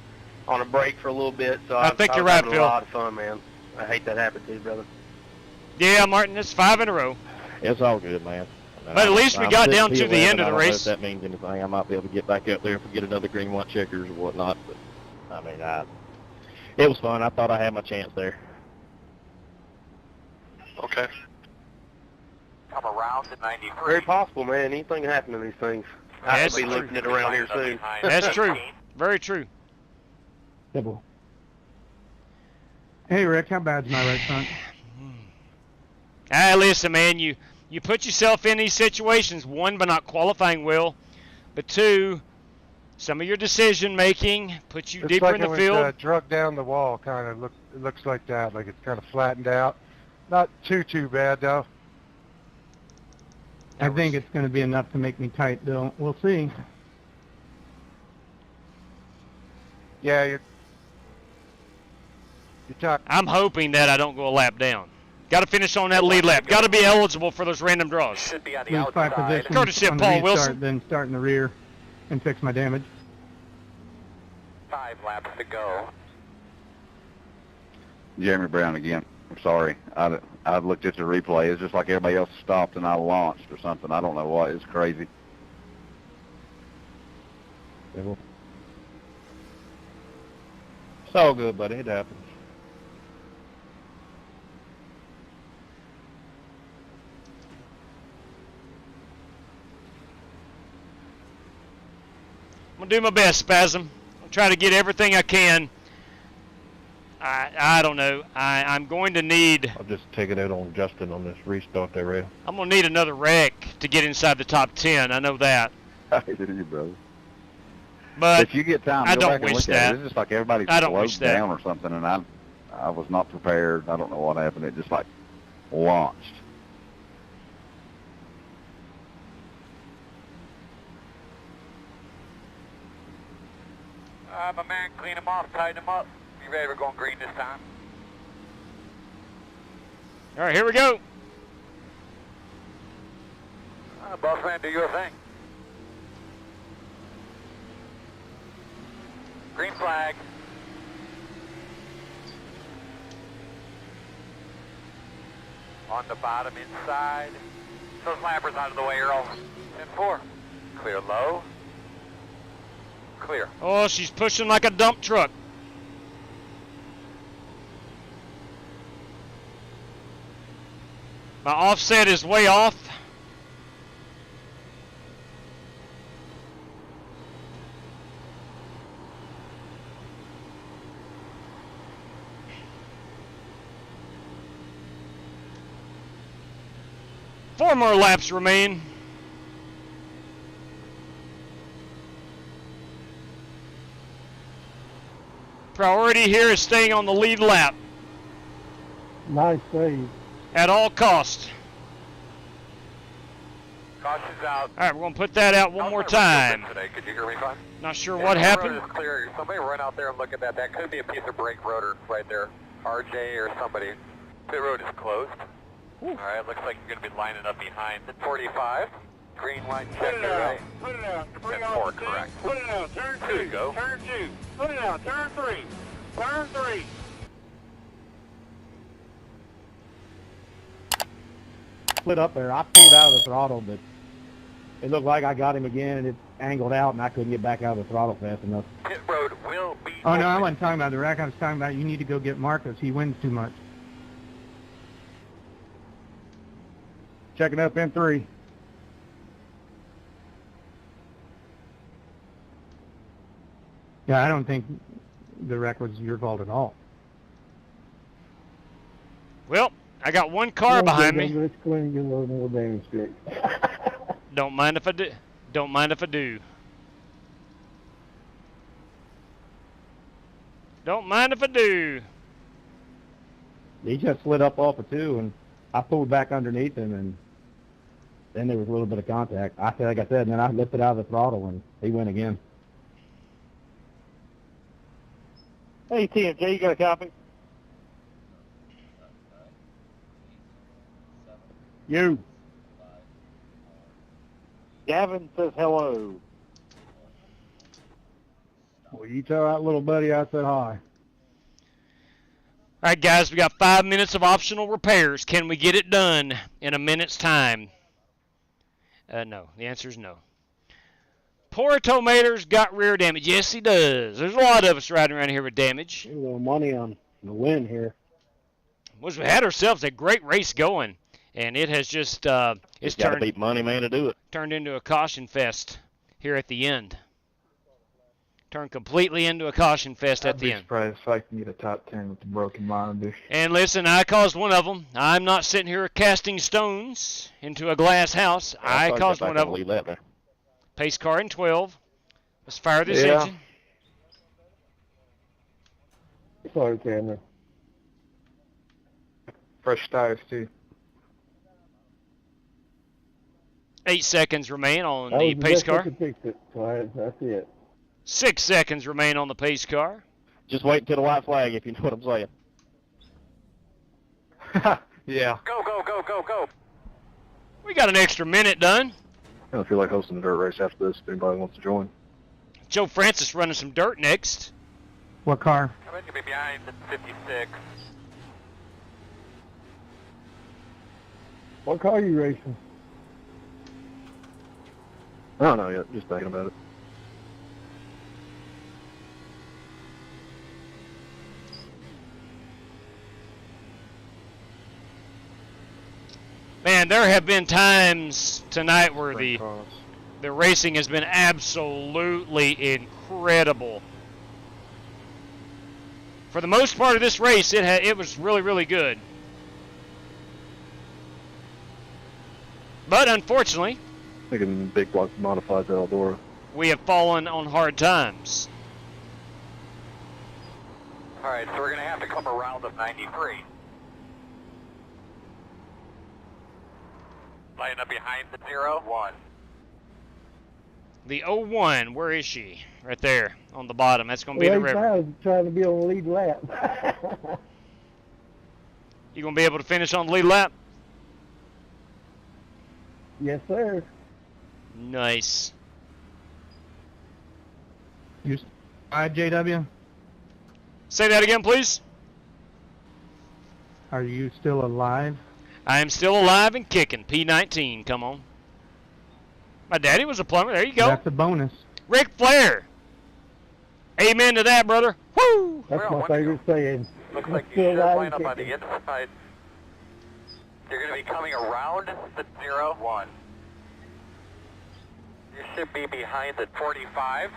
on a break for a little bit, so I think you're right, having Phil. a lot of fun, man. I hate that happened to you, brother. Yeah, Martin, it's 5 in a row. It's all good, man. But at least we I'm got down to sitting the here end of the and I don't know race. if that means anything. I might be able to get back up there if we get another green white checkers or whatnot. But I mean, it was fun. I thought I had my chance there. Okay. Come around to 93. Very possible, man. Anything can happen in these things. I That's could be true. looking it around here soon. That's true. Very true. Double. Hey, Rick, how bad's my right front? Listen, man, you put yourself in these situations, one, by not qualifying well, but two, some of your decision making puts you It's deeper like in the it was, field. drug down the wall, kind of. It looks like that, like it's kind of flattened out. Not too bad, though. I think it's going to be enough to make me tight, though. We'll see. Yeah, you're talking. I'm hoping that I don't go a lap down. Got to finish on that lead lap. Got to be eligible for those random draws. Should be on the Lose 5 outside. positions Courtesy of on the Paul restart, Wilson. then start in the rear and fix my damage. 5 laps to go. Jeremy Brown again. I'm sorry. I looked at the replay. It's just like everybody else stopped and I launched or something. I don't know what. It's crazy. It's all good, buddy. It happens. I'm going to do my best, Spasm. I'll try to get everything I can. I don't know. I'm going to need... I'll just take it out on Justin on this restart there, Ray. I'm going to need another wreck to get inside the top 10. I know that. I hear you, brother. But if you get time, I go don't back and wish look that. at it. It's just like everybody I don't wish slowed that. down or something, and I was not prepared. I don't know what happened. It just like launched. My man, clean him off, tighten him up. You ready? We're going green this time. All right, here we go. Boss man, do your thing. Green flag. On the bottom inside. Those lappers out of the way, Earl. 10-4. Clear low. Clear. Oh, she's pushing like a dump truck. My offset is way off. Four more laps remain. Priority here is staying on the lead lap Nice save. at all costs. Caution's out. All right, we're going to put that out one more time. Today. Could you hear me fine? Not sure Yeah, what the happened. road is clear. Somebody run out there and look at that. That could be a piece of brake rotor right there. RJ or somebody. Pit road is closed. All right, looks like you're going to be lining up behind the 45. Green, white, Put checker, it out. right? Put it out. Bring 10-4, off correct. Put it out. Turn 2. Two to go. Turn 2. Put it out. Turn 3. Turn 3. Split up there. I pulled out of the throttle, but it looked like I got him again, and it angled out, and I couldn't get back out of the throttle fast enough. Pit road will be Oh, no, I open. wasn't talking about the wreck. I was talking about you need to go get Marcus. He wins too much. Checking up in 3. Yeah, I don't think the wreck was your fault at all. Well, I got one car behind me. Let's go ahead and get a little more damage fixed. Don't mind if I do. Don't mind if I do. Don't mind if I do. He just slid up off of 2, and I pulled back underneath him, and then there was a little bit of contact. Like I said, and then I lifted out of the throttle, and he went again. Hey, TMJ, you got a copy? You. Gavin says hello. Well, you tell that little buddy I said hi. All right, guys, we got 5 minutes of optional repairs. Can we get it done in a minute's time? No. The answer is no. Poor Tomato's got rear damage. Yes, he does. There's a lot of us riding around here with damage. A little money on the win here. We had ourselves a great race going, and it has just it's got to beat Money Man to do it. Turned into a caution fest here at the end. Turned completely into a caution fest at the end. I'd be surprised if I can get a top 10 with the broken monitor. And listen, I caused one of them. I'm not sitting here casting stones into a glass house. I caused one of them. Pace car in 12. Let's fire this engine. Sorry, Cameron. Fresh tires, too. 8 seconds remain on the pace car. That's it. 6 seconds remain on the pace car. Just wait until the white flag, if you know what I'm saying. Yeah. Go, go, go, go, go. We got an extra minute done. I don't feel like hosting a dirt race after this if anybody wants to join. Joe Francis running some dirt next. What car? I'm going to be behind the 56. What car are you racing? I don't know yet, just thinking about it. Man, there have been times tonight where the racing has been absolutely incredible. For the most part of this race, it was really, really good. But unfortunately, Thinking big block modifieds at Eldora. we have fallen on hard times. All right, so we're going to have to come around the 93. Lining up behind the 01. The 01, where is she? Right there, on the bottom. That's going to be the river. I was trying to be on the lead lap. You going to be able to finish on the lead lap? Yes, sir. Nice. You JW? Say that again, please. Are you still alive? I am still alive and kicking. P19, come on. My daddy was a plumber. There you go. That's a bonus. Ric Flair. Amen to that, brother. Woo! That's my favorite saying. Looks like you should line up on the inside. You're going to be coming around the 01. You should be behind the 45.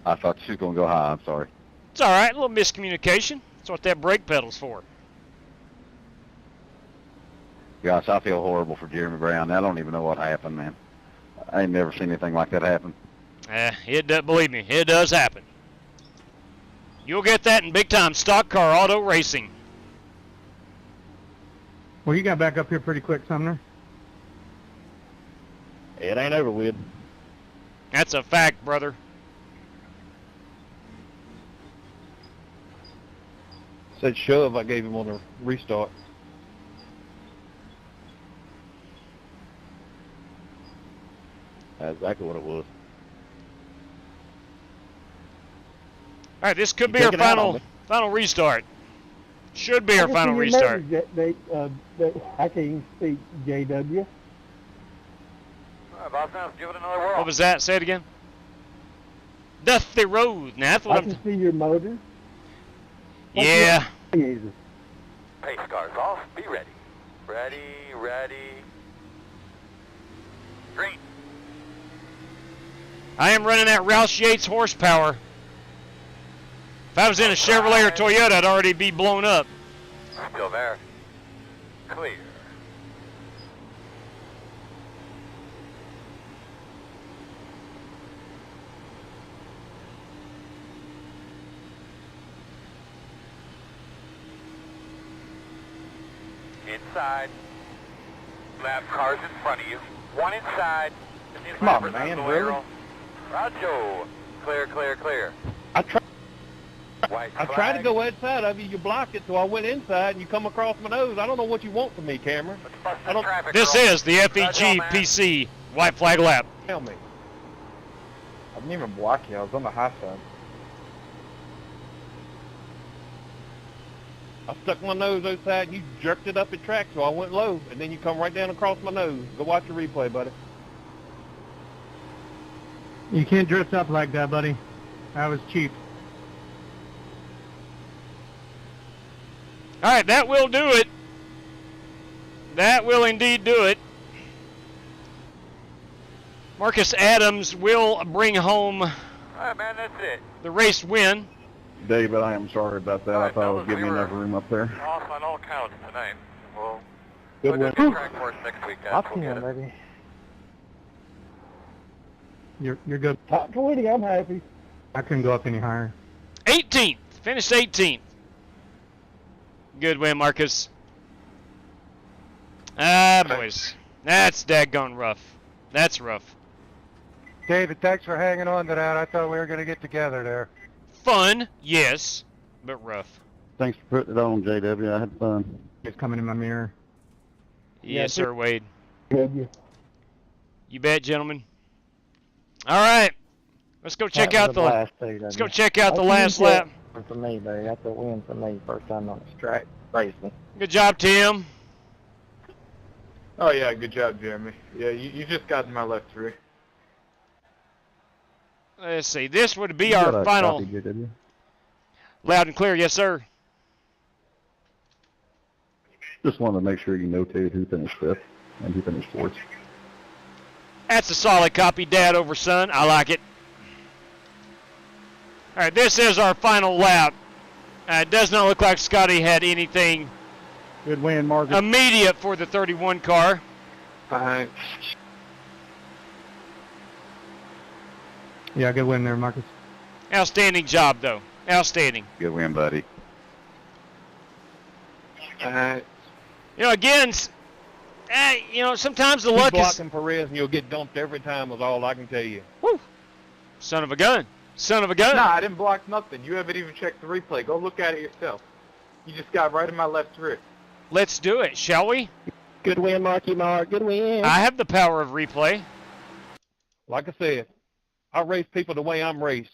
I thought she was going to go high. I'm sorry. It's all right. A little miscommunication. That's what that brake pedal's for. Gosh, I feel horrible for Jeremy Brown. I don't even know what happened, man. I ain't never seen anything like that happen. Believe me, it does happen. You'll get that in big-time stock car auto racing. Well, you got back up here pretty quick, Sumner. It ain't over with. That's a fact, brother. Said shove, I gave him on a restart. That's exactly what it was. All right, this could be our final restart. Should be our final restart. I can't even speak, JW. Give it another whirl. What was that? Say it again. Dusty road. Now, that's what I can see your motor. Yeah. Pace cars off. Be ready. Ready, ready. I am running that Roush Yates horsepower. If I was in a Chevrolet or Toyota, I'd already be blown up. Still there. Clear. Inside. Lab cars in front of you. One inside. Come on, man, really? Roger. Clear, clear, clear. I tried to go outside of you. You blocked it, so I went inside, and you come across my nose. I don't know what you want from me, Cameron. This is the FEG PC white flag lap. Tell me. I didn't even block you. I was on the high side. I stuck my nose outside, and you jerked it up at track, so I went low, and then you come right down across my nose. Go watch the replay, buddy. You can't dress up like that, buddy. That was cheap. All right, that will do it. That will indeed do it. Marcus Adams will bring home All right, man, that's it. the race win. David, I am sorry about that. I thought I was giving you enough room up there. Off on all counts tonight. We'll Good go win. to track for us next week, guys. I'll We'll see you, get it. baby. You're good. Top 20, I'm happy. I couldn't go up any higher. 18th. Finished 18th. Good win, Marcus. Ah, boys. That's daggone rough. That's rough. David, thanks for hanging on to that. I thought we were going to get together there. Fun, yes, but rough. Thanks for putting it on, JW. I had fun. It's coming in my mirror. Yes, sir, Wade. Good. You bet, gentlemen. All right. Let's go check out the Let's go check out the last lap. For me, buddy. That's a win for me. First time on this track racing. Good job, Tim. Oh, yeah, good job, Jeremy. Yeah, you just got in my left rear. Let's see. This would be our final. Loud and clear, yes, sir. Just wanted to make sure you notated who finished fifth and who finished fourth. That's a solid copy, Dad over son. I like it. All right, this is our final lap. It does not look like Scotty had anything Good win, Marcus. immediate for the 31 car. Thanks. Yeah, good win there, Marcus. Outstanding job, though. Outstanding. Good win, buddy. Thanks. You know, again, sometimes the luck Keep is... blocking Perez, and you'll get dumped every time is all I can tell you. Woo! Son of a gun. Son of a gun. Nah, I didn't block nothing. You haven't even checked the replay. Go look at it yourself. You just got right in my left rear. Let's do it, shall we? Good win, Marky Mark. Good win. I have the power of replay. Like I said, I race people the way I'm raced.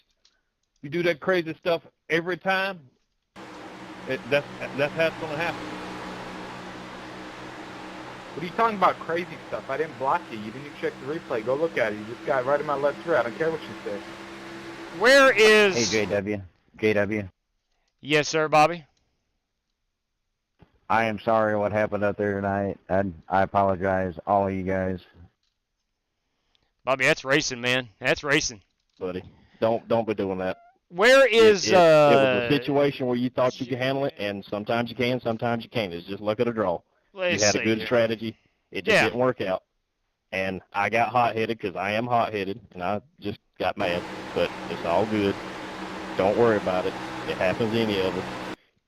You do that crazy stuff every time, that's how it's going to happen. What are you talking about crazy stuff? I didn't block you. You didn't even check the replay. Go look at it. You just got right in my left rear. I don't care what you say. Where is... Hey, JW. Yes, sir, Bobby? I am sorry what happened out there tonight. I apologize, all of you guys. Bobby, that's racing, man. That's racing. Buddy, don't be doing that. Where is... It was a situation where you thought you could handle it, and sometimes you can, sometimes you can't. It's just luck of the draw. You had a good strategy. It just didn't work out. And I got hot-headed because I am hot-headed, and I just got mad. But it's all good. Don't worry about it. It happens to any of us.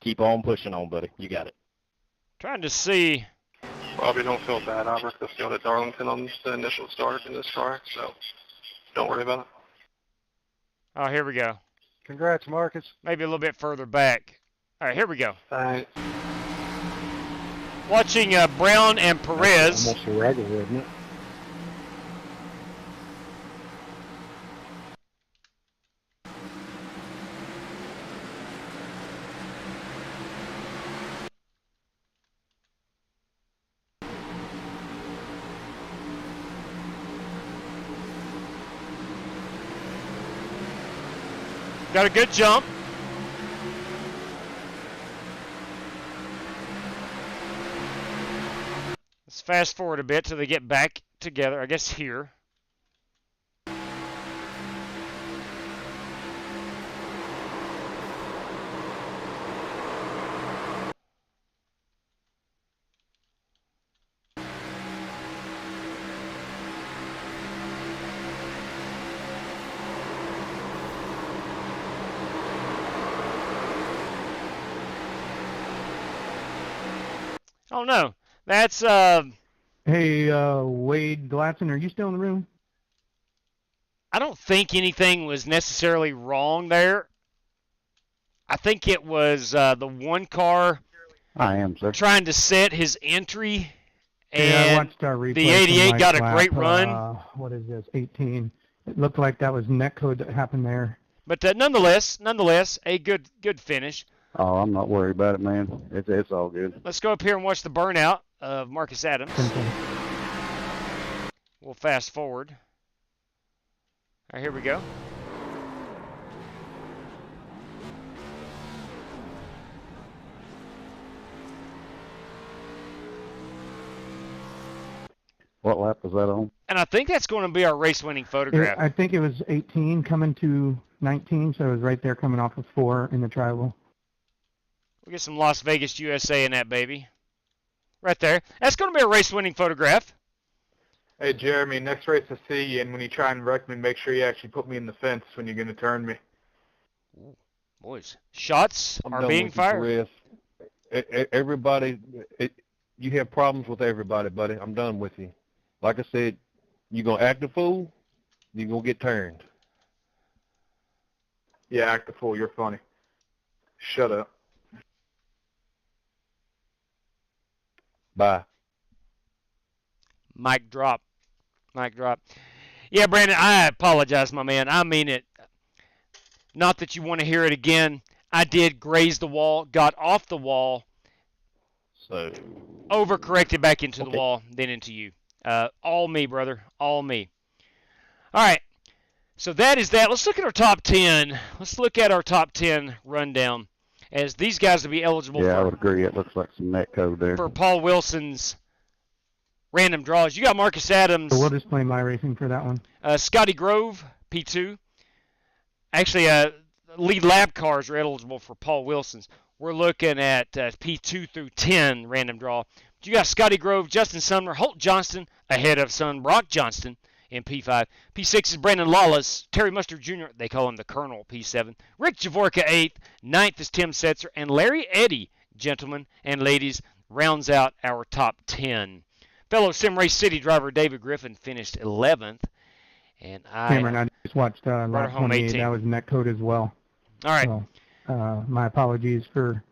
Keep on pushing on, buddy. You got it. Trying to see... Bobby, don't feel bad. I wrecked the field at Darlington on the initial start in this car, so don't worry about it. Oh, here we go. Congrats, Marcus. Maybe a little bit further back. All right, here we go. Thanks. Watching Brown and Perez. Almost a regular, isn't it? Got a good jump. Let's fast forward a bit till they get back together, I guess here. Oh, no. That's, Hey, Wade Gladson, are you still in the room? I don't think anything was necessarily wrong there. I think it was the one car I am, sir. trying to set his entry, and yeah, I watched our replay the 88 from got a lap, great run. What is this, 18? It looked like that was netcode that happened there. But nonetheless, a good finish. Oh, I'm not worried about it, man. It's all good. Let's go up here and watch the burnout of Marcus Adams. We'll fast forward. All right, here we go. What lap was that on? And I think that's going to be our race-winning photograph. I think it was 18 coming to 19, so it was right there coming off of 4 in the tribal. We'll get some Las Vegas, USA in that baby. Right there. That's going to be a race-winning photograph. Hey, Jeremy, next race I see you, and when you try and wreck me, make sure you actually put me in the fence when you're going to turn me. Ooh, boys, shots are being fired. Everybody, you have problems with everybody, buddy. I'm done with you. Like I said, you're going to act a fool, you're going to get turned. Yeah, act a fool. You're funny. Shut up. Bye. Mic drop. Mic drop. Yeah, Brandon, I apologize, my man. I mean it. Not that you want to hear it again. I did graze the wall, got off the wall, so overcorrected back into the wall, then into you. All me, brother. All me. All right. So that is that. Let's look at our top 10. Let's look at our top 10 rundown, as these guys will be eligible I would agree. It looks like some net code there. for Paul Wilson's random draws. You got Marcus Adams. So we'll just play iRacing for that one. Scotty Grove, P2. Actually, lead lab cars are eligible for Paul Wilson's. We're looking at P2 through 10 random draw. But you got Scotty Grove, Justin Sumner, Holt Johnston ahead of son Brock Johnston in P5. P6 is Brandon Lawless, Terry Mustard Jr., they call him the Colonel, P7. Rick Javorka, 8th. 9th is Tim Setzer. And Larry Eddy, gentlemen and ladies, rounds out our top 10. Fellow Sim Race City driver David Griffin finished 11th. And Cameron, I just watched lap 28. That was netcode as well. All right. So, my apologies for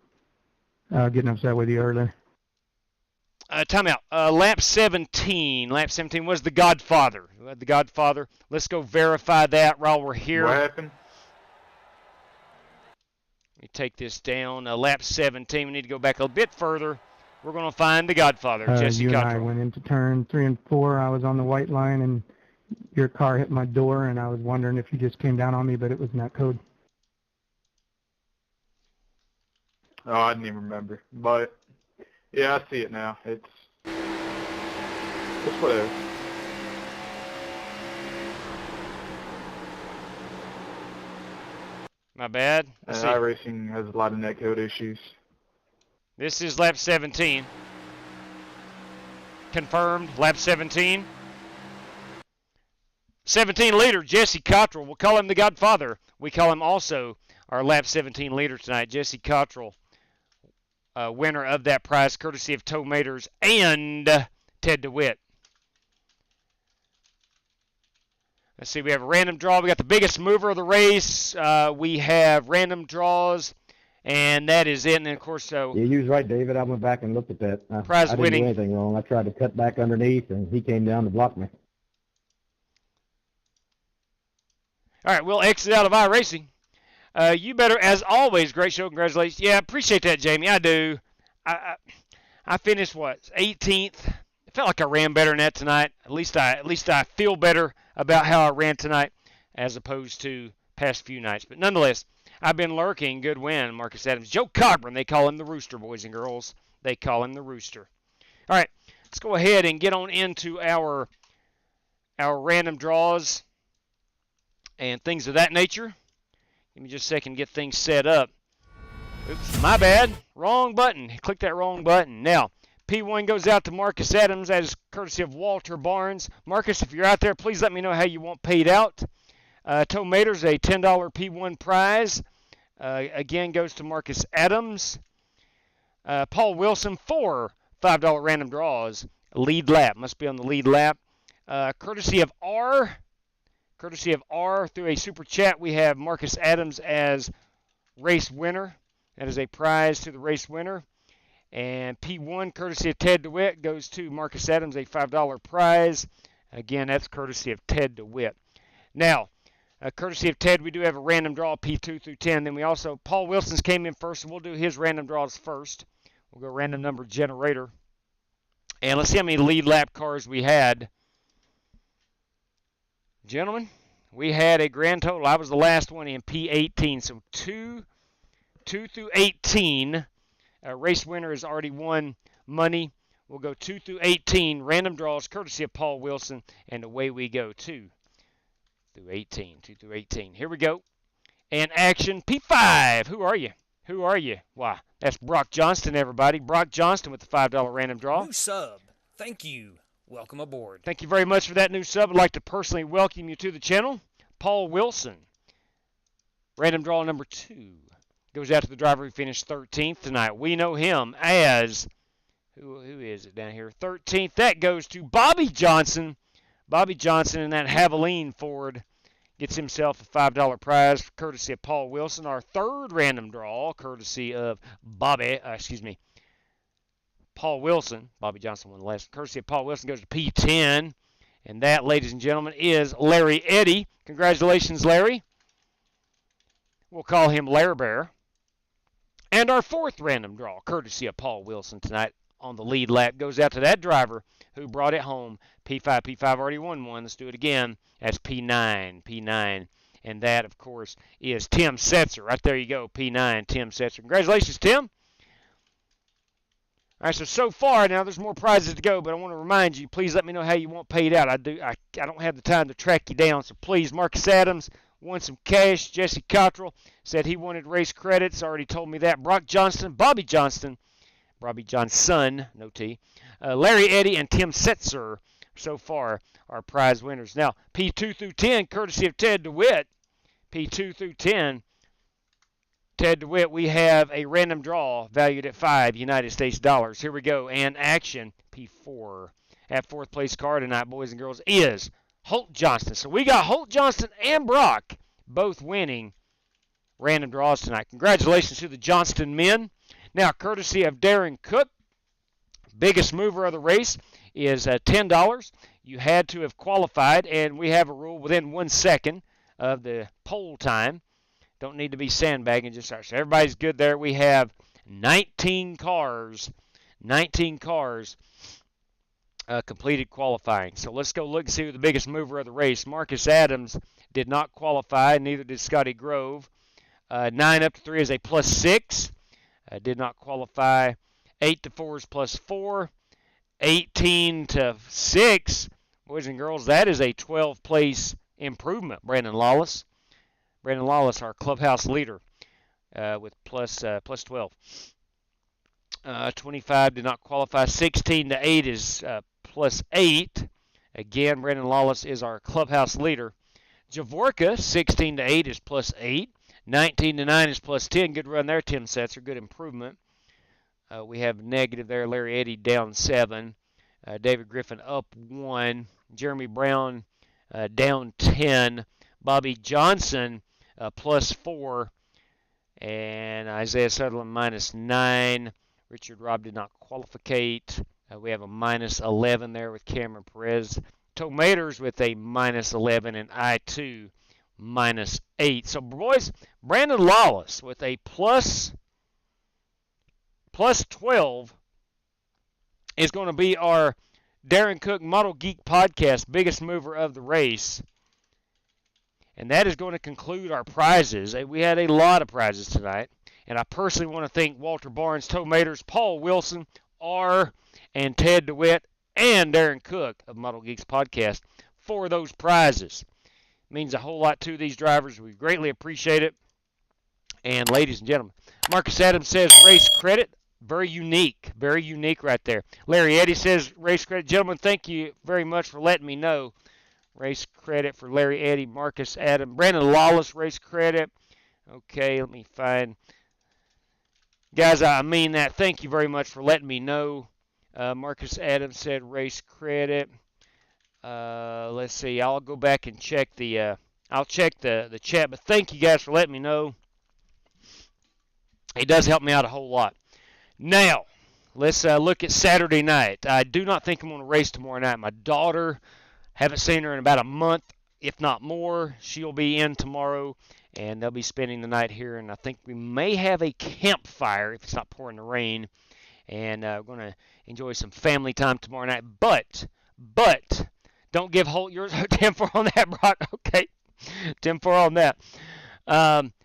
getting upset with you earlier. Timeout. Lap 17. Lap 17 was the Godfather. The Godfather. Let's go verify that while we're here. What happened? Let me take this down. Lap 17. We need to go back a bit further. We're going to find the Godfather, Jesse You and I Cottrell. went into turn 3 and 4. I was on the white line, and your car hit my door, and I was wondering if you just came down on me, but it was netcode. Oh, I didn't even remember. But, yeah, I see it now. It's whatever. My bad. And iRacing has a lot of netcode issues. This is lap 17. Confirmed, lap 17. 17 leader, Jesse Cottrell. We'll call him the Godfather. We call him also our lap 17 leader tonight, Jesse Cottrell. Winner of that prize, courtesy of Toe Maters and Ted DeWitt. Let's see, we have a random draw. We got the biggest mover of the race. We have random draws, and that is it. And then, of course, Yeah, you was right, David. I went back and looked at that. Prize I didn't winning. do anything wrong. I tried to cut back underneath, and he came down to block me. All right, we'll exit out of iRacing. You better, as always, great show. Congratulations. Yeah, appreciate that, Jamie. I do. I finished, 18th. It felt like I ran better than that tonight. At least I feel better about how I ran tonight as opposed to past few nights. But nonetheless, I've been lurking. Good win, Marcus Adams. Joe Cogburn, they call him the Rooster, boys and girls. They call him the Rooster. All right, let's go ahead and get on into our random draws and things of that nature. Give me just a second to get things set up. Oops, my bad. Wrong button. Click that wrong button. Now, P1 goes out to Marcus Adams. That is courtesy of Walter Barnes. Marcus, if you're out there, please let me know how you want paid out. Toe Maters, a $10 P1 prize. Again, goes to Marcus Adams. Paul Wilson, 4 $5 random draws. Lead lap. Must be on the lead lap. Courtesy of R. Courtesy of R through a super chat, we have Marcus Adams as race winner. That is a prize to the race winner. And P1, courtesy of Ted DeWitt, goes to Marcus Adams, a $5 prize. Again, that's courtesy of Ted DeWitt. Now, courtesy of Ted, we do have a random draw, P2 through 10. Then we also, Paul Wilson's came in first, so we'll do his random draws first. We'll go random number generator. And let's see how many lead lap cars we had. Gentlemen, we had a grand total. I was the last one in P18, so 2 through 18. Race winner has already won money. We'll go 2 through 18. Random draws, courtesy of Paul Wilson, and away we go. 2 through 18. 2 through 18. Here we go. And action, P5. Who are you? Who are you? Why, that's Brock Johnston, everybody. Brock Johnston with the $5 random draw. New sub. Thank you. Welcome aboard. Thank you very much for that new sub. I'd like to personally welcome you to the channel. Paul Wilson. Random draw number 2 goes out to the driver who finished 13th tonight. We know him as, who is it down here? 13th. That goes to Bobby Johnson. Bobby Johnson in that Javelin Ford gets himself a $5 prize courtesy of Paul Wilson. Our third random draw courtesy of Paul Wilson. Bobby Johnson won the last. Courtesy of Paul Wilson goes to P10. And that, ladies and gentlemen, is Larry Eddy. Congratulations, Larry. We'll call him Lair Bear. And our fourth random draw, courtesy of Paul Wilson tonight on the lead lap, goes out to that driver who brought it home. P5. P5 already won one. Let's do it again. That's P9. P9. And that, of course, is Tim Setzer. Right there you go. P9, Tim Setzer. Congratulations, Tim. All right, so far, now there's more prizes to go, but I want to remind you, please let me know how you want paid out. I don't have the time to track you down, so please, Marcus Adams won some cash. Jesse Cottrell said he wanted race credits. Already told me that. Brock Johnston, Bobby Johnson, no T, Larry Eddy, and Tim Setzer so far are prize winners. Now, P2 through 10, courtesy of Ted DeWitt. P2 through 10. Ted DeWitt, we have a random draw valued at $5 United States dollars. Here we go. And action, P4. At fourth place car tonight, boys and girls, is Holt Johnston. So we got Holt Johnston and Brock both winning random draws tonight. Congratulations to the Johnston men. Now, courtesy of Darren Cook, biggest mover of the race is $10. You had to have qualified, and we have a rule within 1 second of the poll time. Don't need to be sandbagging, just so everybody's good there. We have 19 cars completed qualifying. So let's go look and see who the biggest mover of the race. Marcus Adams did not qualify, neither did Scotty Grove. 9 up to 3 is a +6. Did not qualify. 8 to 4 is +4. 18 to 6, boys and girls, that is a 12-place improvement. Brandon Lawless, our clubhouse leader, with plus 12. 25 did not qualify. 16 to 8 is +8. Again, Brandon Lawless is our clubhouse leader. Javorka, 16 to 8 is +8. 19 to 9 is +10. Good run there, Tim Setzer. Good improvement. We have negative there. Larry Eddy down 7. David Griffin up 1. Jeremy Brown down 10. Bobby Johnson +4. And Isaiah Sutherland -9. Richard Robb did not qualificate. We have a -11 there with Cameron Perez. Tomaters with a -11 and I2 -8. So, boys, Brandon Lawless with a plus 12 is going to be our Darren Cook Model Geek Podcast biggest mover of the race. And that is going to conclude our prizes. We had a lot of prizes tonight. And I personally want to thank Walter Barnes, Tomaters, Paul Wilson, R, and Ted DeWitt, and Darren Cook of Model Geeks Podcast for those prizes. It means a whole lot to these drivers. We greatly appreciate it. And ladies and gentlemen, Marcus Adams says race credit. Very unique right there. Larry Eddy says race credit. Gentlemen, thank you very much for letting me know. Race credit for Larry Eddy, Marcus Adams. Brandon Lawless, race credit. Okay, let me find. Guys, I mean that. Thank you very much for letting me know. Marcus Adams said race credit. Let's see. I'll go back and check the chat. But thank you guys for letting me know. It does help me out a whole lot. Now, let's look at Saturday night. I do not think I'm going to race tomorrow night. My daughter, haven't seen her in about a month, if not more. She'll be in tomorrow, and they'll be spending the night here. And I think we may have a campfire if it's not pouring the rain. And we're going to enjoy some family time tomorrow night. But, don't give Holt yours 10-4 on that, Brock. Okay, 10-4 on that.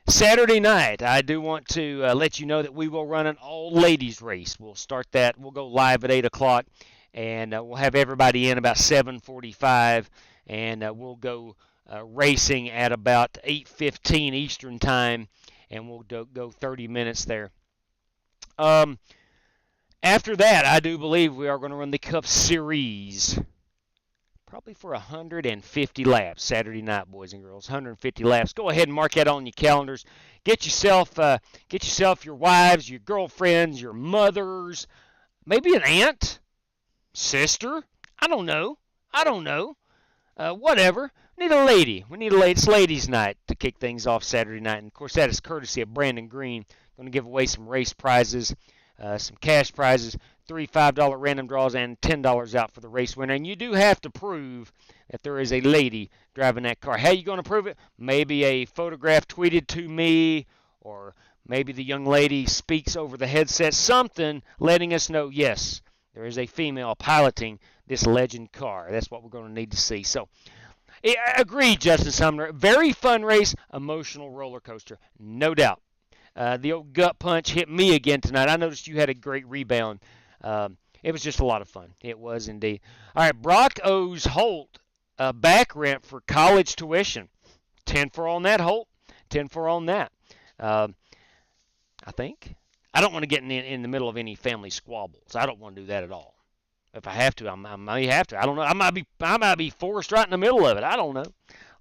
Saturday night, I do want to let you know that we will run an all-ladies race. We'll start that. We'll go live at 8 o'clock, and we'll have everybody in about 7:45, and we'll go racing at about 8:15 Eastern Time, and we'll go 30 minutes there. After that, I do believe we are going to run the Cup Series. Probably for 150 laps Saturday night, boys and girls. 150 laps. Go ahead and mark that on your calendars. Get yourself your wives, your girlfriends, your mothers, maybe an aunt, sister. I don't know. Whatever. We need a lady. It's ladies' night to kick things off Saturday night. And of course, that is courtesy of Brandon Green. Going to give away some race prizes, some cash prizes. 3 $5 random draws and $10 out for the race winner. And you do have to prove that there is a lady driving that car. How are you going to prove it? Maybe a photograph tweeted to me, or maybe the young lady speaks over the headset, something letting us know, yes, there is a female piloting this legend car. That's what we're going to need to see. So, agreed, Justin Sumner. Very fun race, emotional roller coaster, no doubt. The old gut punch hit me again tonight. I noticed you had a great rebound. It was just a lot of fun. It was indeed. All right, Brock owes Holt back rent for college tuition. 10-4 on that, Holt. 10-4 on that. I think. I don't want to get in the middle of any family squabbles. I don't want to do that at all. If I have to, I may have to. I don't know. I might be forced right in the middle of it. I don't know.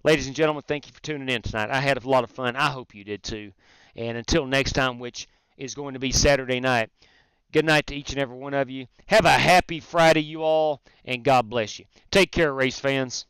Ladies and gentlemen, thank you for tuning in tonight. I had a lot of fun. I hope you did too. And until next time, which is going to be Saturday night, good night to each and every one of you. Have a happy Friday, you all, and God bless you. Take care, race fans.